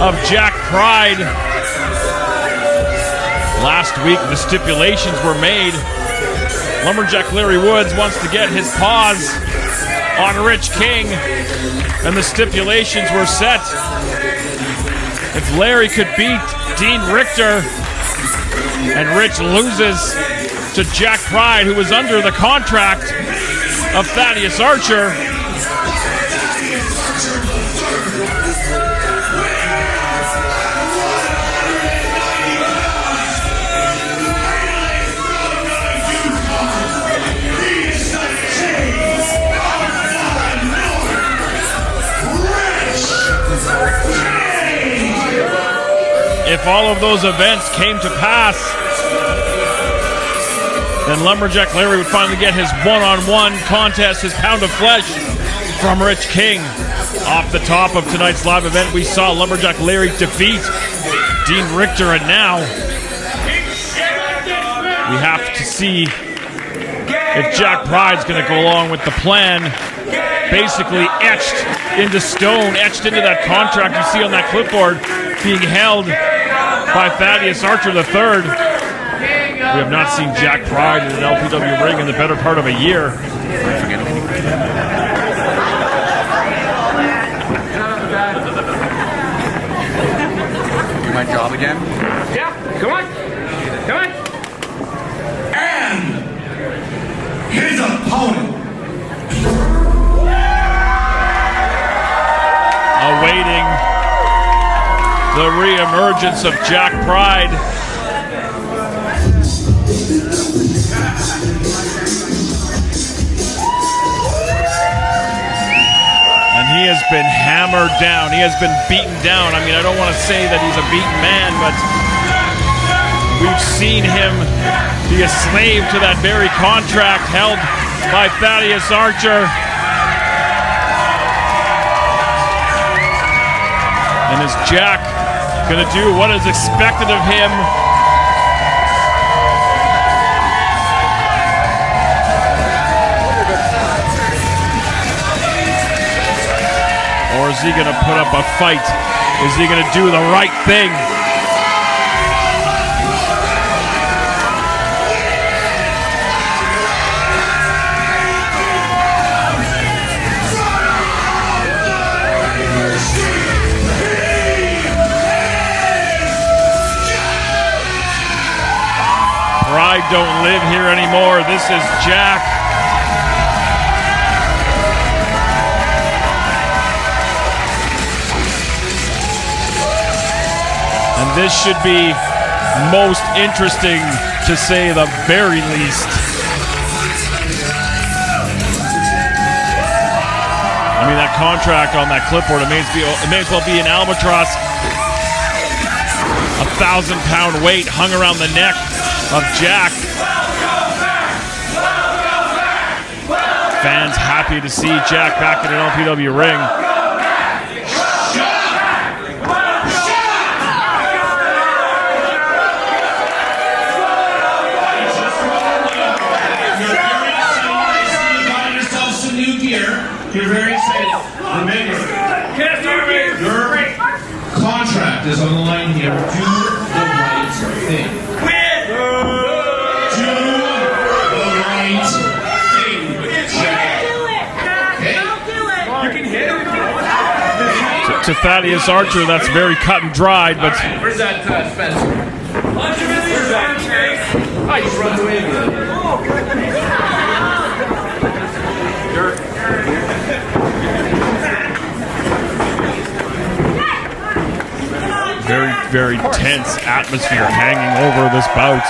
of Jack Pride. Last week the stipulations were made. Lumberjack Larry Woods wants to get his paws on Rich King, and the stipulations were set. If Larry could beat Dean Richtor and Rich loses to Jack Pride, who was under the contract of Thaddeus Archer, if all of those events came to pass, then Lumberjack Larry would finally get his one-on-one contest, his pound of flesh from Rich King. Off the top of tonight's live event, we saw Lumberjack Larry defeat Dean Richtor, and now we have to see if Jack Pride's going to go along with the plan, basically etched into stone, etched into that contract you see on that clipboard being held by Thaddeus Archer III. We have not seen Jack Pride in an LPW ring in the better part of a year. Do my job again? Yeah, come on. Come on. And his opponent, Awaiting the re-emergence of Jack Pride. And he has been hammered down. He has been beaten down. I mean, I don't want to say that he's a beaten man, but we've seen him be a slave to that very contract held by Thaddeus Archer. And is Jack going to do what is expected of him? Or is he going to put up a fight? Is he going to do the right thing? Pride don't live here anymore. This is Jack. And this should be most interesting, to say the very least. I mean, that contract on that clipboard, it may as well be an albatross. 1,000-pound weight hung around the neck of Jack. Fans happy to see Jack back in an LPW ring. You're very excited. Remember, your contract is on the line here. Do the right thing. Do the right thing. You can hit him. To Thaddeus Archer, that's very cut and dried, but Where's that Spencer? Where's that? Oh, he just runs away again. very, very tense atmosphere hanging over this bout.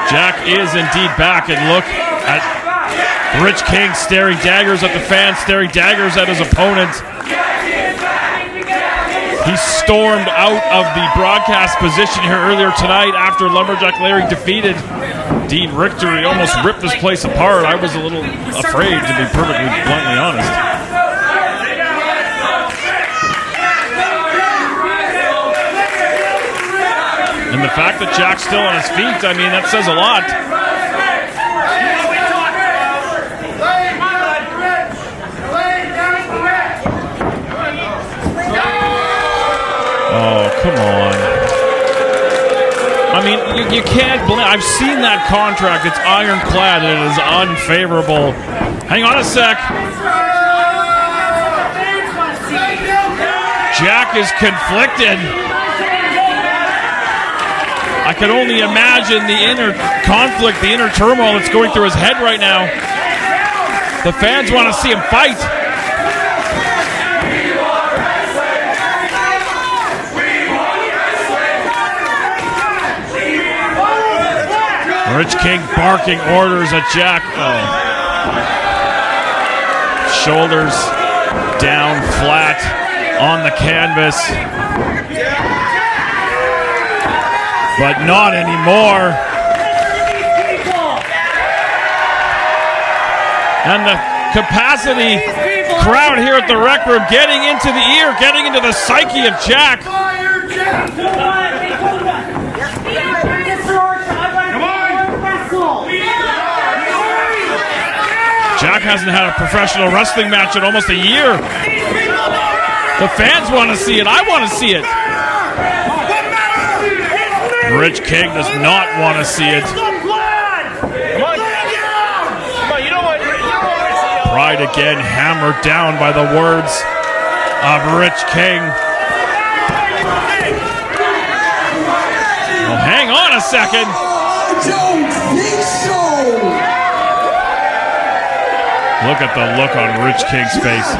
Jack is indeed back, and look at Rich King staring daggers at the fans, staring daggers at his opponent. He stormed out of the broadcast position here earlier tonight after Lumberjack Larry defeated Dean Richtor. He almost ripped this place apart. I was a little afraid, to be perfectly bluntly honest. And the fact that Jack's still on his feet, I mean, that says a lot. Oh, come on. I mean, you can't blame. I've seen that contract. It's ironclad and it is unfavorable. Hang on a sec. Jack is conflicted. I can only imagine the inner conflict, the inner turmoil that's going through his head right now. The fans want to see him fight. Rich King barking orders at Jack. Oh. Shoulders down flat on the canvas. But not anymore. And the capacity crowd here at the rec room getting into the ear, getting into the psyche of Jack. Jack hasn't had a professional wrestling match in almost a year. The fans want to see it. I want to see it. Rich King does not want to see it. Pride again hammered down by the words of Rich King. Well, hang on a second. I don't think so. Look at the look on Rich King's face.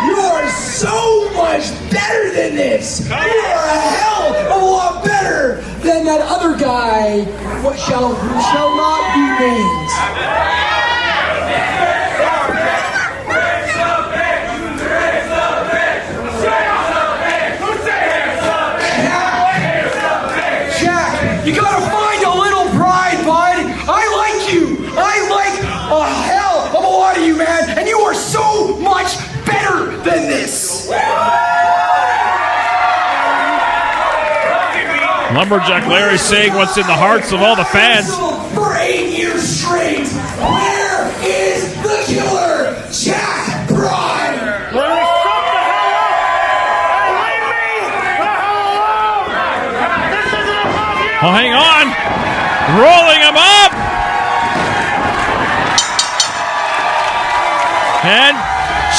You are so much better than this. You are a hell of a lot better than that other guy who shall not be named. Jack, you gotta find a little pride, bud. I like you. I like a hell of a lot of you, man. And you are so much better than this. Lumberjack Larry saying what's in the hearts of all the fans. For 8 years straight, where is the killer, Jack Pride? Oh, hang on. Rolling him up. And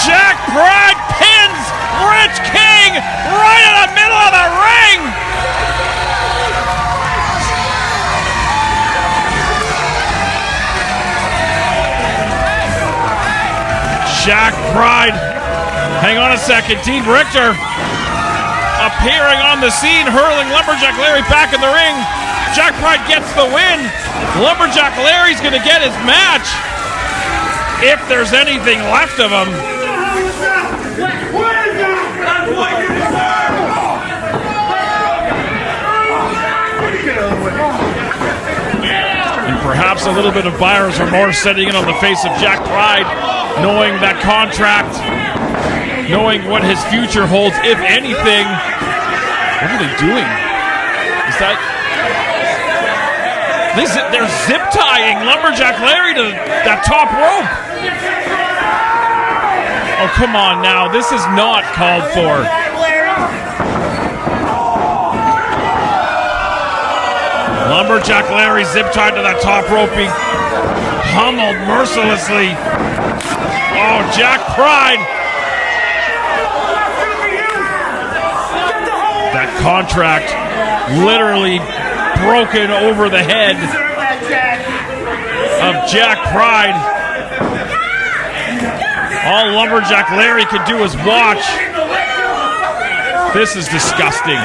Jack Pride pins Rich King right in the middle of the ring. Jack Pride. Hang on a second. Dean Richtor appearing on the scene, hurling Lumberjack Larry back in the ring. Jack Pride gets the win. Lumberjack Larry's going to get his match, if there's anything left of him. And perhaps a little bit of buyer's remorse setting in on the face of Jack Pride, knowing that contract, knowing what his future holds, if anything. What are they doing? Is that... They're zip tying Lumberjack Larry to that top rope. Oh, come on now. This is not called for. Lumberjack Larry zip tied to that top rope, being pummeled mercilessly. Oh, Jack Pride. That contract literally broken over the head of Jack Pride. All Lumberjack Larry can do is watch. This is disgusting.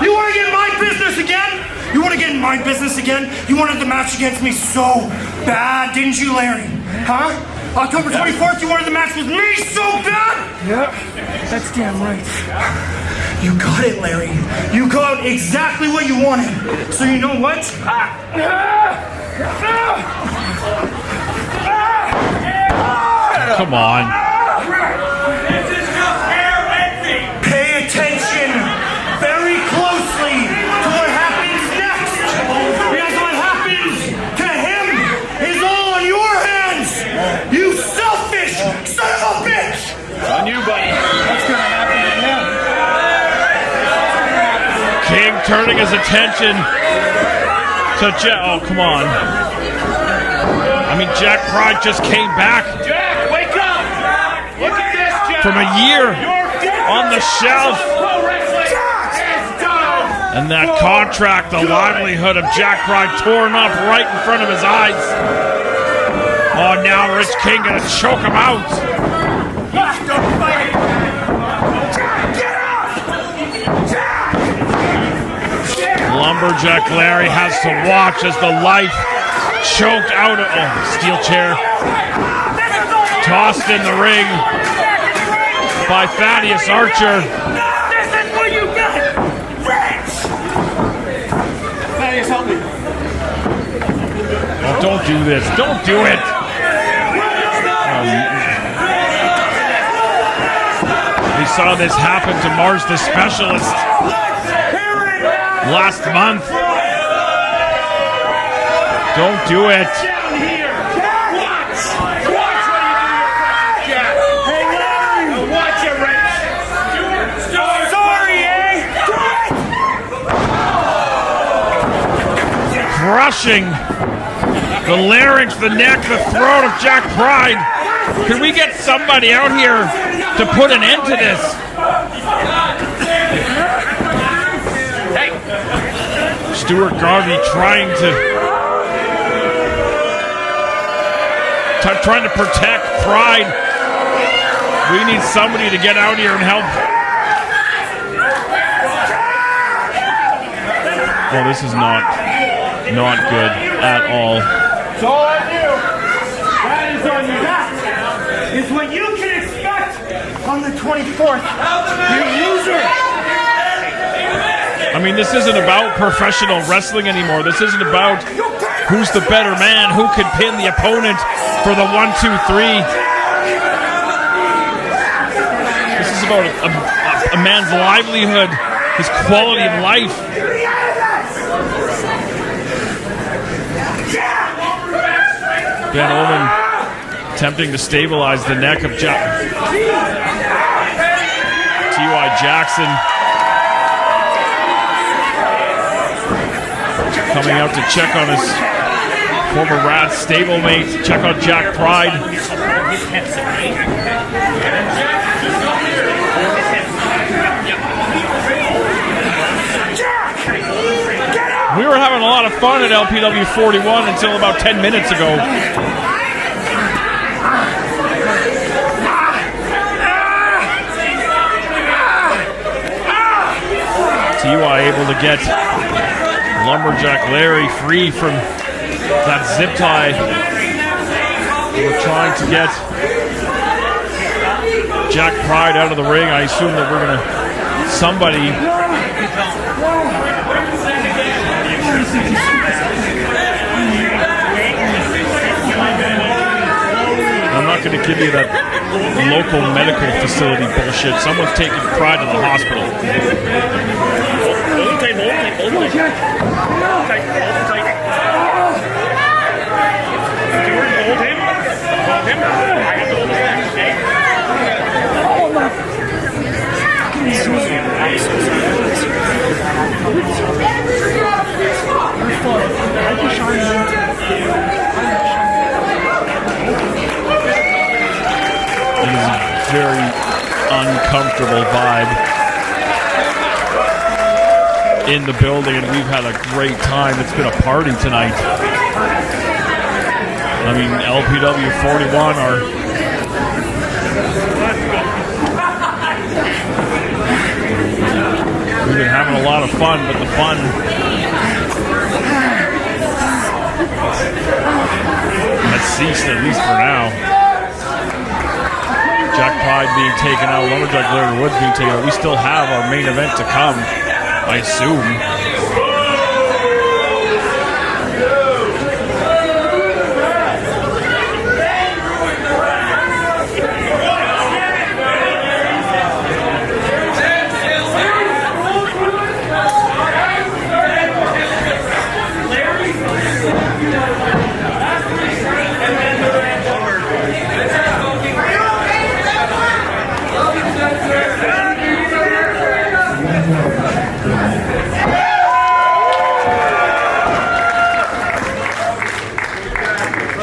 You want to get in my business again? You want to get in my business again? You wanted the match against me so bad, didn't you, Larry? Huh? October 24th, you wanted the match with me so bad? Yeah, that's damn right. You got it, Larry. You got exactly what you wanted. So you know what? Come on. Pay attention very closely to what happens next. Because what happens to him is all on your hands. You selfish son of a bitch. It's on you, buddy. What's going to happen to him? King turning his attention to Jack. Oh, come on. I mean, Jack Pride just came back. Jack, wake up! Look at this, Jack! From a year on the shelf. And that contract, the livelihood of Jack Pride torn up right in front of his eyes. Oh, now Rich King gonna choke him out. Lumberjack Larry has to watch as the life choked out of steel chair. Tossed in the ring by Thaddeus Archer. This is what you got, Rich! Thaddeus, help me. Oh, don't do this. Don't do it. We saw this happen to Mars the Specialist last month. Don't do it. Down here! Watch! Watch what you do, Jack! Hey, Larry! Watch it, Rich! Sorry, eh? Crushing the larynx, the neck, the throat of Jack Pride. Can we get somebody out here to put an end to this? Stuart Garvey trying to protect Pride. We need somebody to get out here and help. Oh, this is not good at all. It's all on you. That is on you. That is what you can expect on the 24th. You loser. I mean, this isn't about professional wrestling anymore. This isn't about who's the better man, who can pin the opponent for the 1, 2, 3. This is about a man's livelihood, his quality of life. Ben Ullman attempting to stabilize the neck of T.Y. Jackson. Coming out to check on his former Rad stablemate, check on Jack Pride. We were having a lot of fun at LPW 41 until about 10 minutes ago. T.Y. able to get Lumberjack Larry free from that zip tie. We're trying to get Jack Pride out of the ring. I assume that we're going to somebody not going to give you that local medical facility bullshit. Someone's taking pride in the hospital. Hold tight, hold tight, hold tight. Hold tight, hold tight. Stewart, hold him. Hold him. I have to hold his back, okay? Very uncomfortable vibe in the building, and we've had a great time. It's been a party tonight. I mean, LPW 41 are we've been having a lot of fun, but the fun has ceased, at least for now. Jack Pride being taken out, Lumberjack Larry Woods being taken out. We still have our main event to come, I assume.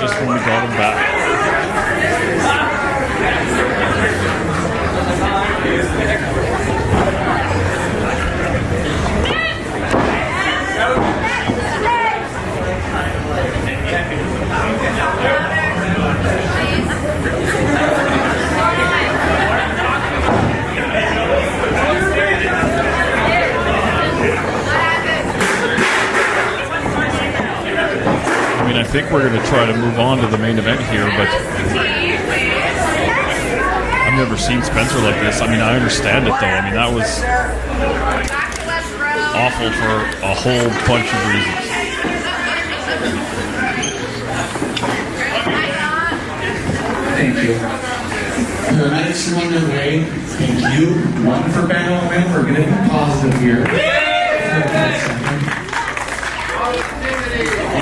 Just when we got him back. I think we're going to try to move on to the main event here, but I've never seen Spencer like this. I mean, I understand it, though. I mean, that was awful for a whole bunch of reasons. Thank you. Paramedics are on their way. Thank you. One for Ben Owen. We're going to be positive here.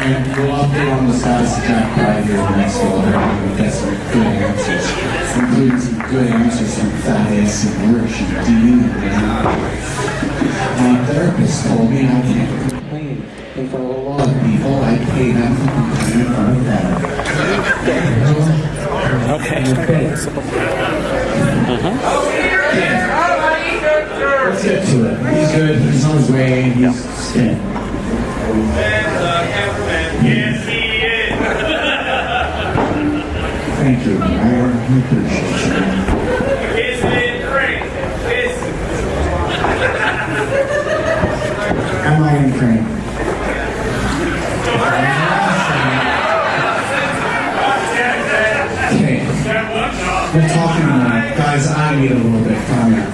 And we'll update on the status of Jack Pride here in the next while. We'll get some good answers, including some good answers from Thaddeus and Rich and Dean. My therapist told me I can't complain in front of a lot of people. I pay them to complain in front of them. Okay. Let's get to it. He's good. He's on his way. He's staying. Yes, he is. Thank you. I appreciate you. It's been great. Am I in frame? Okay. We're talking now. Guys, I need a little bit. Calm down.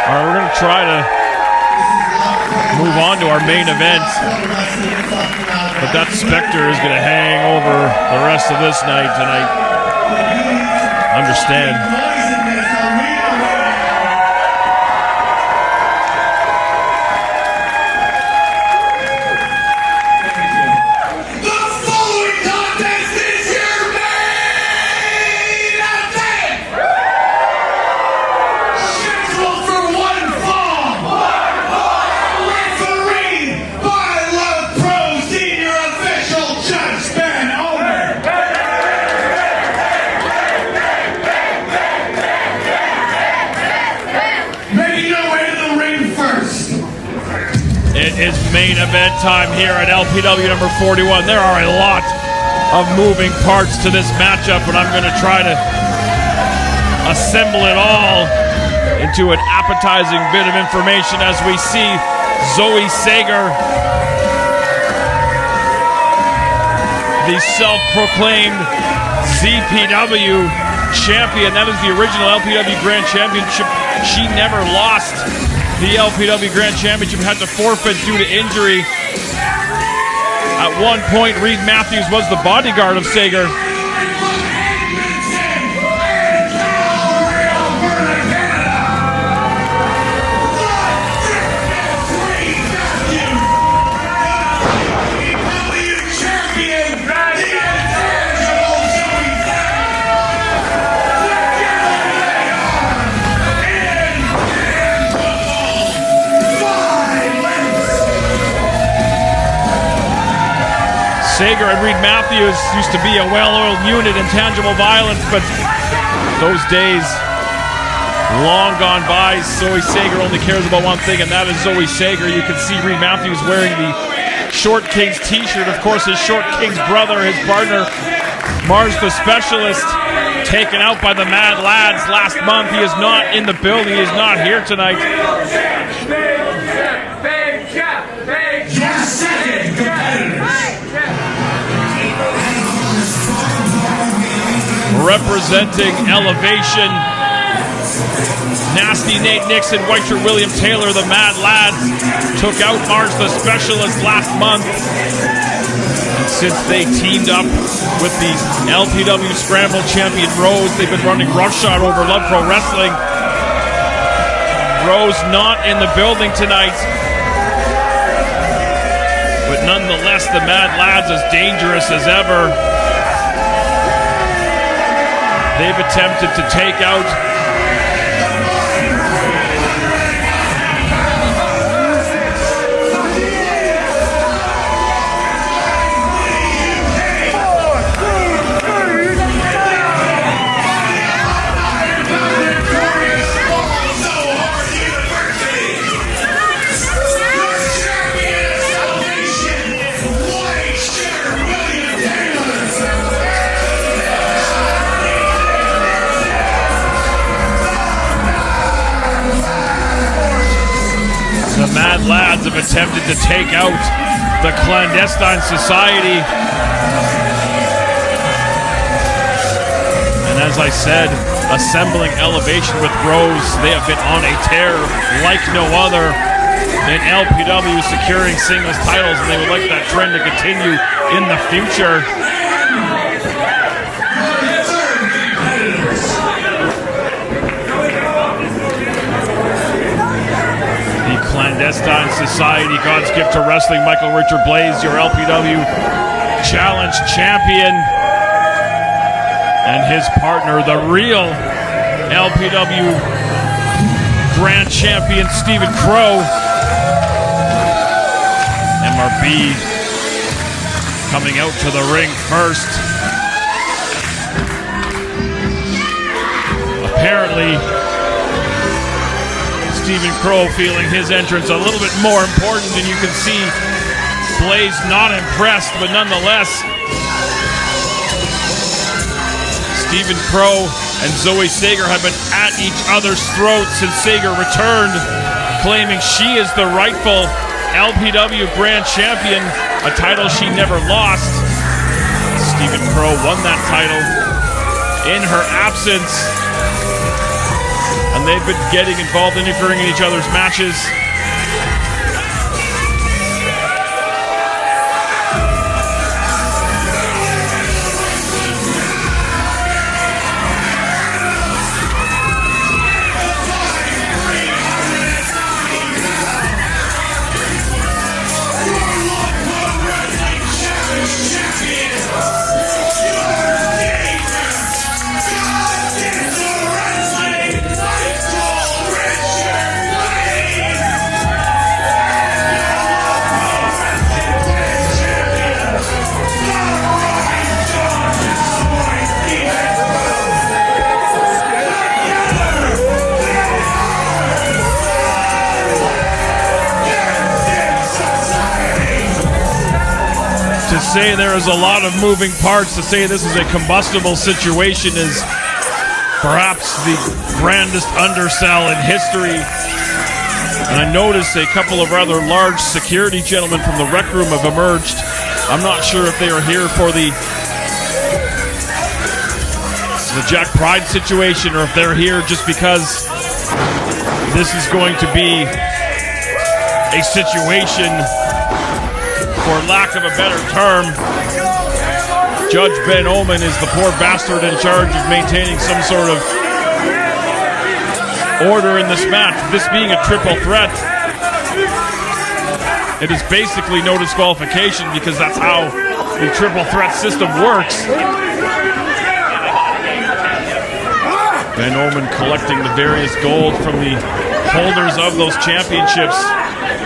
All right, we're going to try to move on to our main event, but that specter is going to hang over the rest of this night tonight. Understand. It's main event time here at LPW number 41. There are a lot of moving parts to this matchup, and I'm going to try to assemble it all into an appetizing bit of information as we see Zoe Sager, the self-proclaimed ZPW champion. That is the original LPW Grand Championship. She never lost the LPW Grand Championship, had to forfeit due to injury. At one point, Reed Matthews was the bodyguard of Sager. Sager and Reed Matthews used to be a well-oiled unit, Intangible Violence, but those days long gone by. Zoe Sager only cares about one thing, and that is Zoe Sager. You can see Reed Matthews wearing the Short Kings t-shirt. Of course, his Short Kings brother, his partner, Mars the Specialist, taken out by the Mad Lads last month. He is not in the building. He is not here tonight. Your second competitor. Representing Elevation, Nasty Nate Nixon, Whiter William Taylor, the Mad Lads, took out Mars the Specialist last month. And since they teamed up with the LPW Scramble champion Rose, they've been running roughshod over Love Pro Wrestling. Rose not in the building tonight, but nonetheless the Mad Lads as dangerous as ever. They've attempted to take out the Mad Lads have attempted to take out the Clandestine Society. And as I said, assembling Elevation with Rose, they have been on a tear like no other in LPW, securing singles titles, and they would like that trend to continue in the future. Clandestine Society, God's gift to wrestling, Michael Richard Blaze, your LPW Challenge champion, and his partner, the real LPW Grand Champion, Stephen Crow. MRB coming out to the ring first. Apparently, Stephen Crow feeling his entrance a little bit more important, and you can see Blaze not impressed, but nonetheless, Stephen Crow and Zoe Sager have been at each other's throats since Sager returned, claiming she is the rightful LPW Grand Champion, a title she never lost. Stephen Crow won that title in her absence, and they've been getting involved, interfering in each other's matches. To say there is a lot of moving parts, to say this is a combustible situation is perhaps the grandest undersell in history. And I noticed a couple of rather large security gentlemen from the rec room have emerged. I'm not sure if they are here for the Jack Pride situation, or if they're here just because this is going to be a situation for lack of a better term, Judge Ben Oman is the poor bastard in charge of maintaining some sort of order in this match. This being a triple threat, it is basically no disqualification because that's how the triple threat system works. Ben Oman collecting the various gold from the holders of those championships.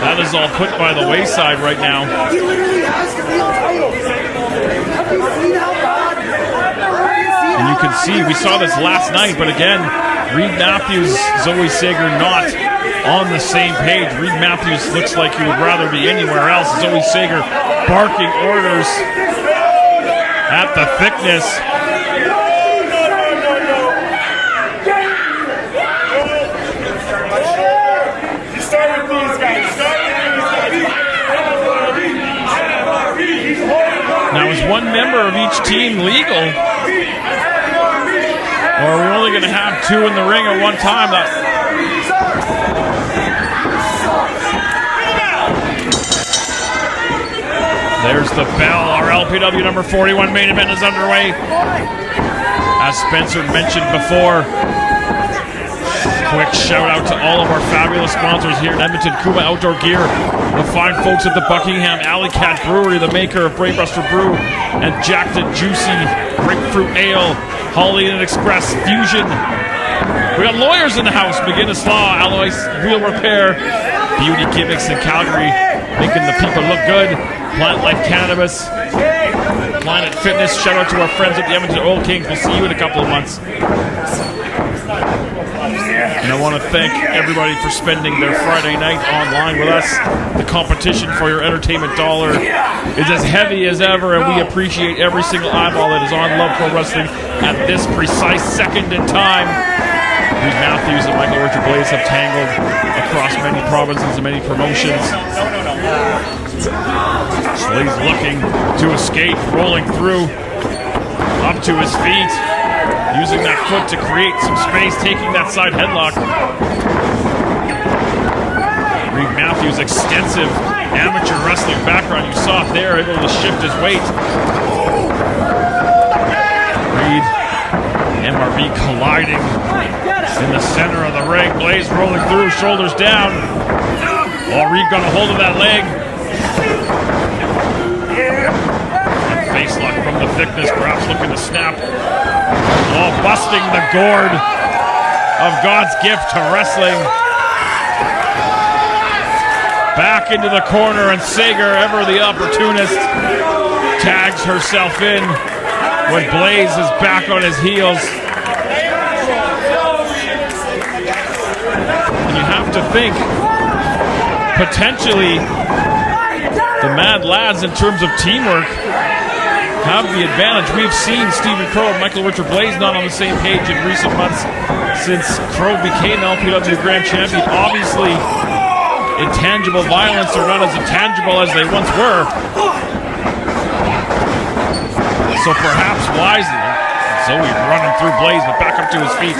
That is all put by the wayside right now. He literally has the real title. Have you seen how bad? And you can see, we saw this last night, but again, Reed Matthews, Zoe Sager not on the same page. Reed Matthews looks like he would rather be anywhere else. Zoe Sager barking orders at the thickness. Now, is one member of each team legal? Or are we only going to have two in the ring at one time? There's the bell. Our LPW number 41 main event is underway. As Spencer mentioned before, quick shout out to all of our fabulous sponsors here in Edmonton. Kuma Outdoor Gear, the fine folks at the Buckingham Alley Cat Brewery, the maker of Brainbuster Brew and Jacked and Juicy Grapefruit Ale, Holly Inn Express Fusion. We got lawyers in the house. McGinnis Law, Alloys Wheel Repair, Beauty Gimmicks in Calgary, making the people look good. Plant Life Cannabis, Planet Fitness. Shout out to our friends at the Edmonton Oil Kings. We'll see you in a couple of months. And I want to thank everybody for spending their Friday night online with us. The competition for your entertainment dollar is as heavy as ever, and we appreciate every single eyeball that is on Love Pro Wrestling at this precise second in time. Reed Matthews and Michael Richard Blaze have tangled across many provinces and many promotions. Blaze looking to escape, rolling through, up to his feet. Using that foot to create some space, taking that side headlock. Reed Matthews' extensive amateur wrestling background, you saw it there, able to shift his weight. Reed, MRB colliding in the center of the ring. Blaze rolling through, shoulders down. Oh, Reed got a hold of that leg. And face lock from the thickness, perhaps looking to snap. Oh, busting the gourd of God's gift to wrestling. Back into the corner, and Sager, ever the opportunist, tags herself in when Blaze is back on his heels. And you have to think, potentially, the Mad Lads, in terms of teamwork, have the advantage. We've seen Stephen Crow and Michael Richard Blaze not on the same page in recent months since Crow became LPW Grand Champion. Obviously, intangible violence are not as intangible as they once were. So perhaps wisely, Zoe running through Blaze, but back up to his feet.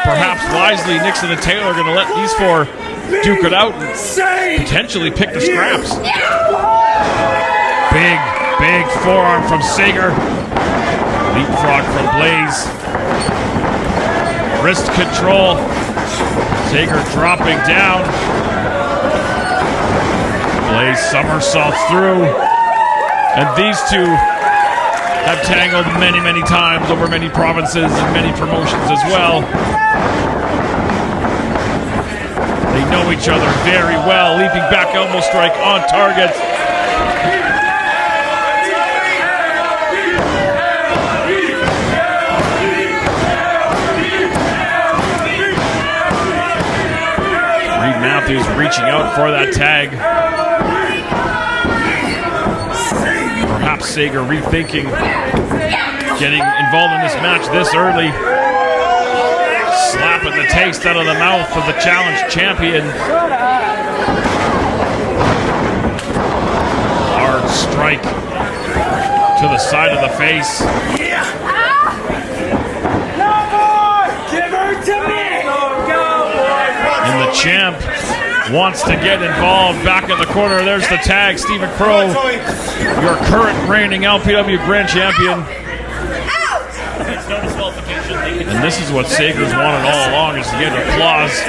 Perhaps wisely, Nixon and Taylor are going to let these four duke it out and potentially pick the scraps. Big forearm from Sager. Leapfrog from Blaze. Wrist control. Sager dropping down. Blaze somersaults through. And these two have tangled many, many times over many provinces and many promotions as well. They know each other very well. Leaping back elbow strike on target. Matthews reaching out for that tag. Perhaps Sager rethinking getting involved in this match this early. Slapping the taste out of the mouth of the challenge champion. Hard strike to the side of the face. No more! Give her to me! And the champ wants to get involved. Back in the corner, there's the tag. Stephen Crow, your current reigning LPW Grand Champion. And this is what Sager's wanted all along, is to get applause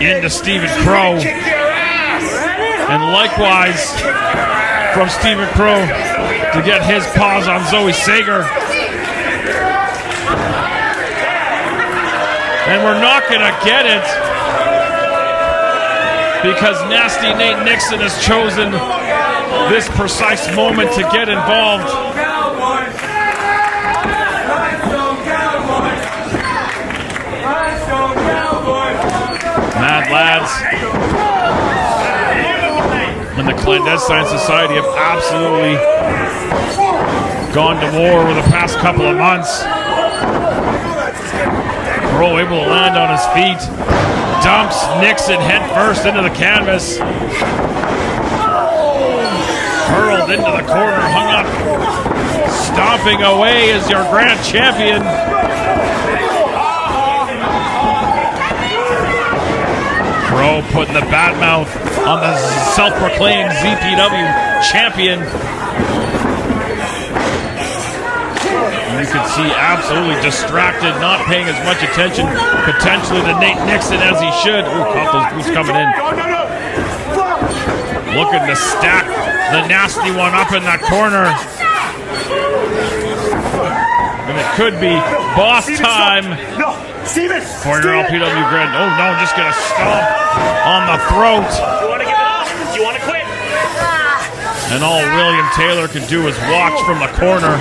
into Stephen Crow. And likewise from Stephen Crow to get his paws on Zoe Sager. And we're not going to get it because Nasty Nate Nixon has chosen this precise moment to get involved. Mad Lads and the Clandestine Society have absolutely gone to war over the past couple of months. Crow able to land on his feet. Dumps Nixon head first into the canvas. Hurled into the corner, hung up. Stomping away is your grand champion. Crow putting the bad mouth on the self-proclaimed ZPW champion. You can see absolutely distracted, not paying as much attention potentially to Nate Nixon as he should. Ooh, caught those boots coming in. Looking to stack the nasty one up in that corner. And it could be boss time for your LPW Grand. Oh no, just gonna stomp on the throat. You want to give it up? You want to quit? And all William Taylor can do is watch from the corner.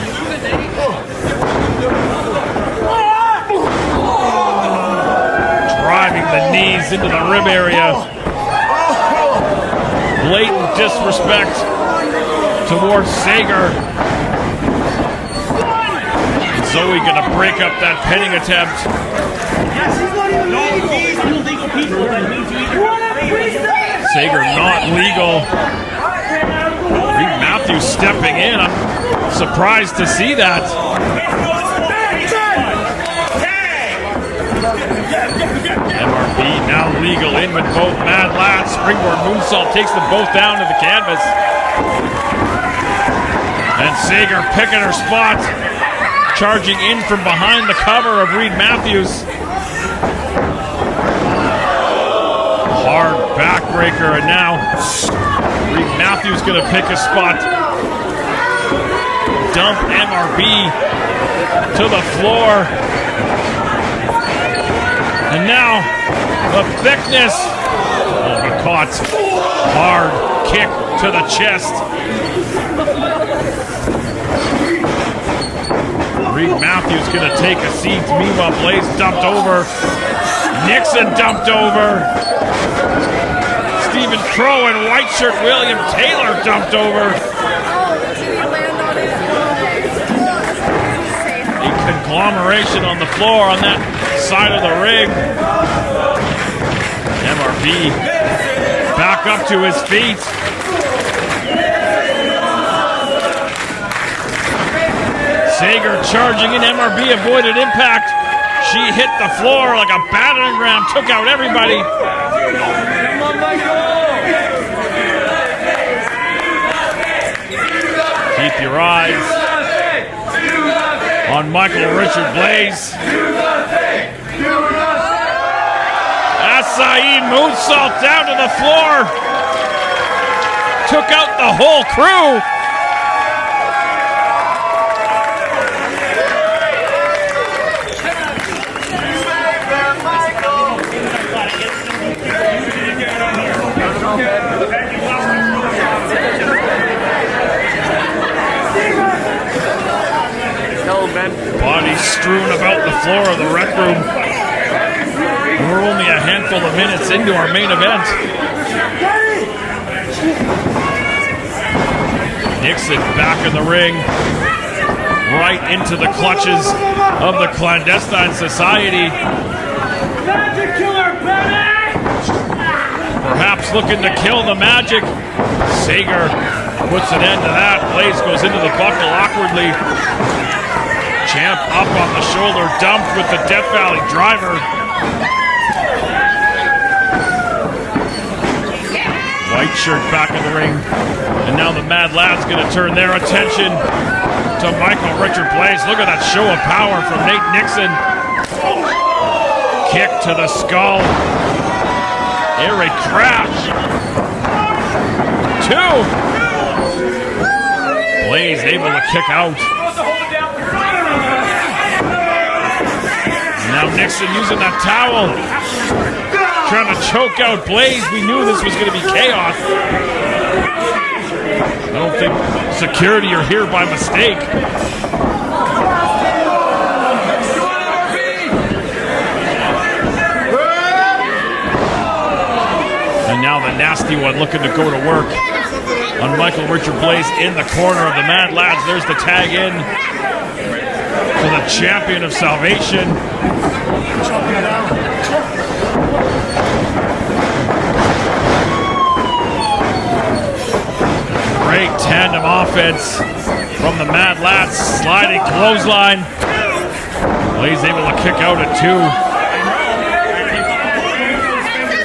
Driving the knees into the rib area. Blatant disrespect towards Sager. Zoe gonna break up that pinning attempt. Sager not legal. Reed Matthews stepping in. I'm surprised to see that. MRP now legal in with both Mad Lads. Springboard moonsault takes them both down to the canvas. And Sager picking her spot. Charging in from behind the cover of Reed Matthews. Hard backbreaker, and now Reed Matthews gonna pick a spot. Dump MRB to the floor. And now the thickness. Oh, but caught. Hard kick to the chest. Reed Matthews gonna take a seat. Meanwhile, Blaze dumped over. Nixon dumped over. Stephen Crow and white shirt William Taylor dumped over. A conglomeration on the floor on that side of the ring. MRP back up to his feet. Sager charging in. MRB avoided impact. She hit the floor like a battering ram, took out everybody. Keep your eyes on Michael Richard Blaze. Acai moonsault down to the floor. Took out the whole crew. Bodies strewn about the floor of the rec room. We're only a handful of minutes into our main event. Nixon back in the ring. Right into the clutches of the Clandestine Society. Perhaps looking to kill the Magic. Sager puts an end to that. Blaze goes into the buckle awkwardly. Champ up on the shoulder, dumped with the Death Valley driver. Shirt back in the ring. And now the Mad Lad's going to turn their attention to Michael Richard Blaze. Look at that show of power from Nate Nixon. Kick to the skull. Air raid crash. 2. Blaze able to kick out. Now Nixon using that towel. Trying to choke out Blaze. We knew this was going to be chaos. I don't think security are here by mistake. And now the nasty one looking to go to work on Michael Richard Blaze in the corner of the Mad Lads. There's the tag in for the champion of salvation. Great tandem offense from the Mad Lads. Sliding clothesline. Blaze able to kick out at 2.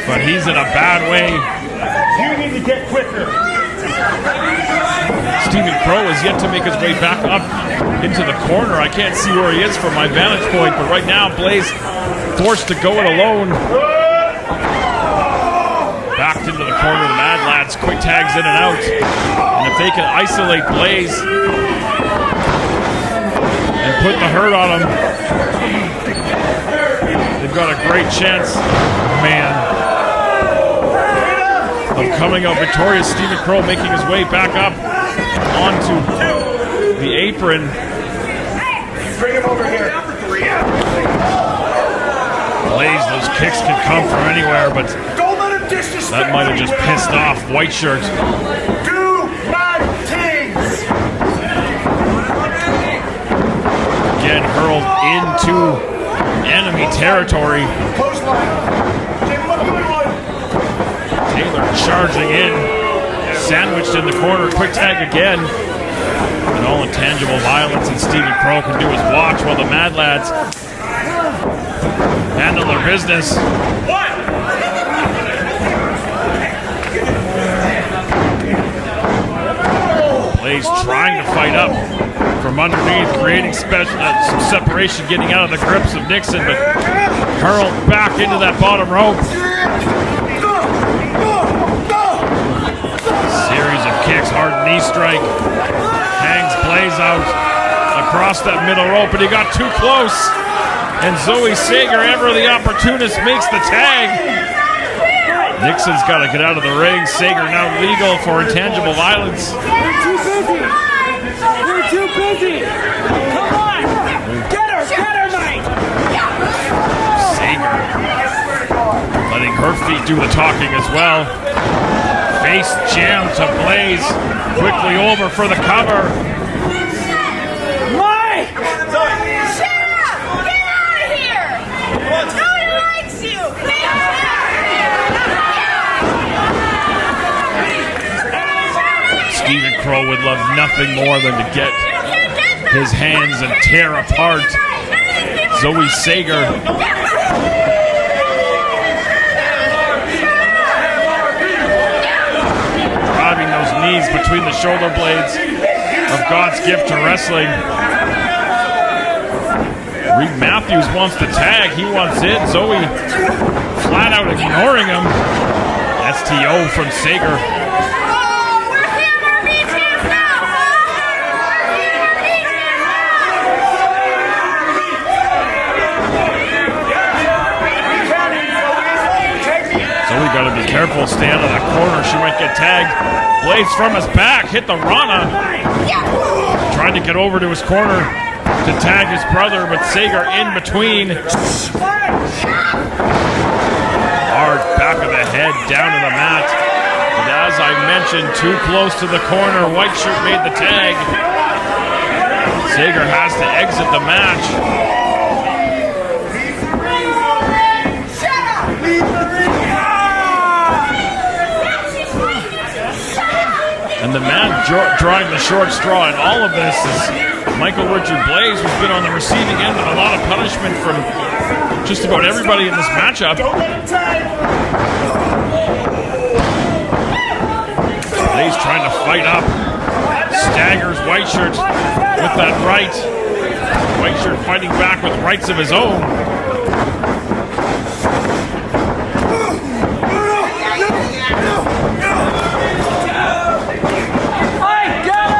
But he's in a bad way. You need to get quicker. Stephen Crow has yet to make his way back up into the corner. I can't see where he is from my vantage point, but right now Blaze forced to go it alone. Backed into the corner of the Mad Lads. Quick tags in and out. And if they can isolate Blaze and put the hurt on him, they've got a great chance, man, of coming out victorious. Stephen Crow making his way back up onto the apron. Bring him over here. Blaze, those kicks can come from anywhere, but Don't let him disrespect. that might have just pissed off White Shirt. Do bad things. Again, hurled into enemy territory. Taylor charging in, sandwiched in the corner, quick tag again. And all Intangible Violence and Stephen Crow can do is watch while the Mad Lads handle their business. Blaze trying to fight up from underneath, creating some separation, getting out of the grips of Nixon, but hurled back into that bottom rope. Series of kicks, hard knee strike, hangs Blaze out across that middle rope, but he got too close. And Zoe Sager, ever the opportunist, makes the tag. Nixon's got to get out of the ring. Sager now legal for Intangible Violence. We're too busy. We're too busy. Come on. Get her, Mike. Sager letting her feet do the talking as well. Face jam to Blaze. Quickly over for the cover. Mike! Shut up! Get out of here! Nobody likes you! Get out of here! Stephen Crow would love nothing more than to get his hands and tear apart Zoe Sager. Driving those knees between the shoulder blades of God's gift to wrestling. Reed Matthews wants the tag. He wants it. Zoe flat out ignoring him. STO from Sager. Zoe got to be careful. Stay out of that corner. She might get tagged. Blaze from his back. Hit the Rana. Trying to get over to his corner to tag his brother, but Sager in between. Hard back of the head down to the mat. And as I mentioned, too close to the corner. White Shirt made the tag. Sager has to exit the match. And the man drawing the short straw in all of this is Michael Richard Blaze, who's been on the receiving end of a lot of punishment from just about everybody in this matchup. Blaze trying to fight up. Staggers White Shirt with that right. White Shirt fighting back with rights of his own.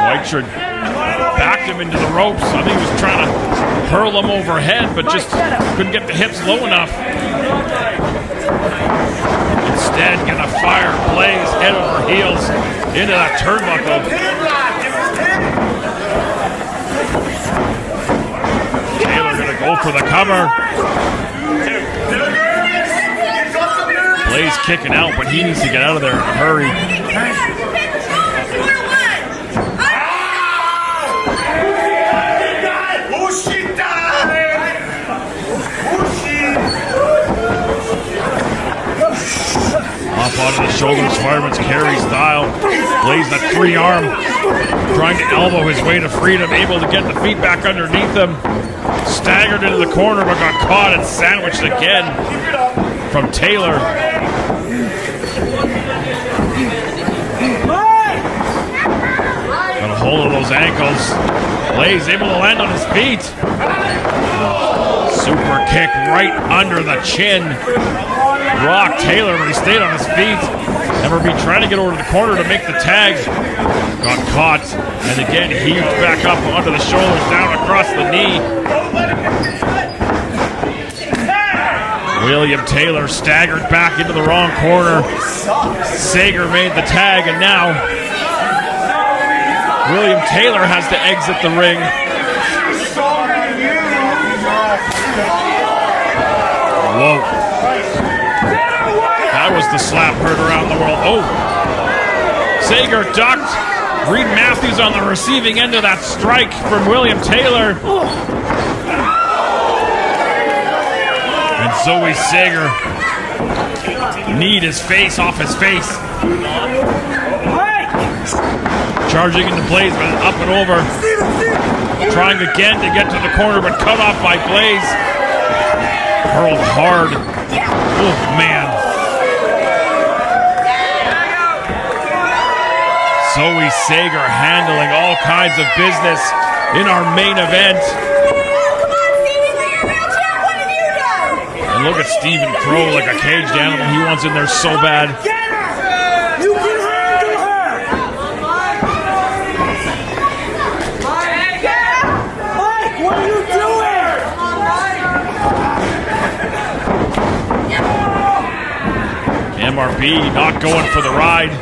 White Shirt backed him into the ropes. I think he was trying to hurl him overhead, but just couldn't get the hips low enough. Instead, gonna fire Blaze head over heels into that turnbuckle. Taylor gonna go for the cover. Blaze kicking out, but he needs to get out of there in a hurry. Off onto the shoulders, fireman's carry style. Blaze that free arm, trying to elbow his way to freedom, able to get the feet back underneath him. Staggered into the corner, but got caught and sandwiched again from Taylor. Got a hold of those ankles. Blaze able to land on his feet. Super kick right under the chin. Rocked Taylor, but he stayed on his feet. MRB trying to get over to the corner to make the tag. Got caught, and again heaved back up onto the shoulders, down across the knee. William Taylor staggered back into the wrong corner. Sager made the tag, and now William Taylor has to exit the ring. Whoa. That was the slap heard around the world. Oh! Sager ducked. Reed Matthews on the receiving end of that strike from William Taylor. And Zoe Sager kneed his face off his face. Charging into Blaze, but up and over. Trying again to get to the corner, but cut off by Blaze. Hurled hard. Oh, man. Zoe Sager handling all kinds of business in our main event. And look at Stephen Crow like a caged animal. He wants in there so bad. You can handle her! Mike, what are you doing? MRB not going for the ride.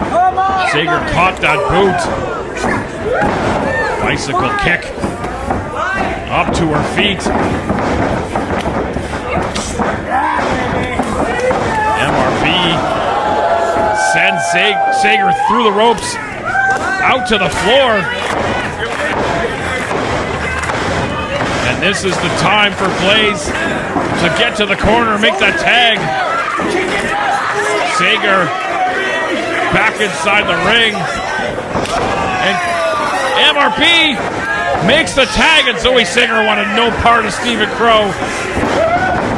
Sager caught that boot. Bicycle kick. Up to her feet. MRB sends Sager through the ropes. Out to the floor. And this is the time for Blaze to get to the corner, make that tag. Sager back inside the ring. And MRB makes the tag, and Zoe Sager wanted no part of Stephen Crow.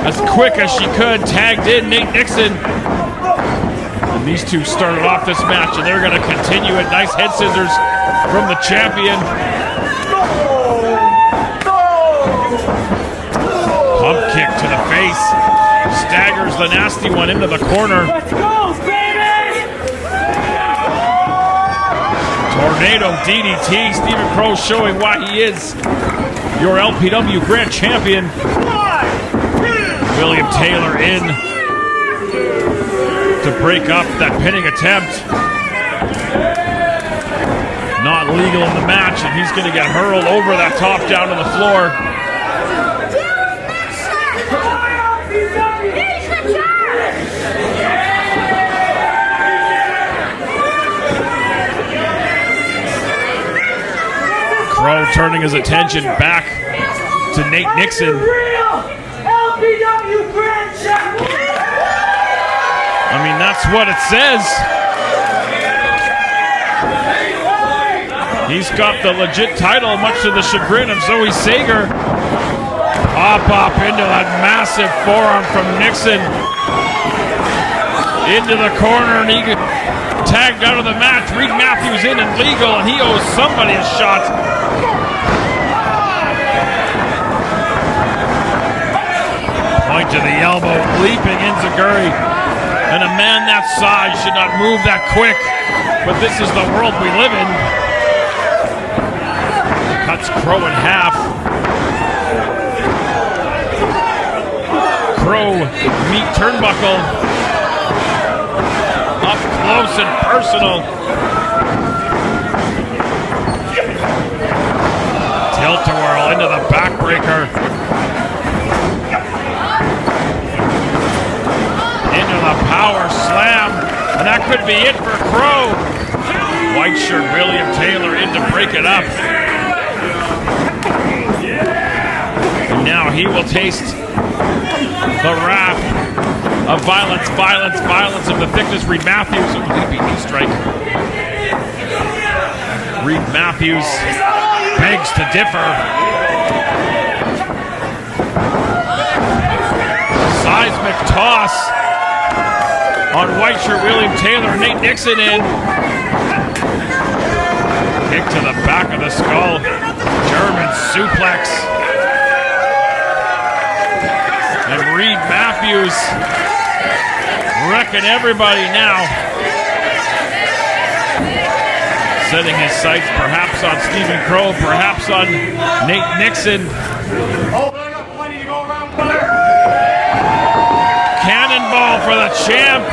As quick as she could, tagged in Nate Nixon. And these two started off this match, and they're going to continue it. Nice head scissors from the champion. Pump kick to the face. Staggers the nasty one into the corner. Let's go, baby! Tornado DDT. Stephen Crow showing why he is your LPW Grand Champion. William Taylor in to break up that pinning attempt. Not legal in the match, and he's going to get hurled over that top down to the floor. Crow turning his attention back to Nate Nixon. I mean, that's what it says. He's got the legit title, much to the chagrin of Zoe Sager. Pop into that massive forearm from Nixon. Into the corner, and tagged out of the match. Reed Matthews in and legal, and he owes somebody a shot. Point to the elbow, leaping Enziguri. And a man that size should not move that quick. But this is the world we live in. Cuts Crow in half. Crow meet turnbuckle. Up close and personal. Tilt-a-whirl into the backbreaker. Into the power slam. And that could be it for Crow. White shirt William Taylor in to break it up. And now he will taste the wrath of violence of the thickness. Reed Matthews with a leaping knee strike. Reed Matthews begs to differ. Seismic toss on white shirt William Taylor. Nate Nixon in. Kick to the back of the skull. German suplex. And Reed Matthews wrecking everybody now. Setting his sights perhaps on Stephen Crow, perhaps on Nate Nixon. Cannonball for the champ.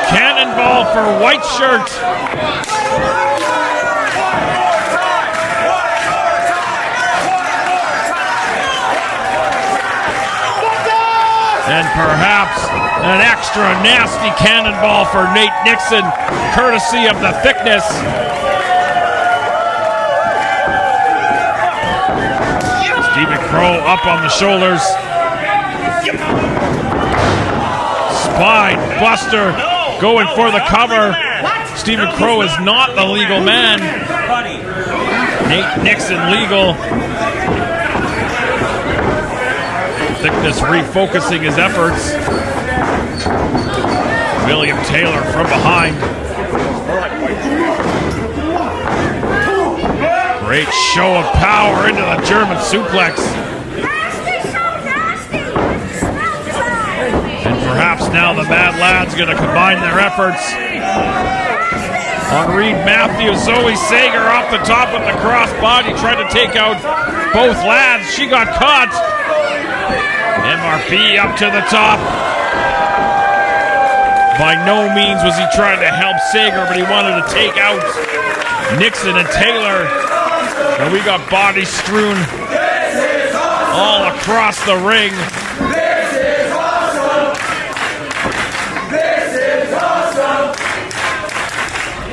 Cannonball for white shirt. And perhaps an extra nasty cannonball for Nate Nixon, courtesy of the thickness. Stephen Crow up on the shoulders. Spine buster, going for the cover. Stephen Crow is not the legal man. Nate Nixon legal. Thickness refocusing his efforts. William Taylor from behind. Great show of power into the German suplex. And perhaps now the Mad Lads going to combine their efforts on Reed Matthews. Zoe Sager off the top of the crossbody, tried to take out both lads. She got caught. MRP up to the top. By no means was he trying to help Sager, but he wanted to take out Nixon and Taylor. And we got bodies strewn all across the ring. This is awesome! This is awesome!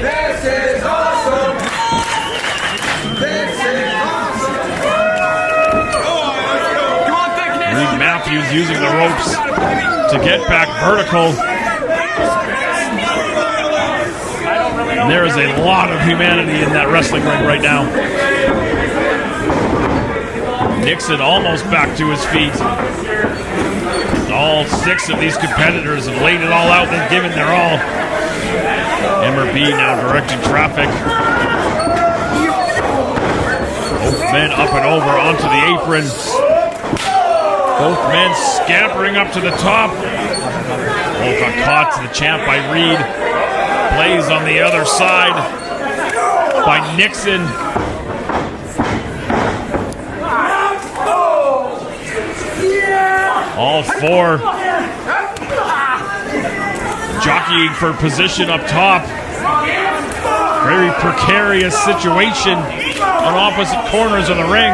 This is awesome! This is awesome! Reed Matthews using the ropes to get back vertical. And there is a lot of humanity in that wrestling ring right now. Nixon almost back to his feet. All 6 of these competitors have laid it all out. They've given their all. MRB now directing traffic. Both men up and over onto the apron. Both men scampering up to the top. Both got caught to the champ by Reed. Plays on the other side by Nixon. All 4 jockeying for position up top. Very precarious situation on opposite corners of the ring.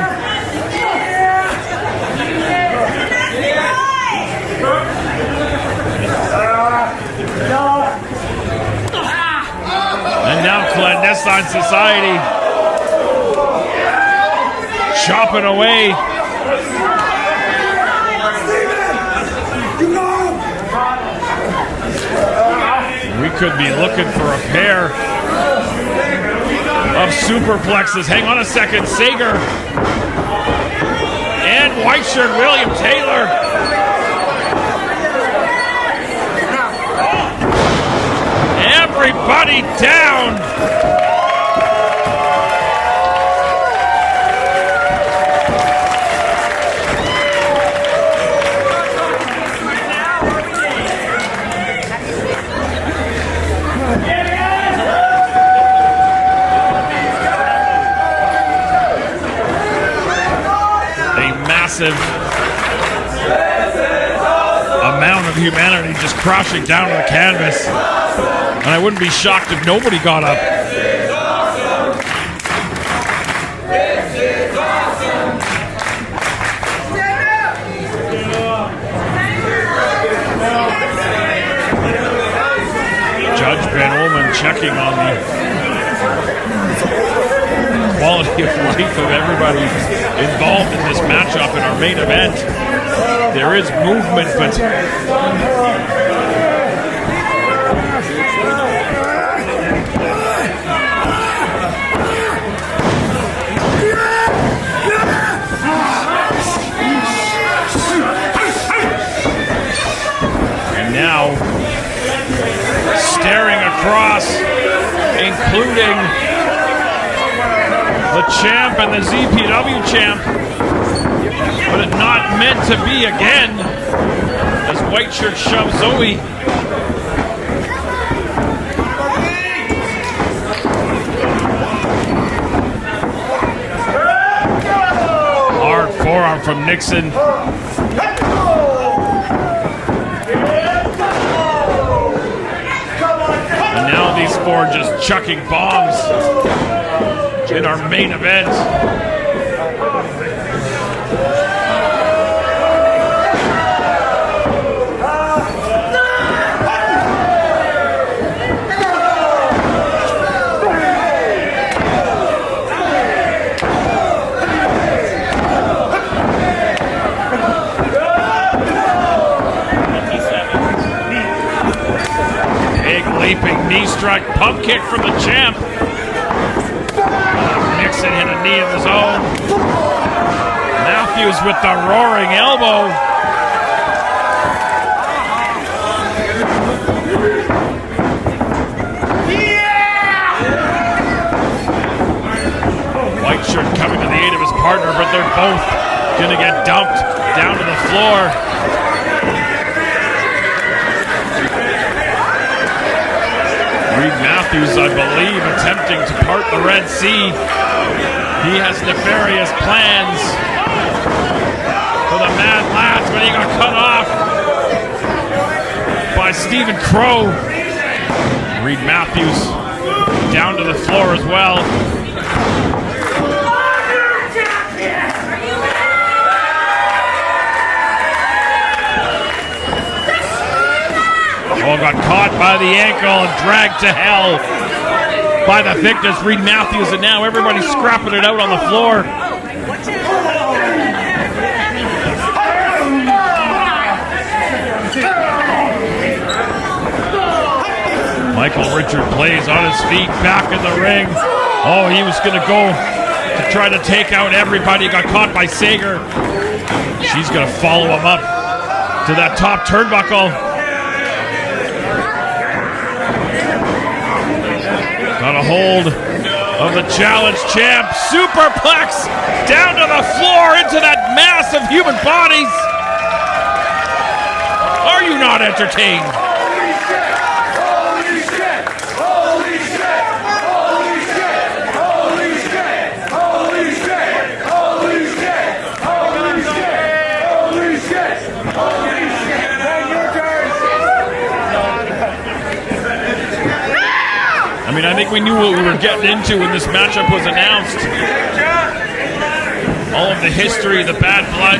And now Clandestine Society chopping away. We could be looking for a pair of superplexes. Hang on a second, Sager and white shirt William Taylor. everybody down. Amount of humanity just crashing down to the canvas, and I wouldn't be shocked if nobody got up. Judge Ben Ullman checking on the quality of life of everybody involved in this matchup in our main event. There is movement, but and now staring across, including the champ and the ZPW champ, but it's not meant to be again, as White Shirt shoves Zoe. Hard forearm from Nixon. And now these four just chucking bombs in our main event. Leaping knee strike, pump kick from the champ. Nixon hit a knee of his own. Matthews with the roaring elbow. White Shirt coming to the aid of his partner, but they're both gonna get dumped down to the floor. Reed Matthews, I believe, attempting to part the Red Sea. He has nefarious plans for the Mad Lads, but he got cut off by Stephen Crow. Reed Matthews down to the floor as well. Oh, got caught by the ankle and dragged to hell by the victors, Reed Matthews, and now everybody's scrapping it out on the floor. Michael Richard plays on his feet, back in the ring. Oh, he was going to go to try to take out everybody. Got caught by Sager. She's going to follow him up to that top turnbuckle. Got a hold of the challenge champ. Superplex down to the floor into that mass of human bodies. Are you not entertained? Holy shit! Holy shit! Holy shit! Holy shit! Holy shit! Holy shit! Holy shit! Holy shit! Holy shit! And your turn! I mean, I think we knew what we were getting into when this matchup was announced. All of the history, the bad blood.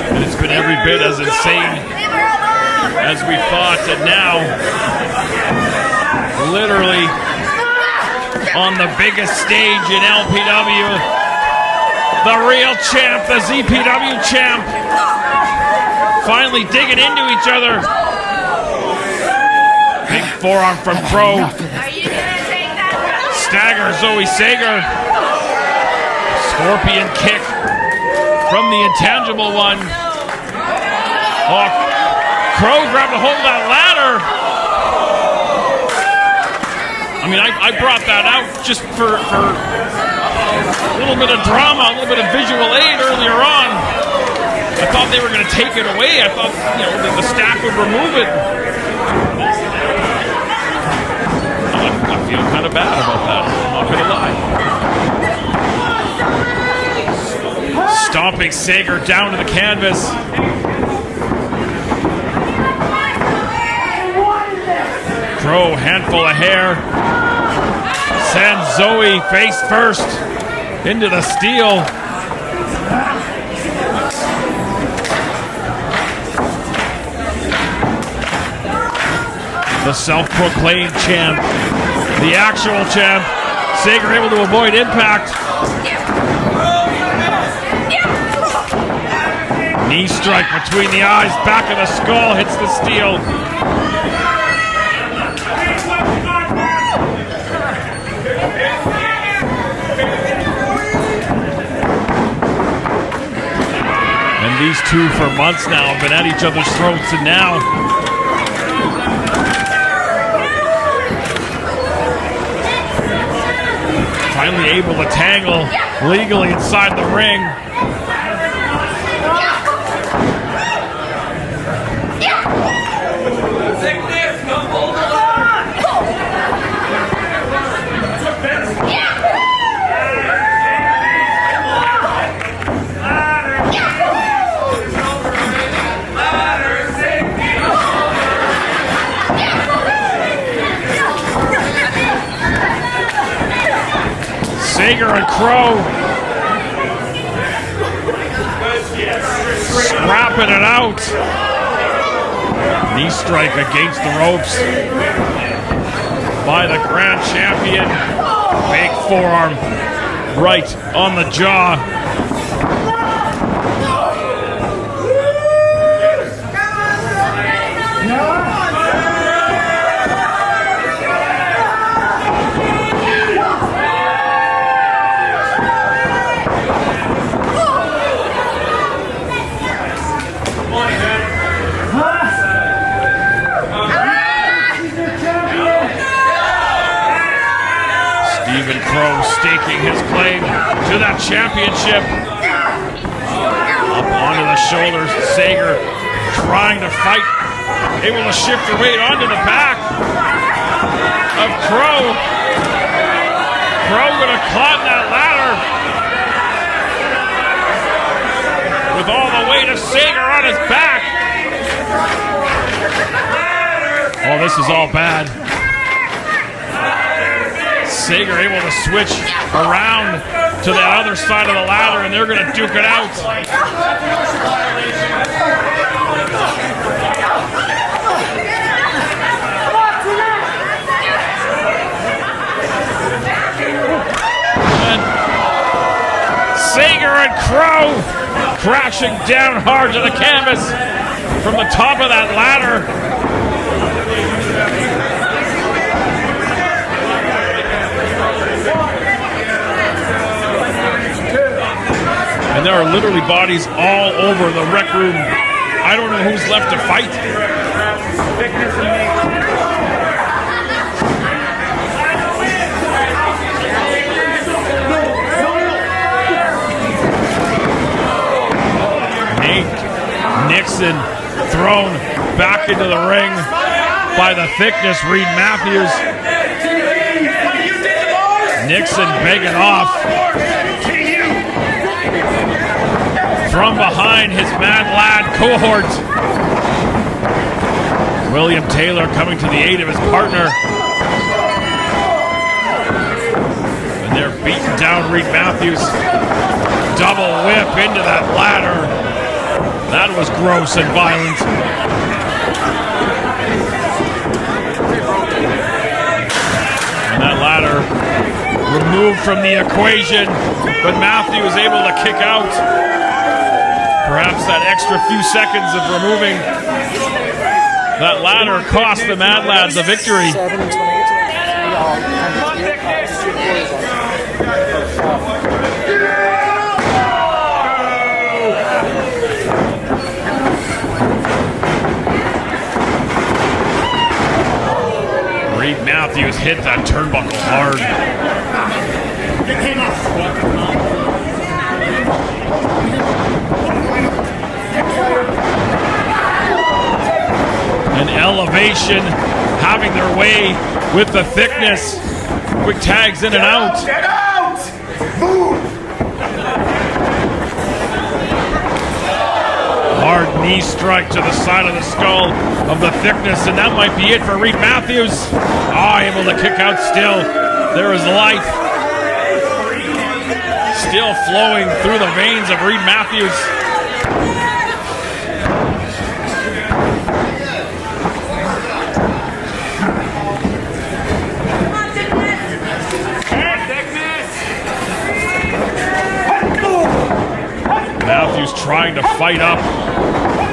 And it's been every bit as insane as we thought, and now, literally on the biggest stage in LPW, the real champ, the ZPW champ, finally digging into each other. Big forearm from Crow. Stagger Zoe Sager. Scorpion kick from the Intangible one. Oh, Crow grabbed a hold of that ladder. I mean, I brought that out just for a little bit of drama, a little bit of visual aid earlier on. I thought they were going to take it away. I thought, the staff would remove it. I feel kind of bad about that. I'm not going to lie. Stomping Sager down to the canvas. Crow, handful of hair. Sends Zoe face first into the steel. The self-proclaimed champ, the actual champ. Sager able to avoid impact. Knee strike between the eyes, back of the skull, hits the steel. And these two for months now have been at each other's throats, and now finally able to tangle legally inside the ring. Sager and Crow scrapping it out. Knee strike against the ropes by the grand champion. Big forearm right on the jaw. Crow staking his claim to that championship. Up onto the shoulders, Sager trying to fight, able to shift her weight onto the back of Crow. Crow gonna climb that ladder with all the weight of Sager on his back. Oh, this is all bad. Sager able to switch around to the other side of the ladder, and they're going to duke it out. And Sager and Crow crashing down hard to the canvas from the top of that ladder. And there are literally bodies all over the rec room. I don't know who's left to fight. Nixon thrown back into the ring by the thickness, Reed Matthews. Nixon begging off. From behind his Mad Lad cohort. William Taylor coming to the aid of his partner. And they're beating down Reed Matthews. Double whip into that ladder. That was gross and violent. And that ladder removed from the equation, but Matthew was able to kick out. Perhaps that extra few seconds of removing that ladder cost the Mad Lads a victory. Reed Matthews hit that turnbuckle hard. An elevation having their way with the thickness. Quick tags in and out. Get out! Move! Hard knee strike to the side of the skull of the thickness, and that might be it for Reed Matthews. Able to kick out still. There is life still flowing through the veins of Reed Matthews. Matthews trying to fight up,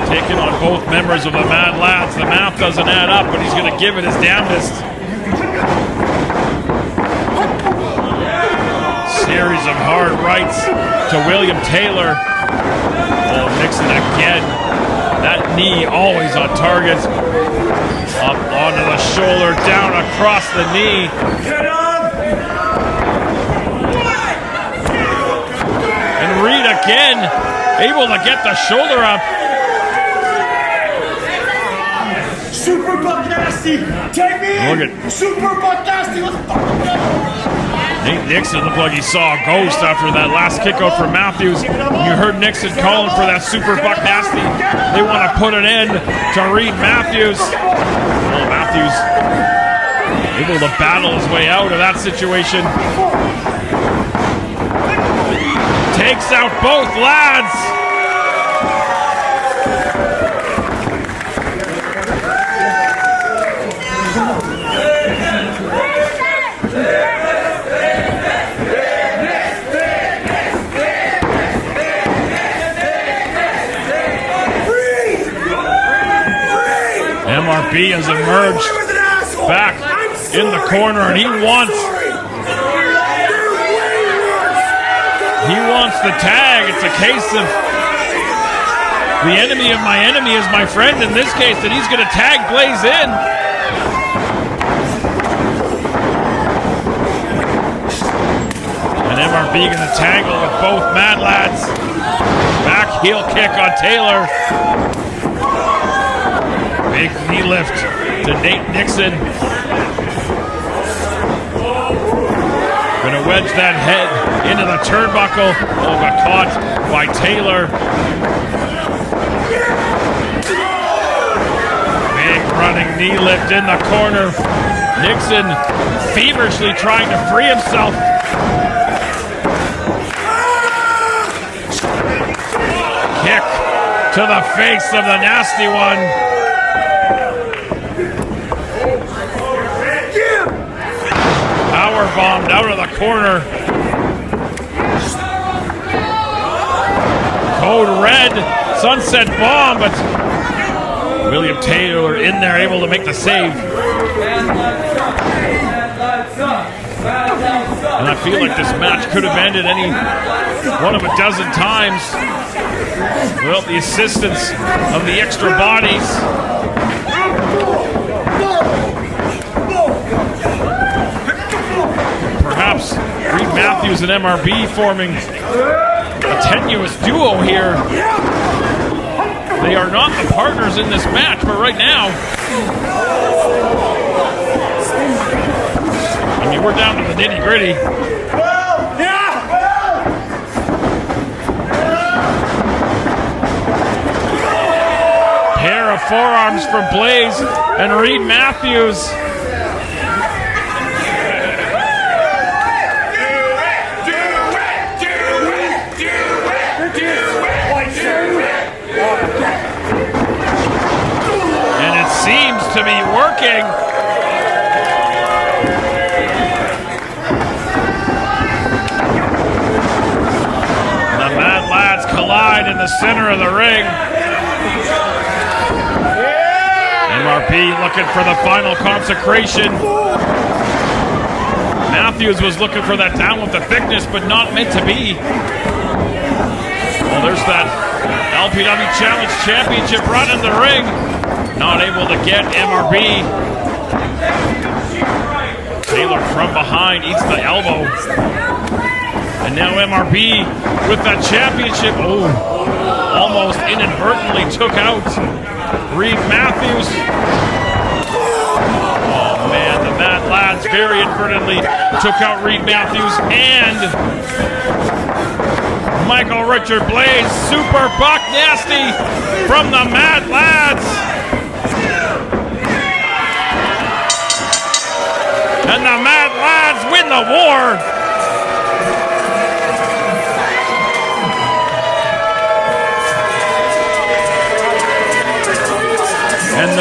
taking on both members of the Mad Lads. The math doesn't add up, but he's going to give it his damnedest. Series of hard rights to William Taylor. Oh, Nixon again. That knee always on target. Up onto the shoulder, down across the knee. And Reed again, able to get the shoulder up. Super Buck Nasty! Take me in! Look at Super Buck Nasty! Let's fucking go! Nate Nixon looked like he saw a ghost after that last kickout from Matthews. You heard Nixon calling for that Super Buck Nasty. They want to put an end to Reed Matthews. Well, Matthews able to battle his way out of that situation. Takes out both lads. MRB has emerged back in the corner, and he wants the tag. It's a case of the enemy of my enemy is my friend in this case, and he's going to tag Blaze in. And MRB going to tangle with both Mad Lads. Back heel kick on Taylor. Big knee lift to Nate Nixon. Gonna wedge that head into the turnbuckle. Oh, got caught by Taylor. Big running knee lift in the corner. Nixon feverishly trying to free himself. Kick to the face of the nasty one. Power bombed out of the corner. Code red, sunset bomb, but William Taylor in there able to make the save. And I feel like this match could have ended any one of a dozen times without the assistance of the extra bodies. Perhaps Reed Matthews and MRB forming a tenuous duo here. They are not the partners in this match, but right now, I mean, we're down to the nitty-gritty. Pair of forearms from Blaze and Reed Matthews. Seems to be working. The Mad Lads collide in the center of the ring. MRB looking for the final consecration. Matthews was looking for that down with the thickness, but not meant to be. Well, there's that LPW Challenge Championship run in the ring. Not able to get MRB. from behind, eats the elbow. And now MRB with that championship. Oh, almost inadvertently took out Reed Matthews. Oh man, the Mad Lads very inadvertently took out Reed Matthews and Michael Richard Blaze. Super Buck Nasty from the Mad Lads. And the Mad Lads win the war. And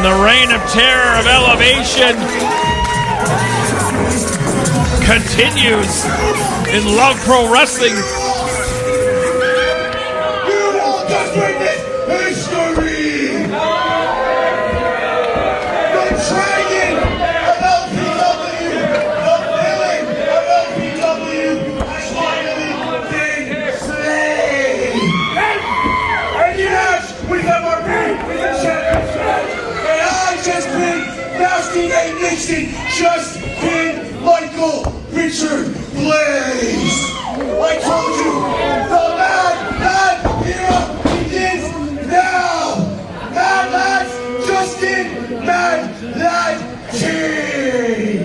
the reign of terror of elevation continues in Love Pro Wrestling. Witness history! The dragon of LPW, the villain of LPW has finally been slain! And yes, we have our beat with the championship! And I just picked Nasty Nate Nixon, just pinned Michael Richard Blaze! I told you, the Mad Hero begins now! Mad Lads, Justin Mad Lad King!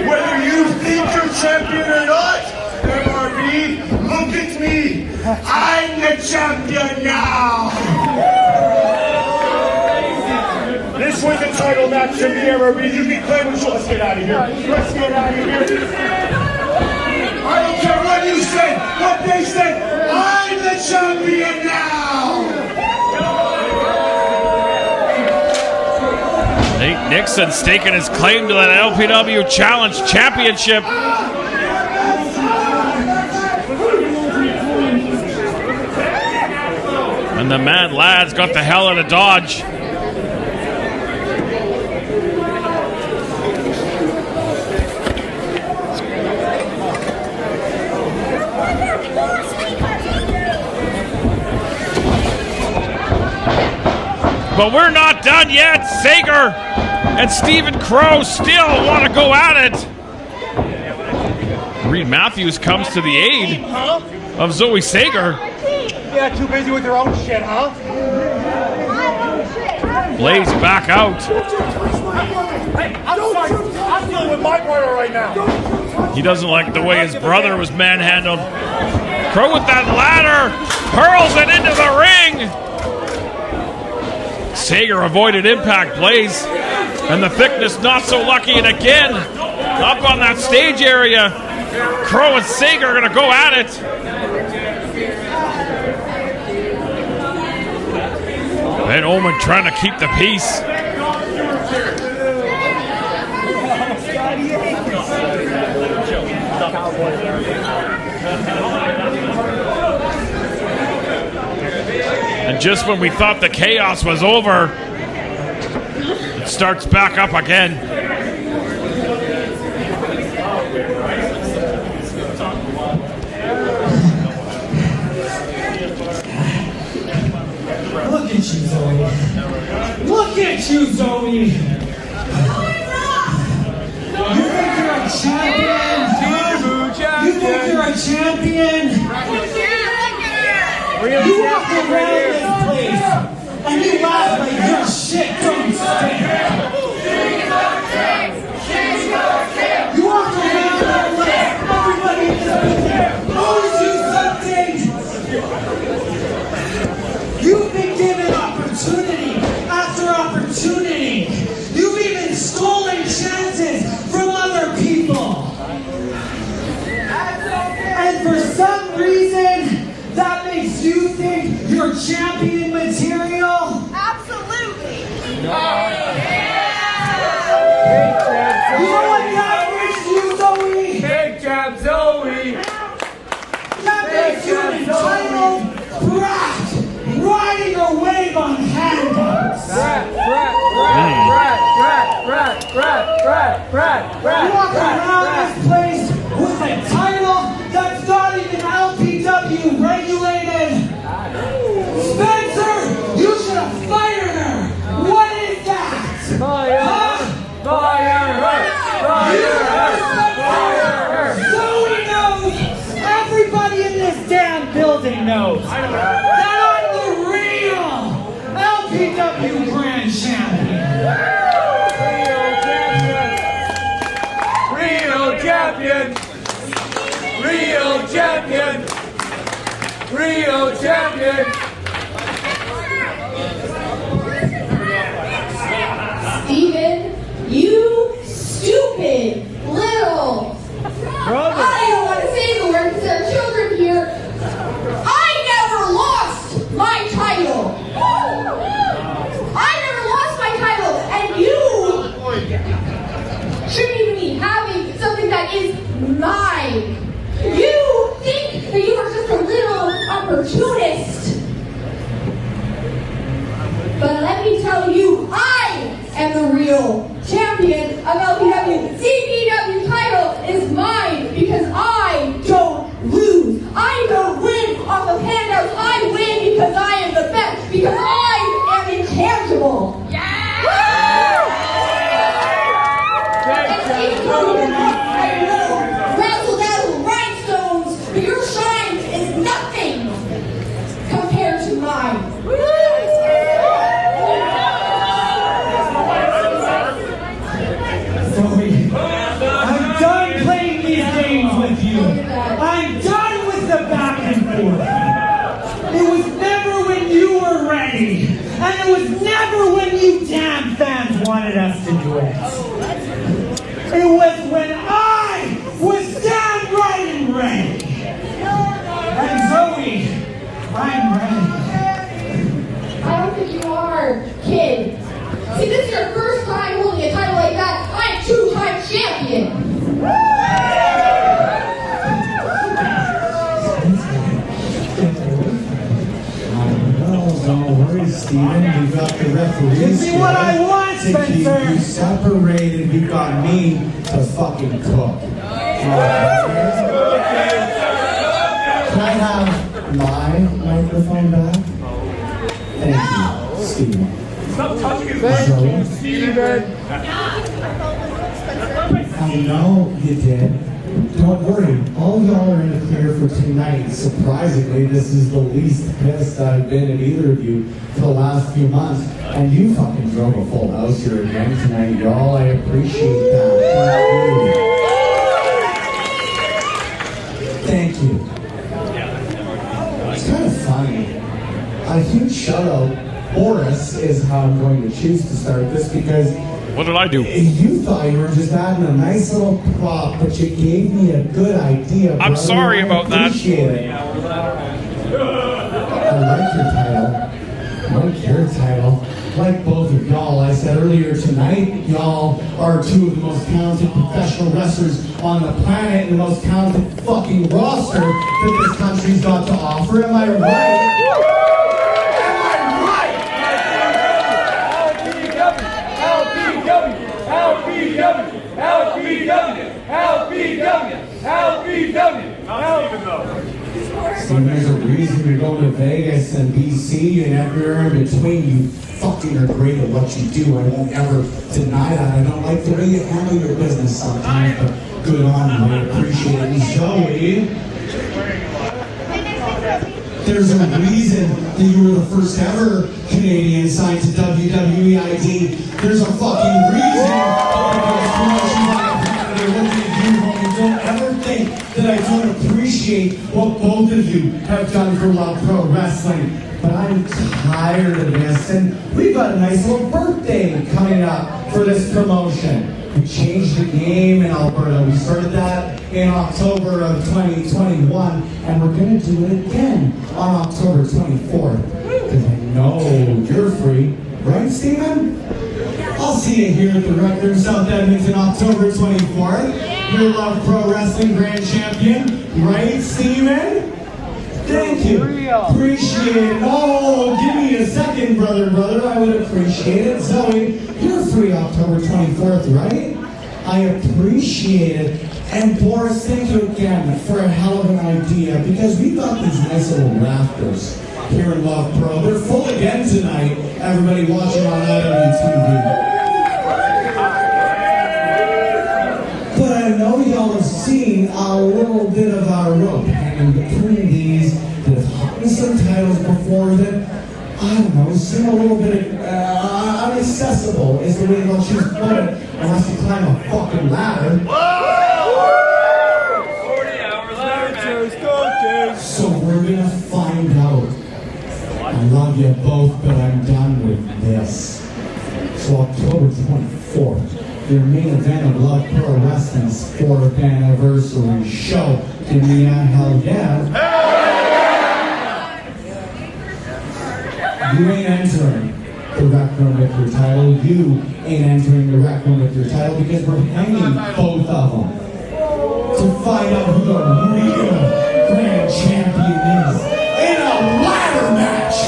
Whether you think you're champion or not, MRB, look at me! I'm the champion now! This was a title match in the MRB. You can claim it. Let's get out of here. Let's get out of here. I don't care what you said, what they said. I'm the champion now. Nate Nixon staking his claim to that LPW Challenge Championship. And the Mad Lads got the hell out of Dodge. But we're not done yet. Sager and Stephen Crow still want to go at it. Reed Matthews comes to the aid of Zoe Sager. Yeah, too busy with their own shit, huh? Blaze back out. Hey, I'm dealing with my brother right now. He doesn't like the way his brother was manhandled. Crow with that ladder hurls it into the ring. Sager avoided impact. Blaze and the thickness not so lucky, and again up on that stage area. Crow and Sager are going to go at it. And Omen trying to keep the peace. And just when we thought the chaos was over, it starts back up again. Look at you, Zoe. Look at you, Zoe. You think you're a champion? You think you're a champion? You walk around this place and you laugh like your shit don't stink. You walk around that place, everybody in this business owes you something. You've been given opportunity after opportunity. You've even stolen chances from other people. And for some reason, that makes you think you're champion material? Absolutely. Yeah. You know what that brings you, Zoe? Big job, Zoe. Walking around this place with a title that's not even LPW regulated. Spencer, you should have fired her. What is that? Zoe knows. Everybody in this damn building knows that I'm the real LPW Grand Champion. Real champion! Real champion! Real champion! Steven, you stupid little. I don't want to say the word because there are children here. I never lost my title. I never lost my title, and you shouldn't even be having something that is mine. You think that you are just a little opportunist. But let me tell you, I am the real champion of LPW. CPW title is mine because I don't lose. I don't win off of handouts. I win because I am the best. Because I am intangible. And even though you're not, I know, razzle dazzle rhinestones, but your shine is nothing compared to mine. I'm done playing these games with you. I'm done with the back and forth. It was never when you were ready. And it was never when you damn fans wanted us to do it. It was when I was damn right and ready. And Zoe, I'm ready. I don't think you are, kid. See, this is your first time holding a title like that. I'm two-time champion. Don't worry, Steven. We got the referees. Give me what I want, to keep Spencer. you separated. We got me to fucking cook. Can I have my microphone back? Thank you, Steven. Stop touching his Zoe? Steven! I know you did. Don't worry, all y'all are in the clear for tonight. Surprisingly, this is the least pissed I've been at either of you for the last few months. And you fucking drove a full house here again tonight, y'all. I appreciate that. Thank you. It's kind of funny. A huge shout out. Maurice is how I'm going to choose to start this because What did I do? you thought you were just adding a nice little prop, but you gave me a good idea. I'm brother. sorry about that. Appreciate it. I like your title. I like your title. Like both of y'all. I said earlier tonight, y'all are two of the most talented professional wrestlers on the planet and the most talented fucking roster that this country's got to offer. Am I right? Steven, there's a reason you're going to Vegas and BC and everywhere in between. You fucking are great at what you do. I won't ever deny that. I don't like the way you handle your business sometimes, but good on you. I appreciate it. And Zoe, there's a reason that you were the first ever Canadian signed to WWE ID. There's a fucking reason don't ever think that I don't appreciate what both of you have done for Love Pro Wrestling. But I'm tired of this, and we've got a nice little birthday coming up for this promotion. We changed the game in Alberta. We started that in October of 2021, and we're going to do it again on October 24th. Because I know you're free, right, Steven? I'll see you here at the Rector South Edmonton, October 24th. Your Love Pro Wrestling Grand Champion, right, Steven? Thank you. Appreciate it. Oh, give me a second, brother. I would appreciate it. Zoe, you're free October 24th, right? I appreciate it. And Boris, thank you again for a hell of an idea, because we've got these nice little rafters here in Love Pro. They're full again tonight, everybody watching on IWTV. But I know y'all have seen a little bit of our rope hanging between these that have hung some titles before that, I don't know, seem a little bit inaccessible is the way they'll choose to put it, unless you climb a fucking ladder. So we're gonna find out. I love you both, but I'm done with this. So October 24th, your main event of Love Pro Wrestling's 4th anniversary show. Give me a hell yeah. You ain't entering the rec room with your title. You ain't entering the rec room with your title, because we're hanging both of them to find out who the real grand champion is in a ladder match.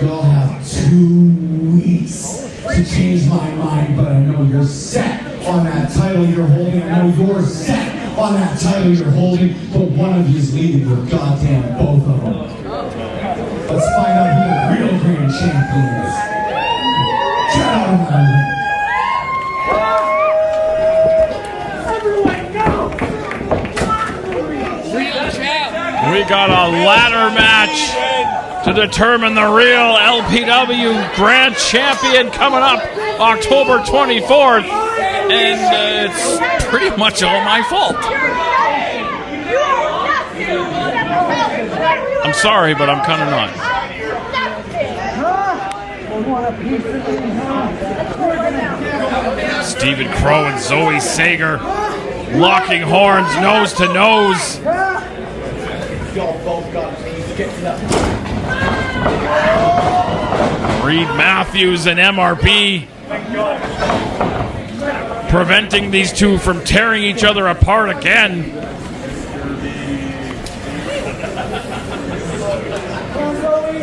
Y'all have 2 weeks to change my mind, but I know you're set on that title you're holding. I know you're set on that title you're holding, but one of you's leaving with goddamn both of them. Let's find out who the real grand champion is. Get out of my way. We got a ladder match to determine the real LPW Grand Champion coming up October 24th. And it's pretty much all my fault. I'm sorry, but I'm kind of not. Stephen Crow and Zoe Sager locking horns nose to nose. Reed Matthews and MRB preventing these two from tearing each other apart again.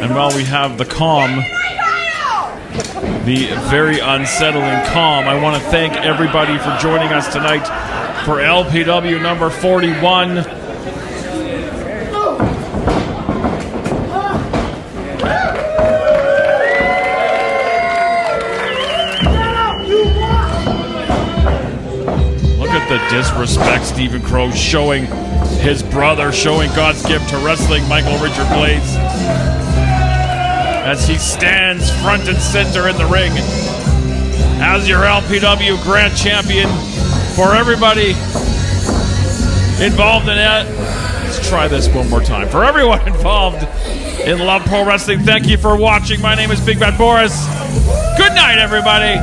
And while we have the calm, the very unsettling calm, I want to thank everybody for joining us tonight for LPW number 41. The disrespect Stephen Crow showing his brother, showing God's gift to wrestling, Michael Richard Blades, as he stands front and center in the ring as your LPW Grand Champion. For everybody involved in it, let's try this one more time. For everyone involved in Love Pro Wrestling, thank you for watching. My name is Big Bad Boris. Good night, everybody.